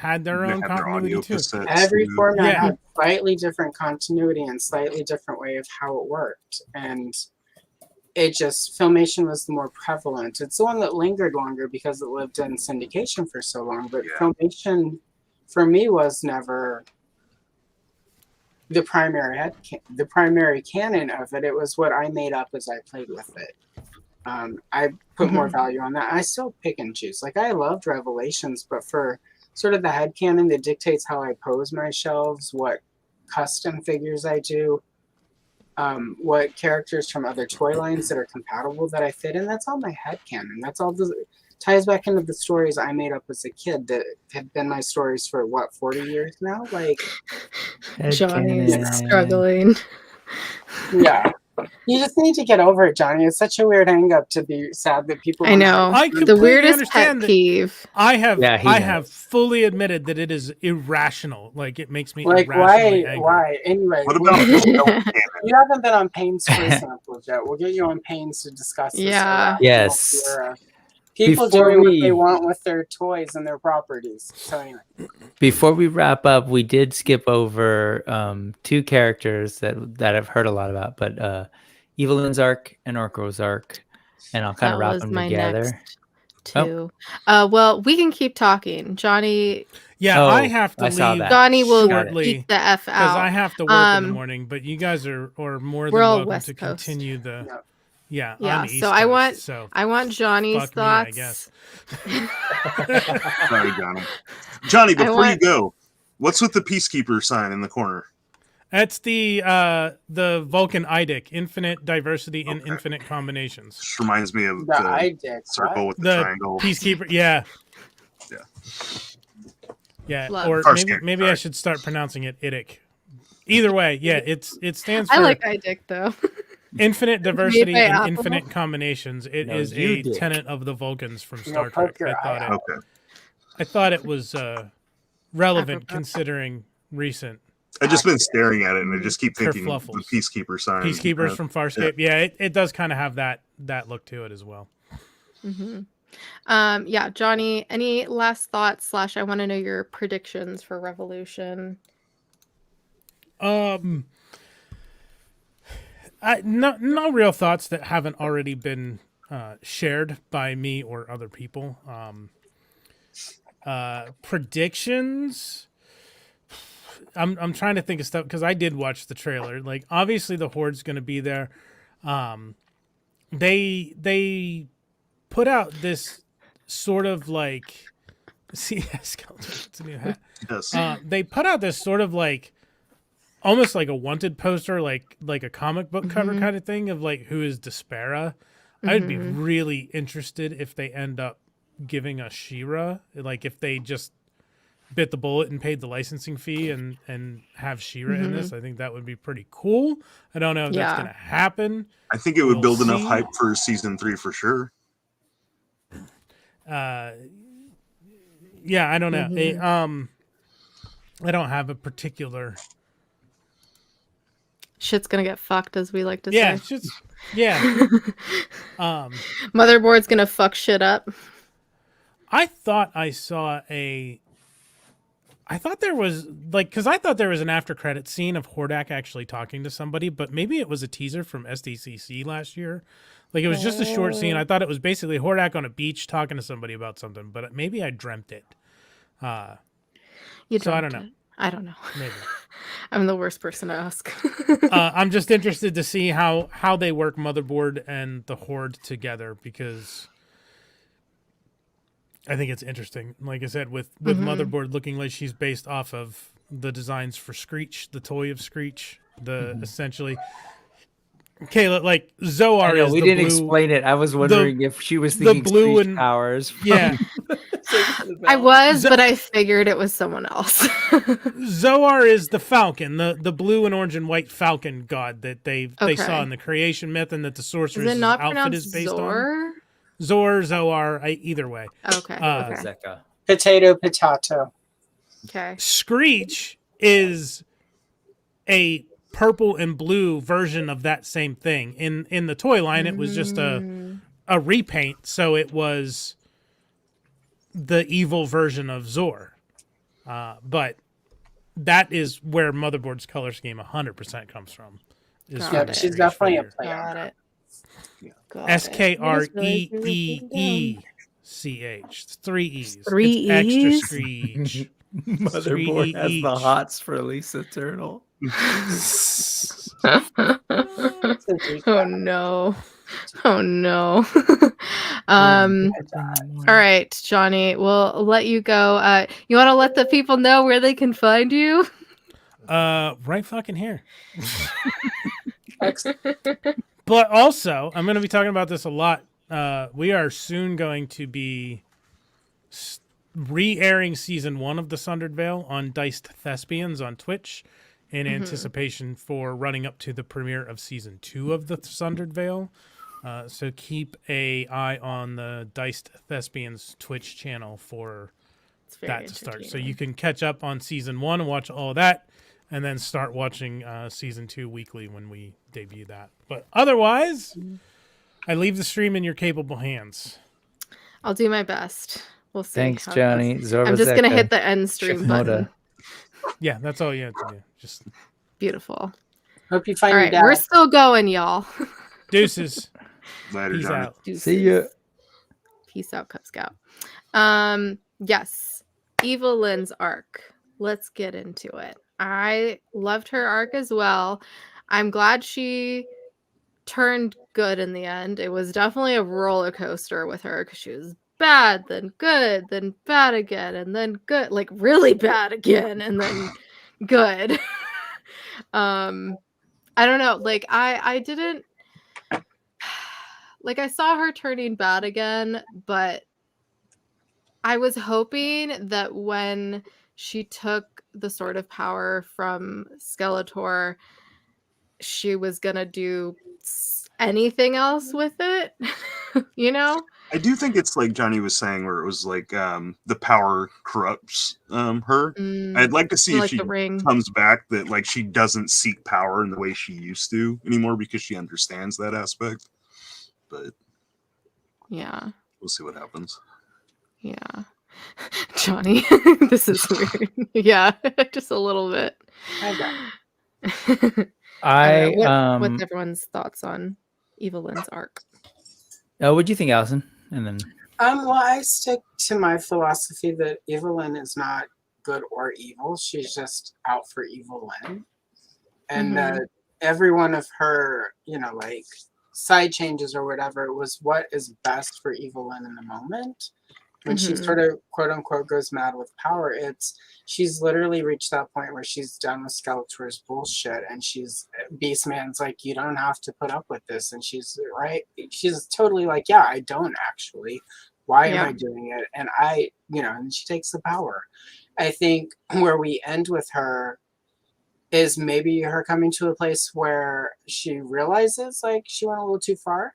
own continuity too. Every format had slightly different continuity and slightly different way of how it worked, and it just Filmation was the more prevalent. It's the one that lingered longer because it lived in syndication for so long. But Filmation, for me, was never the primary canon of it. It was what I made up as I played with it. I put more value on that. I still pick and choose. Like, I loved Revelations, but for sort of the headcanon that dictates how I pose my shelves, what custom figures I do, what characters from other toy lines that are compatible that I fit in, that's all my headcanon. That's all ties back into the stories I made up as a kid that have been my stories for 40 years now. Like, Johnny is struggling. Yeah. You just need to get over it, Johnny. It's such a weird hang up to be sad that people. I know. The weirdest pet peeve. I have fully admitted that it is irrational. Like, it makes me like, irrationally angry. Why? Anyway, what about you haven't been on Payne's free samples yet. We'll get you on Payne's to discuss this. Yeah. Yes. People doing what they want with their toys and their properties. So anyway. Before we wrap up, we did skip over 2 characters that I've heard a lot about, but Evelyn's arc and Orko's arc, and I'll kind of wrap them together. Well, we can keep talking, Johnny. Yeah, I have to leave. Johnny will eat the F out because I have to work in the morning. But you guys are more than welcome to continue the. Yeah. Yeah. So I want Johnny's thoughts. Me, I guess. Sorry, Johnny. Johnny, before you go, what's with the Peacekeeper sign in the corner? That's the Vulcan IDIC, infinite diversity in infinite combinations. Just reminds me of the IDIC, circle with the triangle. Peacekeeper, yeah. Love. Or maybe I should start pronouncing it IDIC. Either way, yeah, it stands for. I like IDIC though. infinite diversity by and Apple? infinite combinations. It No, is you a did. tenet of the Vulcans from You Star know, Trek. poke your eye out. Okay. I thought it was relevant Apropos. considering recent I've just been staring at it and I just keep thinking the kerfluffles. Peacekeeper sign. Peacekeepers from Farscape. Yeah, it does kind of have that look to it as well. Mm-hmm. Yeah, Johnny, any last thoughts / I want to know your predictions for Revolution. No real thoughts that haven't already been shared by me or other people. Predictions. I'm trying to think of stuff because I did watch the trailer. Like, obviously the Horde's going to be there. They put out this sort of like CS. It's a new hat. Yes. They put out this sort of like almost like a wanted poster, like a comic book cover kind of thing of like who is Despera. I'd be really interested if they end up giving us She-Ra, like if they just bit the bullet and paid the licensing fee and have She-Ra in this. I think that would be pretty cool. I don't know if that's going to happen. I think it would We'll build enough see. hype for season 3 for sure. Yeah, I don't know. I don't have a particular. Shit's gonna get fucked, as we like to Yeah, say. it's just yeah. Motherboard's gonna fuck shit up. I thought I saw a. I thought there was because I thought there was an after credit scene of Hordak actually talking to somebody, but maybe it was a teaser from SDCC last year. Like, it was just a short scene. I thought it was basically Hordak on a beach talking to somebody about something, but maybe I dreamt it. You So I don't dreamt know. it. I don't know. Maybe. I'm the worst person to ask. I'm just interested to see how they work Motherboard and the Horde together, because I think it's interesting. Like I said, with Motherboard looking like she's based off of the designs for Screech, the toy of Screech, essentially. Kayla, like Zoar is we the didn't blue, explain it. I was wondering if she was the thinking blue Screech and- powers. from- Yeah. I was, but I figured it was someone else. Zoar is the falcon, the blue and orange and white falcon god that they saw in the creation myth, and that the Is sorcerer's it not outfit pronounced is based on. Zor? Zoar, either way. Okay. Okay. Zeka. Potato. Okay. Screech is a purple and blue version of that same thing. In the toy line, it was just a repaint, so it was the evil version of Zor. But that is where Motherboard's color scheme 100% comes from. Is Got from it. the She's Screech definitely a figure. player. Got it. Got it. SKREEEECH. It's 3 E's. Three It's extra E's? Screech. Motherboard has the Screech. hots for Lisa Turtle. Oh no. Oh no. All right, Johnny, we'll let you go. You want to let the people know where they can find you? Right fucking here. But also, I'm going to be talking about this a lot. We are soon going to be re-airing season 1 of The Sundered Veil on Diced Thespians on Twitch in anticipation for running up to the premiere of season 2 of The Sundered Veil. So keep an eye on the Diced Thespians Twitch channel for that to start. So you can catch up on season 1 and watch all of that, and then start watching season 2 weekly when we debut that. But otherwise, I leave the stream in your capable hands. I'll do my best. We'll see. Thanks, how it Johnny. goes. I'm just gonna hit the end stream button. Yeah, that's all you have to do. Just Beautiful. Hope you find All your right, dad. we're still going, y'all. deuces. Later, Peace Johnny. out. See you. Peace out, Cub Scout. Yes, Evelyn's arc. Let's get into it. I loved her arc as well. I'm glad she turned good in the end. It was definitely a roller coaster with her because she was bad, then good, then bad again, and then good, like really bad again, and then good. I don't know. Like I didn't like I saw her turning bad again, but I was hoping that when she took the Sword of Power from Skeletor, she was gonna do anything else with it. You know? I do think it's like Johnny was saying, where it was like the power corrupts her. I'd like to see if Like she the ring. comes back, that like she doesn't seek power in the way she used to anymore, because she understands that aspect. But Yeah. we'll see what happens. Yeah. Johnny, this is weird. Yeah, just a little bit. I got I What's everyone's thoughts on Evelyn's arc? What'd you think, Allison? And then well, I stick to my philosophy that Evelyn is not good or evil. She's just out for Evelyn. And every one of her, like side changes or whatever, was what is best for Evelyn in the moment. When she sort of quote unquote goes mad with power, she's literally reached that point where she's done with Skeletor's bullshit, and Beastman's like, you don't have to put up with this, and she's totally like, yeah, I don't actually. Why am I doing it? And and she takes the power. I think where we end with her is maybe her coming to a place where she realizes like she went a little too far.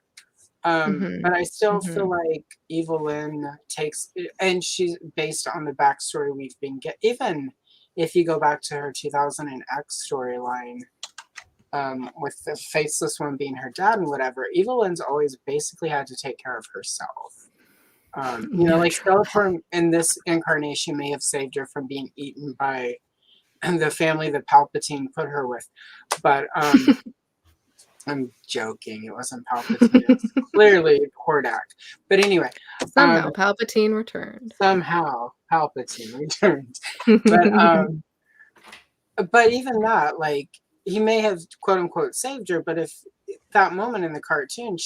But I still feel like Evelyn takes, and she's based on the backstory we've been getting. Even if you go back to her 2000 and X storyline, with the faceless one being her dad and whatever, Evelyn's always basically had to take care of herself. Like Skeletor in this incarnation may have saved her from being eaten by the family that Palpatine put her with, but I'm joking. It wasn't Palpatine. It was clearly Hordak. But anyway. Somehow Palpatine returned. But even that, like, he may have quote unquote saved her, but if that moment in the cartoon,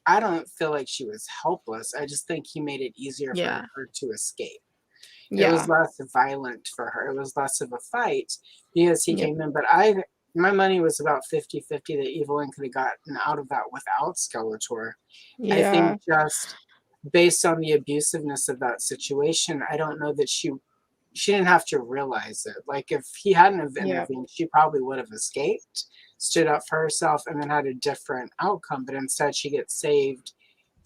I don't feel like she was helpless. I just think he made it easier for her to escape. It was less violent for her. It was less of a fight because he came in. But my money was about 50-50 that Evelyn could have gotten out of that without Skeletor. Yeah. I think just based on the abusiveness of that situation, I don't know that she didn't have to realize it. Like if he hadn't have intervened, she probably would have escaped, stood up for herself, and then had a different outcome. But instead she gets saved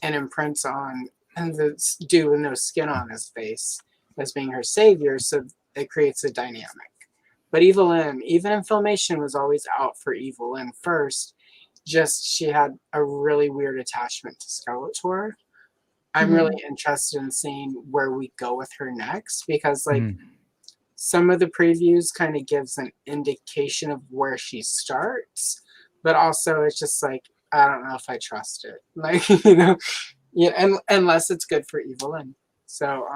and imprints on the dude with no skin on his face as being her savior. So it creates a dynamic. But Evelyn, even in Filmation, was always out for Evelyn first. Just she had a really weird attachment to Skeletor. I'm really interested in seeing where we go with her next, because like some of the previews kind of gives an indication of where she starts, but also it's just like, I don't know if I trust it. Like, and unless it's good for Evelyn. So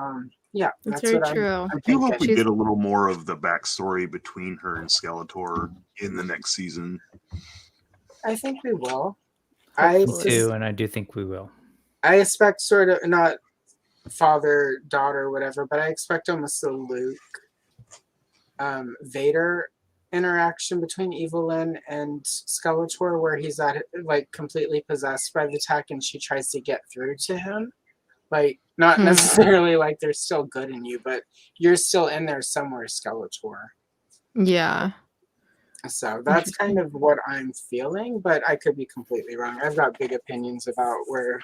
yeah, that's very true. I do hope we get a little more of the backstory between her and Skeletor in the next season. I think we will. Me too, and I do think we will. I expect sort of not father, daughter, whatever, but I expect almost a Luke Vader interaction between Evelyn and Skeletor, where he's like completely possessed by the tech and she tries to get through to him. Like, not necessarily like they're still good in you, but you're still in there somewhere, Skeletor. Yeah. So that's kind of what I'm feeling, but I could be completely wrong. I've got big opinions about where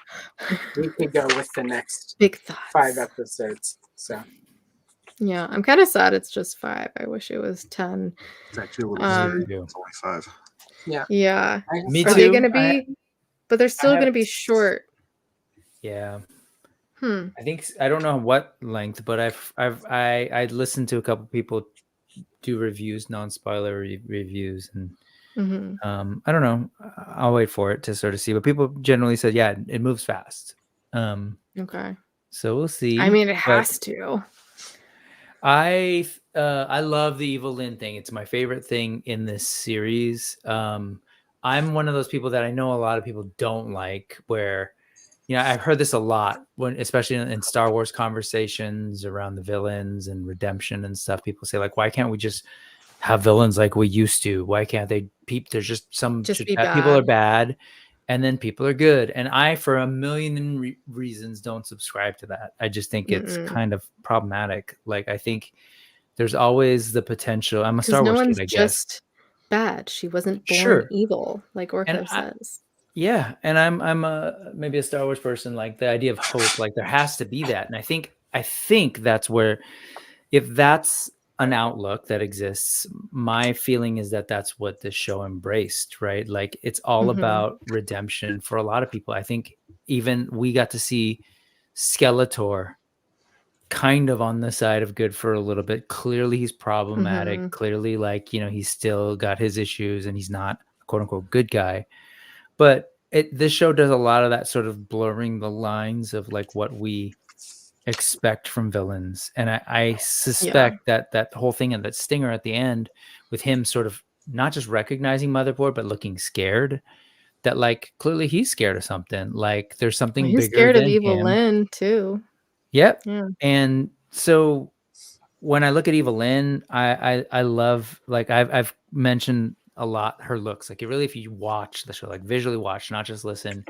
we could go with the next big thoughts. 5 episodes. So yeah, I'm kind of sad it's just 5. I wish it was 10. It's actually a little scary. It's only 5. Yeah. Yeah. Me Are too. they going to be? But they're still going to be short. Yeah. I don't know what length, but I listened to a couple people do reviews, non-spoiler reviews, and I don't know. I'll wait for it to sort of see. But people generally said, yeah, it moves fast. Okay. So we'll see. I mean, it has to. I love the Evelyn thing. It's my favorite thing in this series. I'm one of those people that I know a lot of people don't like, where I've heard this a lot especially in Star Wars conversations around the villains and redemption and stuff. People say like, why can't we just have villains like we used to? Why can't they there's just people are bad and then people are good. And I, for a million reasons, don't subscribe to that. I just think it's kind of problematic. Like, I think there's always the potential. I'm a Star Wars kid, I guess. bad. She wasn't born Sure. evil, like And Orko says. yeah, and I'm maybe a Star Wars person. Like the idea of hope, like there has to be that, and I think that's where, if that's an outlook that exists, my feeling is that that's what this show embraced, right? Like it's all about redemption for a lot of people. I think even we got to see Skeletor kind of on the side of good for a little bit. Clearly he's problematic. Clearly, like, he's still got his issues and he's not a quote unquote good guy. But this show does a lot of that sort of blurring the lines of like what we expect from villains. And I suspect that whole thing and that stinger at the end with him sort of not just recognizing Motherboard, but looking scared, that like clearly he's scared of something. Like there's something He's bigger scared of than Evil him. Lyn too. Yep. Yeah. And so when I look at Evil Lyn, I love, like I've mentioned a lot her looks. Like if you watch the show, like visually watch, not just listen,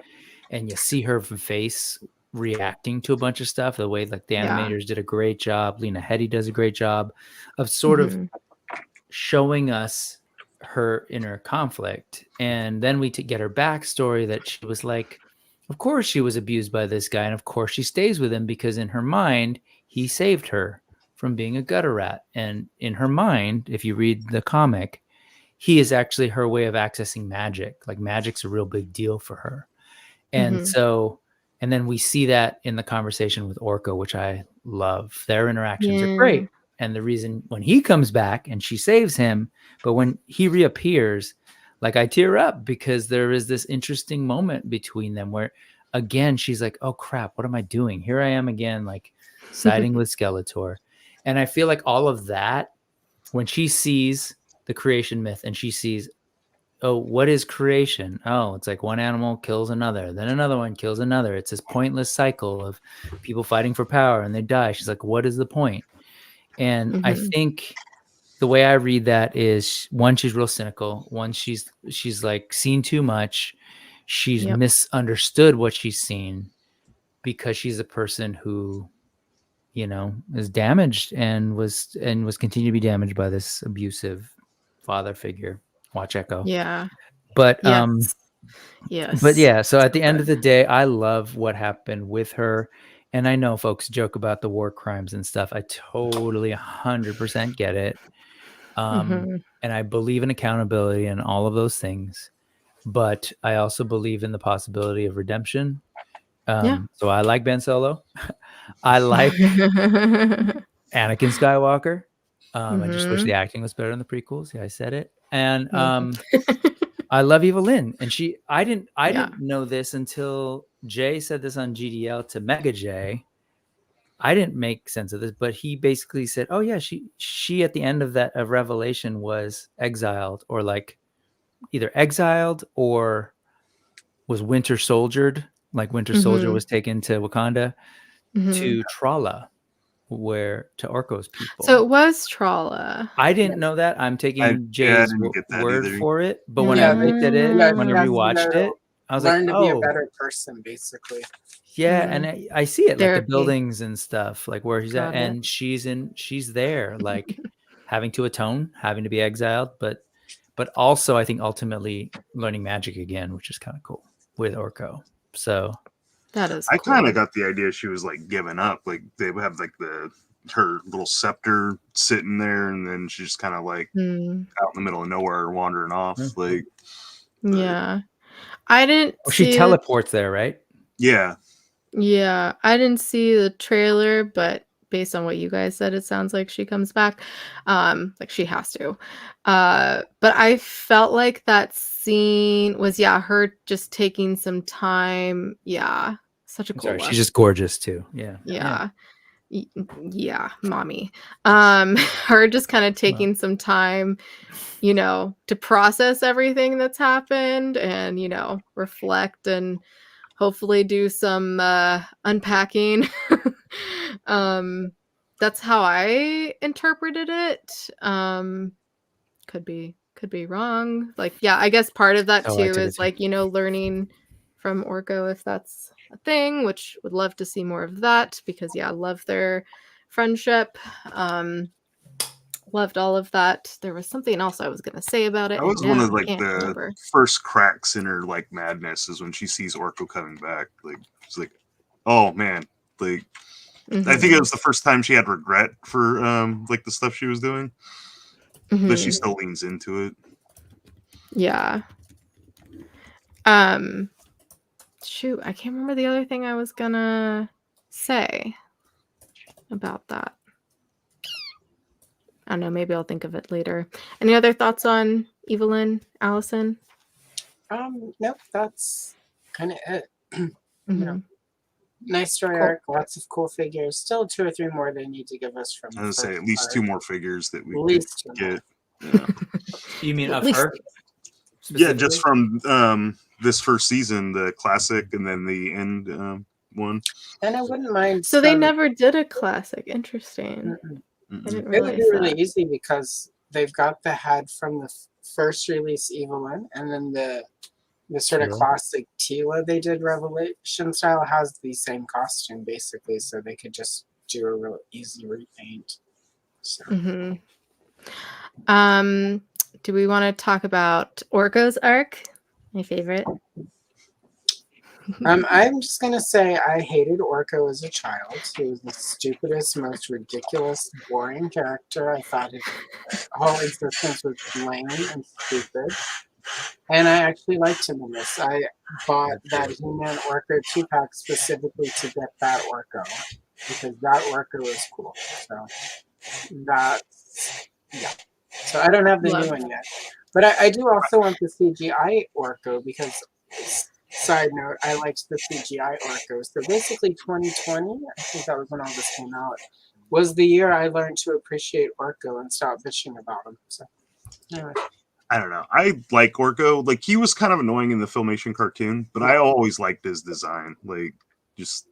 and you see her face reacting to a bunch of stuff, the way like the animators did a great job. Lena Headey does a great job of sort of showing us her inner conflict. And then we get her backstory that she was like, of course she was abused by this guy. And of course she stays with him because in her mind, he saved her from being a gutter rat. And in her mind, if you read the comic, he is actually her way of accessing magic. Like magic's a real big deal for her. And so, and then we see that in the conversation with Orko, which I love. Their interactions are great. And the reason when he comes back and she saves him, but when he reappears, like I tear up because there is this interesting moment between them where, again, she's like, oh crap, what am I doing? Here I am again, like siding with Skeletor. And I feel like all of that, when she sees the creation myth and she sees, oh, what is creation? Oh, it's like one animal kills another, then another one kills another. It's this pointless cycle of people fighting for power and they die. She's like, what is the point? And I think the way I read that is, one, she's real cynical. One, she's like seen too much. She's misunderstood what she's seen because she's a person who, is damaged and was continued to be damaged by this abusive father figure. Watch Echo. Yeah. But yes. But yeah, so at the end of the day, I love what happened with her. And I know folks joke about the war crimes and stuff. I totally 100% get it. And I believe in accountability and all of those things. But I also believe in the possibility of redemption. So I like Ben Solo. I like Anakin Skywalker. I just wish the acting was better in the prequels. Yeah, I said it. And I love Evil Lyn. And I didn't know this until Jay said this on GDL to Mega J. I didn't make sense of this, but he basically said, oh yeah, she at the end of Revelation was exiled, or like either exiled or was Winter Soldiered. Like Winter Soldier was taken to Wakanda to Tralla, to Orko's people. So it was Tralla. I didn't know that. I'm taking Jay's word for it. But when Yeah, I looked at it, when I rewatched it, I was learn like, to be a better person, basically. Yeah, and I see it, like the buildings and stuff, like where he's at, and she's there, like having to atone, having to be exiled, but also I think ultimately learning magic again, which is kind of cool with Orko. So that is I kind of got the idea she was like giving up. Like they would have like her little scepter sitting there, and then she's just kind of like out in the middle of nowhere, wandering off. Like, I didn't. She teleports there, right? Yeah. Yeah, I didn't see the trailer, but based on what you guys said, it sounds like she comes back. Like she has to. But I felt like that scene was her just taking some time. Yeah. Such a cool one. She's just gorgeous too. Yeah, mommy. Her just kind of taking some time, to process everything that's happened and, reflect and hopefully do some unpacking. That's how I interpreted it. Could be wrong. Like, I guess part of that too is like, learning from Orko, if that's a thing, which would love to see more of that because I love their friendship. loved all of that. There was something else I was gonna say about it. That was and one now of I like can't the remember. first cracks in her like madness is when she sees Orko coming back. Like she's like, oh man, like I think it was the first time she had regret for like the stuff she was doing, but she still leans into it. Yeah. Shoot, I can't remember the other thing I was gonna say about that. I don't know, maybe I'll think of it later. Any other thoughts on Evelyn, Allison? Nope, that's kind of it. You Mhm. know, nice story Cool. arc, lots of cool figures. Still 2 or 3 more they need to give us from. I would say first at least arc. 2 more figures that we At could least 2 more. get. You mean At of least- her? Yeah, just specifically? from this first season, the classic, and then the end one. And I wouldn't mind. So they some- never did a classic. Interesting. Mm-mm. I didn't It would realize be really that. easy because they've got the head from the first release Evelyn, and then the sort of Tila. classic Tila they did Revelation style has the same costume basically, so they could just do a real easy repaint. So Do we want to talk about Orko's arc? My favorite. I'm just gonna say I hated Orko as a child. He was the stupidest, most ridiculous, boring character. I thought his whole existence was lame and stupid. And I actually liked him in this. I bought that He-Man Orko 2-pack specifically to get that Orko. Because that Orko was cool. So that's yeah. So I don't have the new one yet. But I do also want the CGI Orko because side note, I liked the CGI Orko. So basically 2020, I think that was when all this came out, was the year I learned to appreciate Orko and stop bitching about him. So anyway. I don't know. I like Orko. Like he was kind of annoying in the Filmation cartoon, but I always liked his design. Like just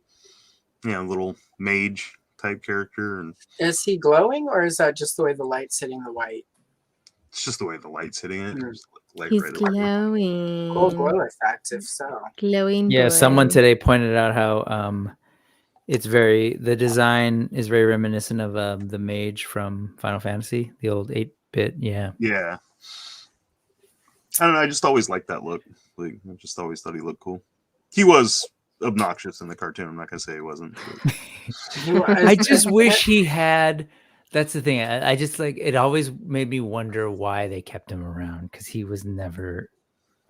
little mage type character. And is he glowing, or is that just the way the light's hitting the white? it's just the way the light's hitting it. He's glowing. Cool glow effect, if so. Glowing. Yeah, boy. someone today pointed out how the design is very reminiscent of the mage from Final Fantasy, the old 8-bit. Yeah. Yeah. I don't know. I just always liked that look. Like I just always thought he looked cool. He was obnoxious in the cartoon. I'm not gonna say he wasn't. I just wish he had. That's the thing. I just like it. Always made me wonder why they kept him around because he was never.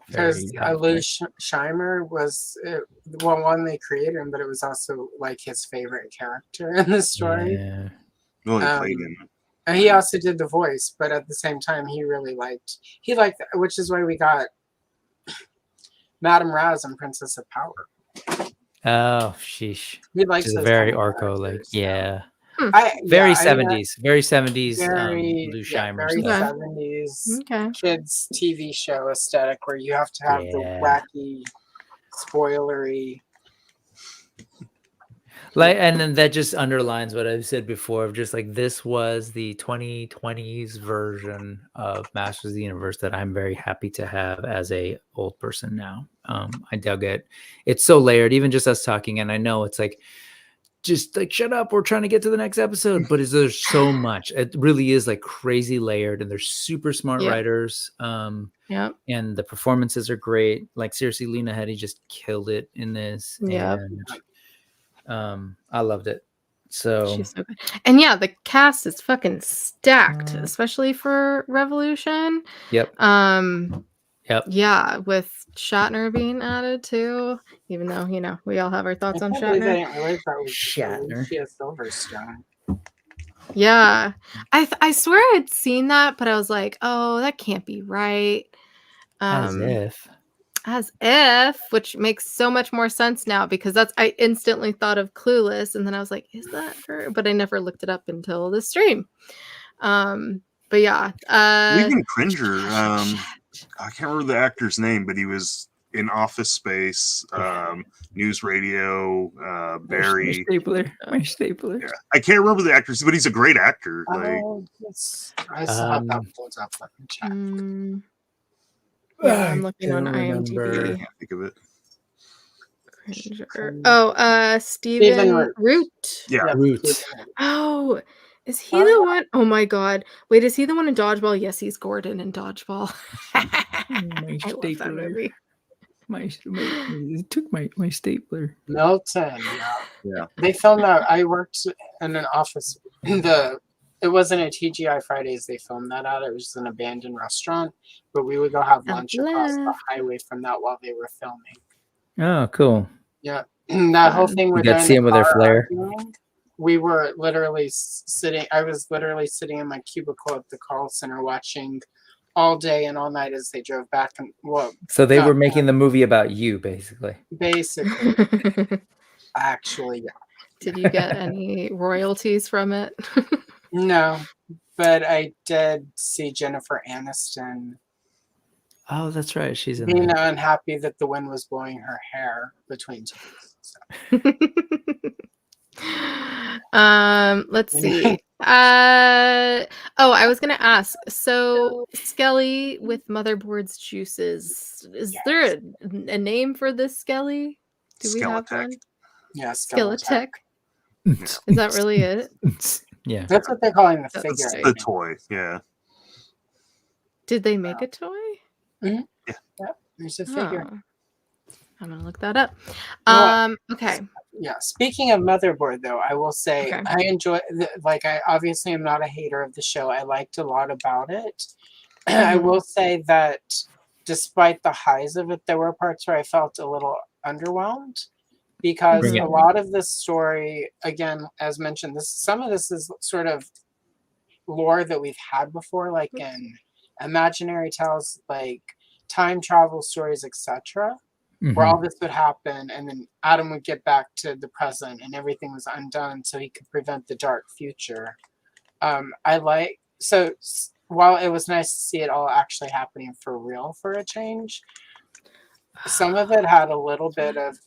Because Lou Scheimer was one they created him, but it was also like his favorite character in the story. Yeah. Well, he played him. And he also did the voice, but at the same time, he liked, which is why we got Madame Raz and Princess of Power. Oh, sheesh. He likes Which is those very kind of Orko, like, yeah. Very 70s. Very 70s. Very, Lou Scheimer very stuff. 70s kids TV show aesthetic where you have to have the wacky, spoilery. Like, and then that just underlines what I've said before of just like this was the 2020s version of Masters of the Universe that I'm very happy to have as a old person now. I dug it. It's so layered, even just us talking, and I know it's like just like shut up, we're trying to get to the next episode, but there's so much. It really is like crazy layered, and they're super smart writers. And the performances are great. Like seriously, Lena Headey just killed it in this. And I loved it. So she's so good. And yeah, the cast is fucking stacked, especially for Revolution. Yep. Yeah, with Shatner being added too, even though we all have our thoughts on Shatner. I didn't realize that was Shatner. Silverstone. Yeah, I swear I'd seen that, but I was like, oh, that can't be right. As if, which makes so much more sense now because I instantly thought of Clueless, and then I was like, is that her? But I never looked it up until the stream. But yeah, even Cringer. I can't remember the actor's name, but he was in Office Space, News Radio, Barry. My stapler. Yeah. I can't remember the actors, but he's a great actor. I still have that pulled up. Let me check. Yeah, I'm looking on IMDb. I can't think of it. Cringer. Oh, Stephen Root. Yeah, Root. Oh, Is he the one? Oh my god. Wait, is he the one in Dodgeball? Yes, he's Gordon in Dodgeball. My I love that stapler. movie. It took my stapler. Milton. Yeah. Yeah. They filmed that. I worked in an office. It wasn't a TGI Fridays. They filmed that out. It was an abandoned restaurant, but we would go have lunch across the left. highway from that while they were filming. Oh, cool. Yeah, that whole thing where You got they're to in see the him with their car flair. arguing, we were literally sitting. I was literally sitting in my cubicle at the call center watching all day and all night as they drove back and So they were making the movie about you, basically. basically. Actually, yeah. Did you get any royalties from it? No, but I did see Jennifer Aniston Oh, that's right. She's in being there. unhappy that the wind was blowing her hair between teeth. So. Let's see. I was gonna ask. So Skelly with Motherboard's juices. Is there a name for this Skelly? Do we have one? Yeah, Skeletech. Is that really it? Yeah. That's what they're calling the That's figure. It's I the think. toy. Yeah. Did they make a toy? Yeah, there's a figure. Oh. I'm gonna look that up. Well, Okay. Yeah. Speaking of Motherboard, though, I will say Okay. I enjoy. I obviously am not a hater of the show. I liked a lot about it. I will say that despite the highs of it, there were parts where I felt a little underwhelmed because Bring it. a lot of the story, again, as mentioned, some of this is sort of lore that we've had before, like in imaginary tales, like time travel stories, etc. Where all this would happen, and then Adam would get back to the present, and everything was undone, so he could prevent the dark future. While it was nice to see it all actually happening for real for a change, some of it had a little bit of,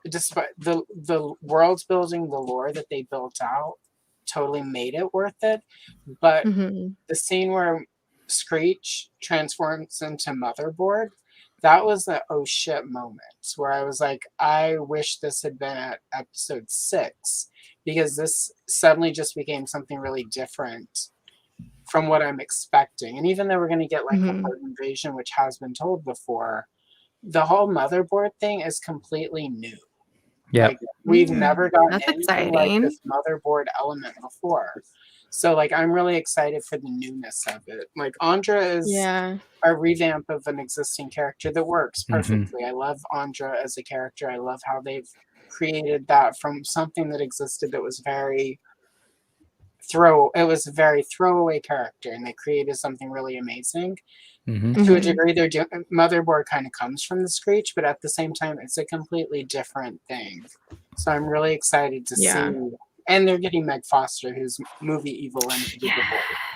despite the world's building, the lore that they built out, totally made it worth it. But the scene where Screech transforms into Motherboard, that was the oh shit moment where I was like, I wish this had been at episode 6, because this suddenly just became something really different from what I'm expecting. And even though we're going to get like a horde invasion, which has been told before, the whole Motherboard thing is completely new. Yeah. Like, we've never gotten That's anything like this Motherboard element before. So like I'm really excited for the newness of it. Like Andra is a revamp of an existing character that works perfectly. I love Andra as a character. I love how they've created that from something that existed that was very throwaway character, and they created something really amazing. To a degree, their Motherboard kind of comes from the Screech, but at the same time, it's a completely different thing. So I'm really excited to see. And they're getting Meg Foster, who's movie evil into the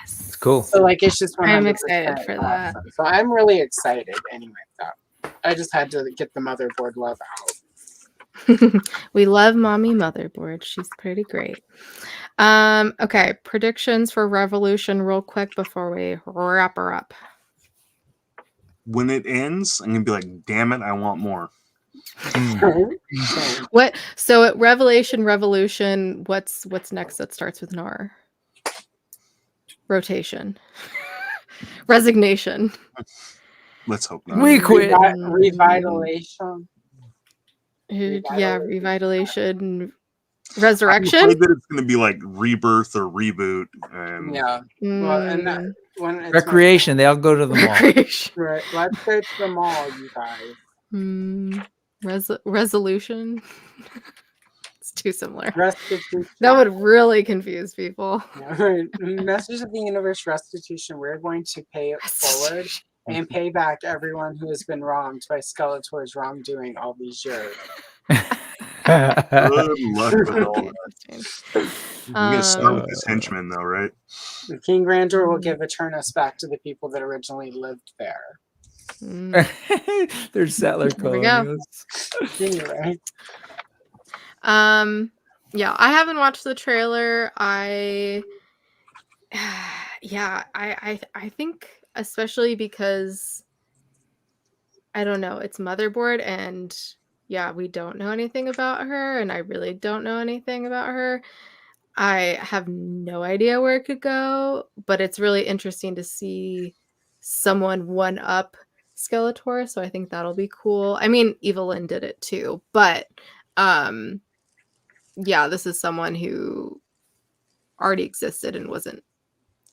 It's cool. So like it's just 100% I'm excited for that. awesome. So I'm really excited anyway. I just had to get the Motherboard love out. We love Mommy Motherboard. She's pretty great. Okay, predictions for Revolution real quick before we wrap her up. When it ends, I'm gonna be like, damn it, I want more. What? So at Revolution, what's next that starts with an R? Rotation. Resignation. Let's hope not. We quit. Revitalization. Yeah, revitalization. I'm Resurrection. afraid that it's gonna be like rebirth or reboot. And Yeah. Well, and that when it's Recreation. They all go to the mall. right. Let's go to the mall, you guys. Resolution. It's too similar. Restitution. That would really confuse people. Message of the Universe restitution. We're going to pay it forward and pay back everyone who has been wronged by Skeletor's wrongdoing all these years. good luck with all that. You gotta start with his henchmen, though, right? King Grandeur will give Eternus back to the people that originally lived there. They're settler colonials. Anyway. Yeah, I haven't watched the trailer. I think especially because I don't know, it's Motherboard, and yeah, we don't know anything about her, and I really don't know anything about her. I have no idea where it could go, but it's really interesting to see someone one up Skeletor, so I think that'll be cool. I mean, Evelyn did it too, but yeah, this is someone who already existed and wasn't.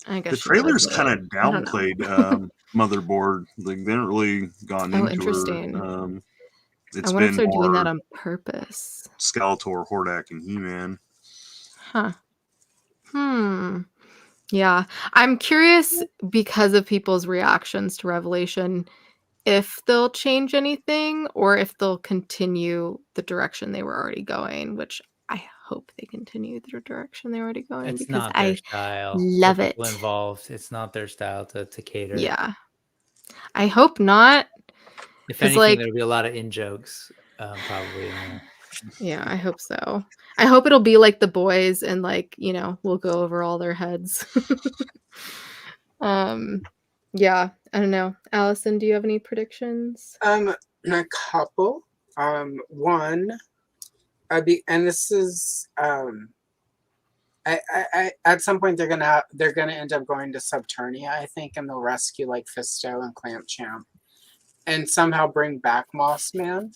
I guess The she was. trailers kind of I don't know. downplayed Motherboard. Like they haven't really gone Oh, into interesting. her. I It's wonder if been they're doing that more on purpose. Skeletor, Hordak, and He-Man. Huh. Yeah. I'm curious because of people's reactions to Revelation if they'll change anything or if they'll continue the direction they were already going, which I hope they continue the direction they were already going It's because not their I style. love The it. people involved. It's not their style to cater. Yeah. I hope not. If 'Cause, anything, like, there'll be a lot of in jokes, probably in there. yeah, I hope so. I hope it'll be like The Boys and, like, you know, we'll go over all their heads. Yeah, I don't know. Allison, do you have any predictions? A couple. One, and this is I at some point they're gonna end up going to Subternia, I think, and they'll rescue like Fisto and Clamp Champ, and somehow bring back Moss Man.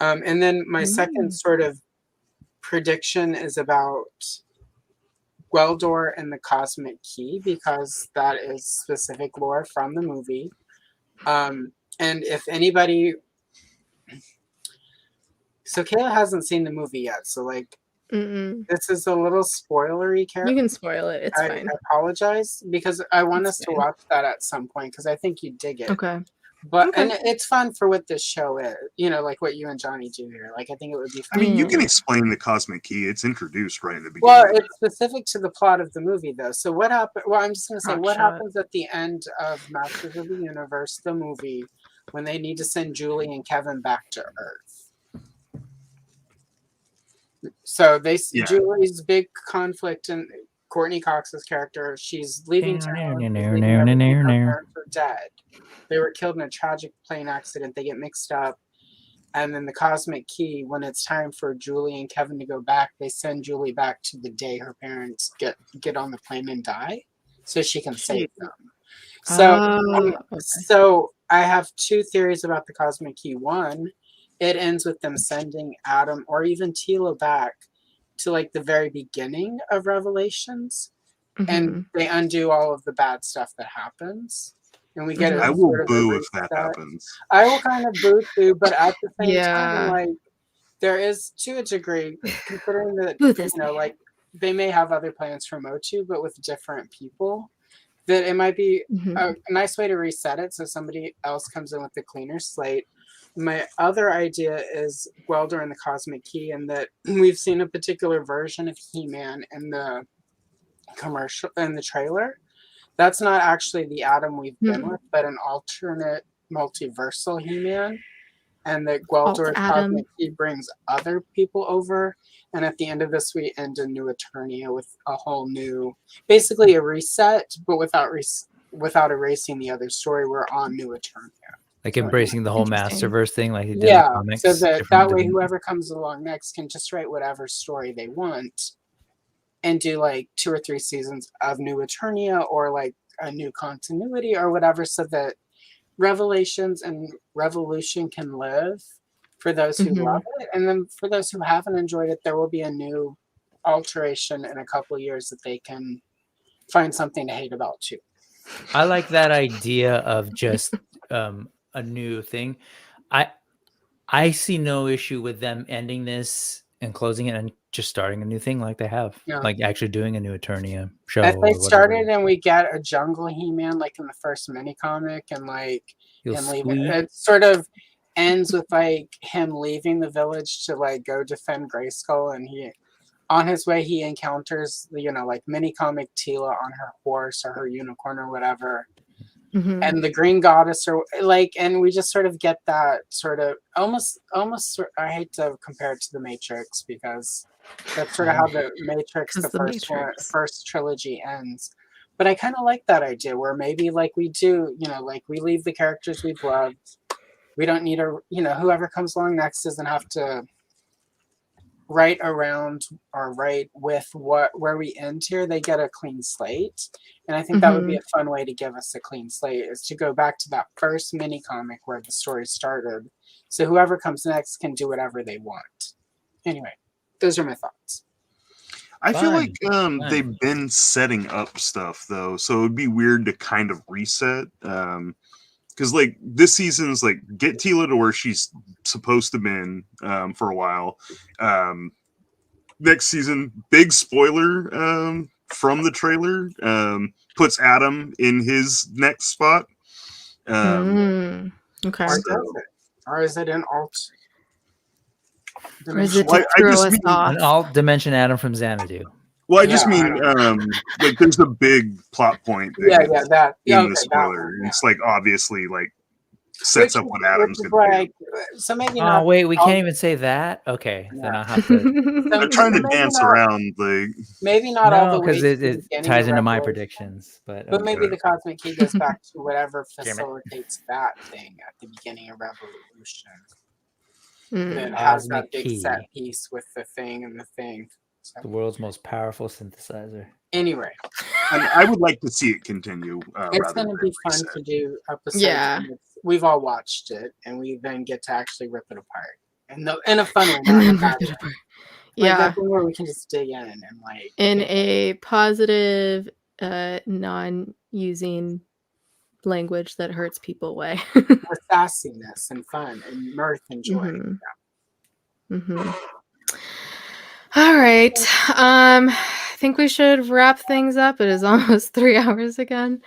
And then my second sort of prediction is about Gweldor and the Cosmic Key, because that is specific lore from the movie. And if anybody, so Kayla hasn't seen the movie yet, so like this is a little spoilery character. You can spoil it. It's I fine. apologize because I want It's us fine. to watch that at some point because I think you dig it. Okay. But Okay. and it's fun for what this show is, you know, like what you and Johnny do here. Like I think it would be I fun. mean, you can explain the Cosmic Key. It's introduced right in the beginning. Well, it's specific to the plot of the movie, though. So what happened? Well, I'm just going to say what Hotshot. happens at the end of Masters of the Universe, the movie, when they need to send Julie and Kevin back to Earth. So Julie's big conflict and Courtney Cox's character, she's leaving town. Her parents are dead. They were killed in a tragic plane accident. They get mixed up. And then the Cosmic Key, when it's time for Julie and Kevin to go back, they send Julie back to the day her parents get on the plane and die, so she can save them. So I have two theories about the Cosmic Key. One, it ends with them sending Adam or even Tila back to like the very beginning of Revelations, and they undo all of the bad stuff that happens. And we get I will boo if that happens. I will kind of boo too, but at the same time, like there is to a degree, considering that you know, like they may have other plans for Motu, but with different people, that it might be a nice way to reset it so somebody else comes in with a cleaner slate. My other idea is Gweldor and the Cosmic Key, and that we've seen a particular version of He-Man in the commercial in the trailer. That's not actually the Adam we've been with, but an alternate multiversal He-Man. And that Gweldor's Cosmic Key brings other people over. And at the end of this, we end a new Eternia with a whole new, basically a reset, but without erasing the other story. We're on new Eternia. Like embracing the whole Masterverse thing, like it did in the comics. So that way, whoever comes along next can just write whatever story they want. And do like 2 or 3 seasons of New Eternia or like a new continuity or whatever, so that Revelations and Revolution can live for those who love it. And then for those who haven't enjoyed it, there will be a new alteration in a couple of years that they can find something to hate about too. I like that idea of just a new thing. I see no issue with them ending this and closing it and just starting a new thing like they have, like actually doing a new Eternia show. If they started and we get a jungle He-Man like in the first mini comic, and like him leaving, it sort of ends with like him leaving the village to like go defend Grayskull, and he on his way he encounters like mini comic Tila on her horse or her unicorn or whatever. And the Green Goddess, or like, and we just sort of get that sort of almost. I hate to compare it to the Matrix because that's sort of how the Matrix, first trilogy ends. But I kind of like that idea where maybe like we do, like we leave the characters we've loved. We don't need whoever comes along next doesn't have to right around or right with where we end here, they get a clean slate. And I think that would be a fun way to give us a clean slate, is to go back to that first mini comic where the story started. So whoever comes next can do whatever they want. Anyway, those are my thoughts. I feel like Fun. they've been setting up stuff though, so it'd be weird to kind of reset. Because like this season's like get Tila to where she's supposed to been for a while. Next season, big spoiler from the trailer, puts Adam in his next spot. Okay. Or is it an alt? Or is it Well, to I throw just us mean- off? An alt dimension Adam from Xanadu. Well, I just Yeah, mean like there's a big plot point that in the spoiler. That one, It's like obviously like sets up what Adam's which is gonna do. like, so maybe Oh not. wait, we can't even say that. Okay, then I'll have to. I'm trying to maybe dance not- around like Maybe not all No, the way because to it the beginning ties of into my Revelation, predictions. But maybe the cosmic key goes back to whatever Damn it. facilitates that thing at the beginning of Revolution. Mm. That has Cosmic that big key. set piece with the thing and the thing. So, the world's most powerful synthesizer. anyway, I would like to see it continue. it's rather going to than be fun reset. to do episodes. Yeah. when we've all watched it, and we then get to actually rip it apart. And in a fun way, And not in a then bad rip it way. apart. Like Yeah. that thing where we can just dig in and like In a positive, non-using language that hurts people way. with sassiness and fun and mirth and joy. All right. I think we should wrap things up. It is almost 3 hours again.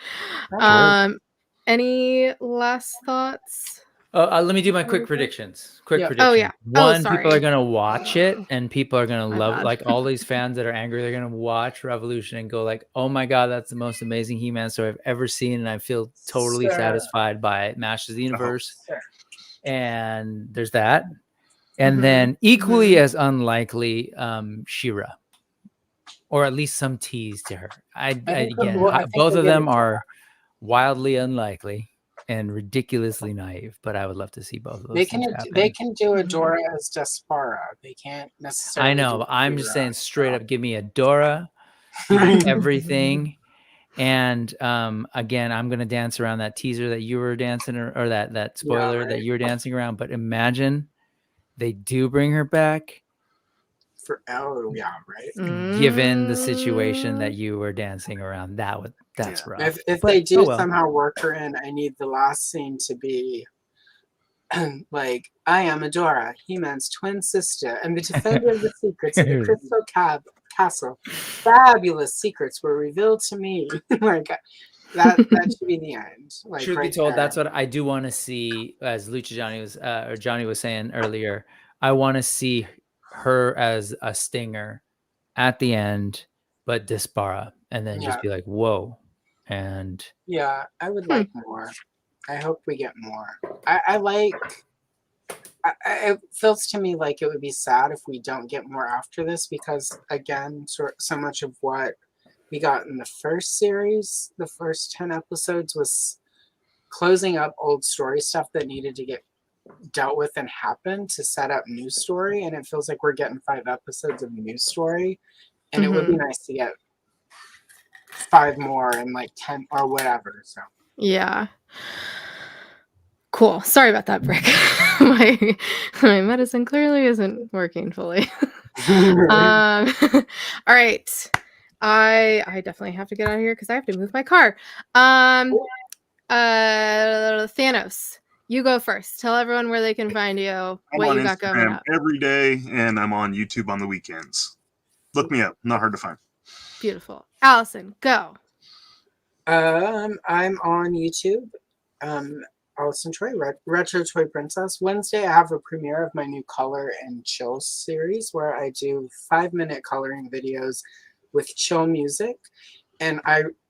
Any last thoughts? Let me do my quick predictions. Quick Yeah. predictions. Oh, yeah. One, people sorry. are gonna watch it, and people are gonna My love bad. like all these fans that are angry. They're gonna watch Revolution and go like, "Oh my god, that's the most amazing He-Man story I've ever seen," and I feel totally Sure. satisfied by it. Masters of the Universe, Sure. and there's that. And then equally as unlikely, She-Ra, or at least some tease to her. I think both of them are wildly unlikely and ridiculously naive, but I would love to see both of those. They things can happen. they can do Adora as Despara. They can't necessarily. I know, do but I'm just She-Ra. saying straight up, give me Adora, give me everything. And again, I'm gonna dance around that teaser that you were dancing, or that spoiler that you were dancing around. But imagine they do bring her back, right. given the situation that you were dancing around. That's rough. If they do somehow work her in, I need the last scene to be like, I am Adora, He-Man's twin sister, and the defender of the secrets of the Crystal Castle. Fabulous secrets were revealed to me. Like that should be the end. Like, Truth be right told, there. that's what I do want to see. As Lucha Johnny was, or Johnny was saying earlier, I want to see her as a stinger at the end, but Despara, and then just be like, whoa. And yeah, I would like more. I hope we get more. It feels to me like it would be sad if we don't get more after this, because again, so much of what we got in the first series, the first 10 episodes, was closing up old story stuff that needed to get dealt with and happen to set up new story. And it feels like we're getting 5 episodes of new story, and it would be nice to get 5 more and like 10 or whatever. So yeah. Cool. Sorry about that, Brick. my medicine clearly isn't working fully. All right. I definitely have to get out of here because I have to move my car. Thanos, you go first. Tell everyone where they can find you. I'm what on you got going Instagram up. every day, and I'm on YouTube on the weekends. Look me up. Not hard to find. Beautiful. Allison, go. I'm on YouTube. Allison Troy, Retro Toy Princess. Wednesday, I have a premiere of my new Color and Chill series where I do 5-minute coloring videos with chill music. And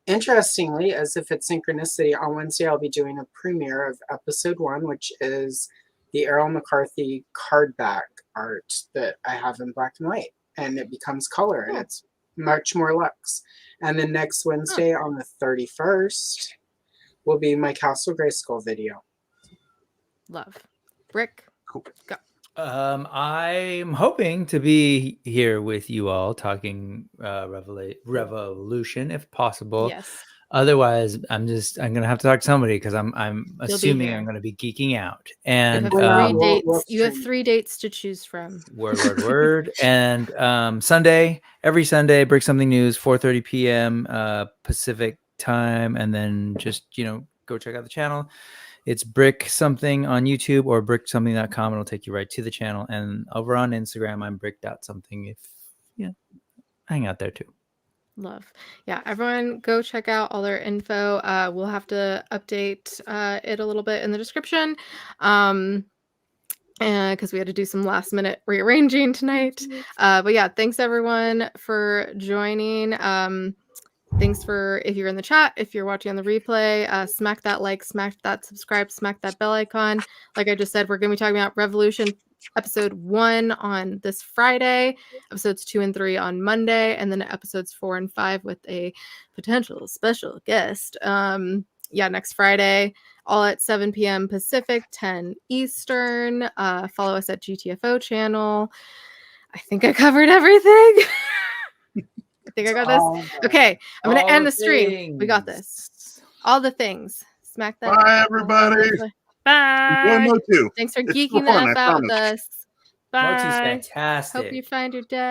interestingly, as if it's synchronicity, on Wednesday I'll be doing a premiere of episode 1, which is the Errol McCarthy card back art that I have in black and white. And it becomes color, and it's much more luxe. And then next Wednesday on the 31st will be my Castle Grayskull video. Love. Brick, Cool. go. I'm hoping to be here with you all talking Revolution if possible. Yes. Otherwise, I'm gonna have to talk to somebody because I'm You'll be assuming I'm here. gonna be geeking out. You And have We'll three dates. You have stream. 3 dates to choose from. word. And every Sunday, Brick Something News, 4:30 p.m. Pacific time, and then just go check out the channel. It's Brick Something on YouTube or bricksomething.com. It'll take you right to the channel. And over on Instagram, I'm brick.something. If hang out there too. Love. Yeah, everyone go check out all their info. We'll have to update it a little bit in the description. Because we had to do some last minute rearranging tonight. But yeah, thanks everyone for joining. Thanks for, if you're in the chat, if you're watching on the replay, smack that like, smack that subscribe, smack that bell icon. Like I just said, we're going to be talking about Revolution episode 1 on this Friday, episodes 2 and 3 on Monday, and then episodes 4 and 5 with a potential special guest. Next Friday, all at 7 p.m. Pacific, 10 Eastern. Follow us at GTFO channel. I think I covered everything. I think I got this. Okay, I'm going to end the stream. We got this. All the things. Smack that. Bye, everybody. Bye. Enjoy Motu. Thanks for It's geeking fun, the F I out with promise. us. Motu's Bye. fantastic. Hope you find your dad.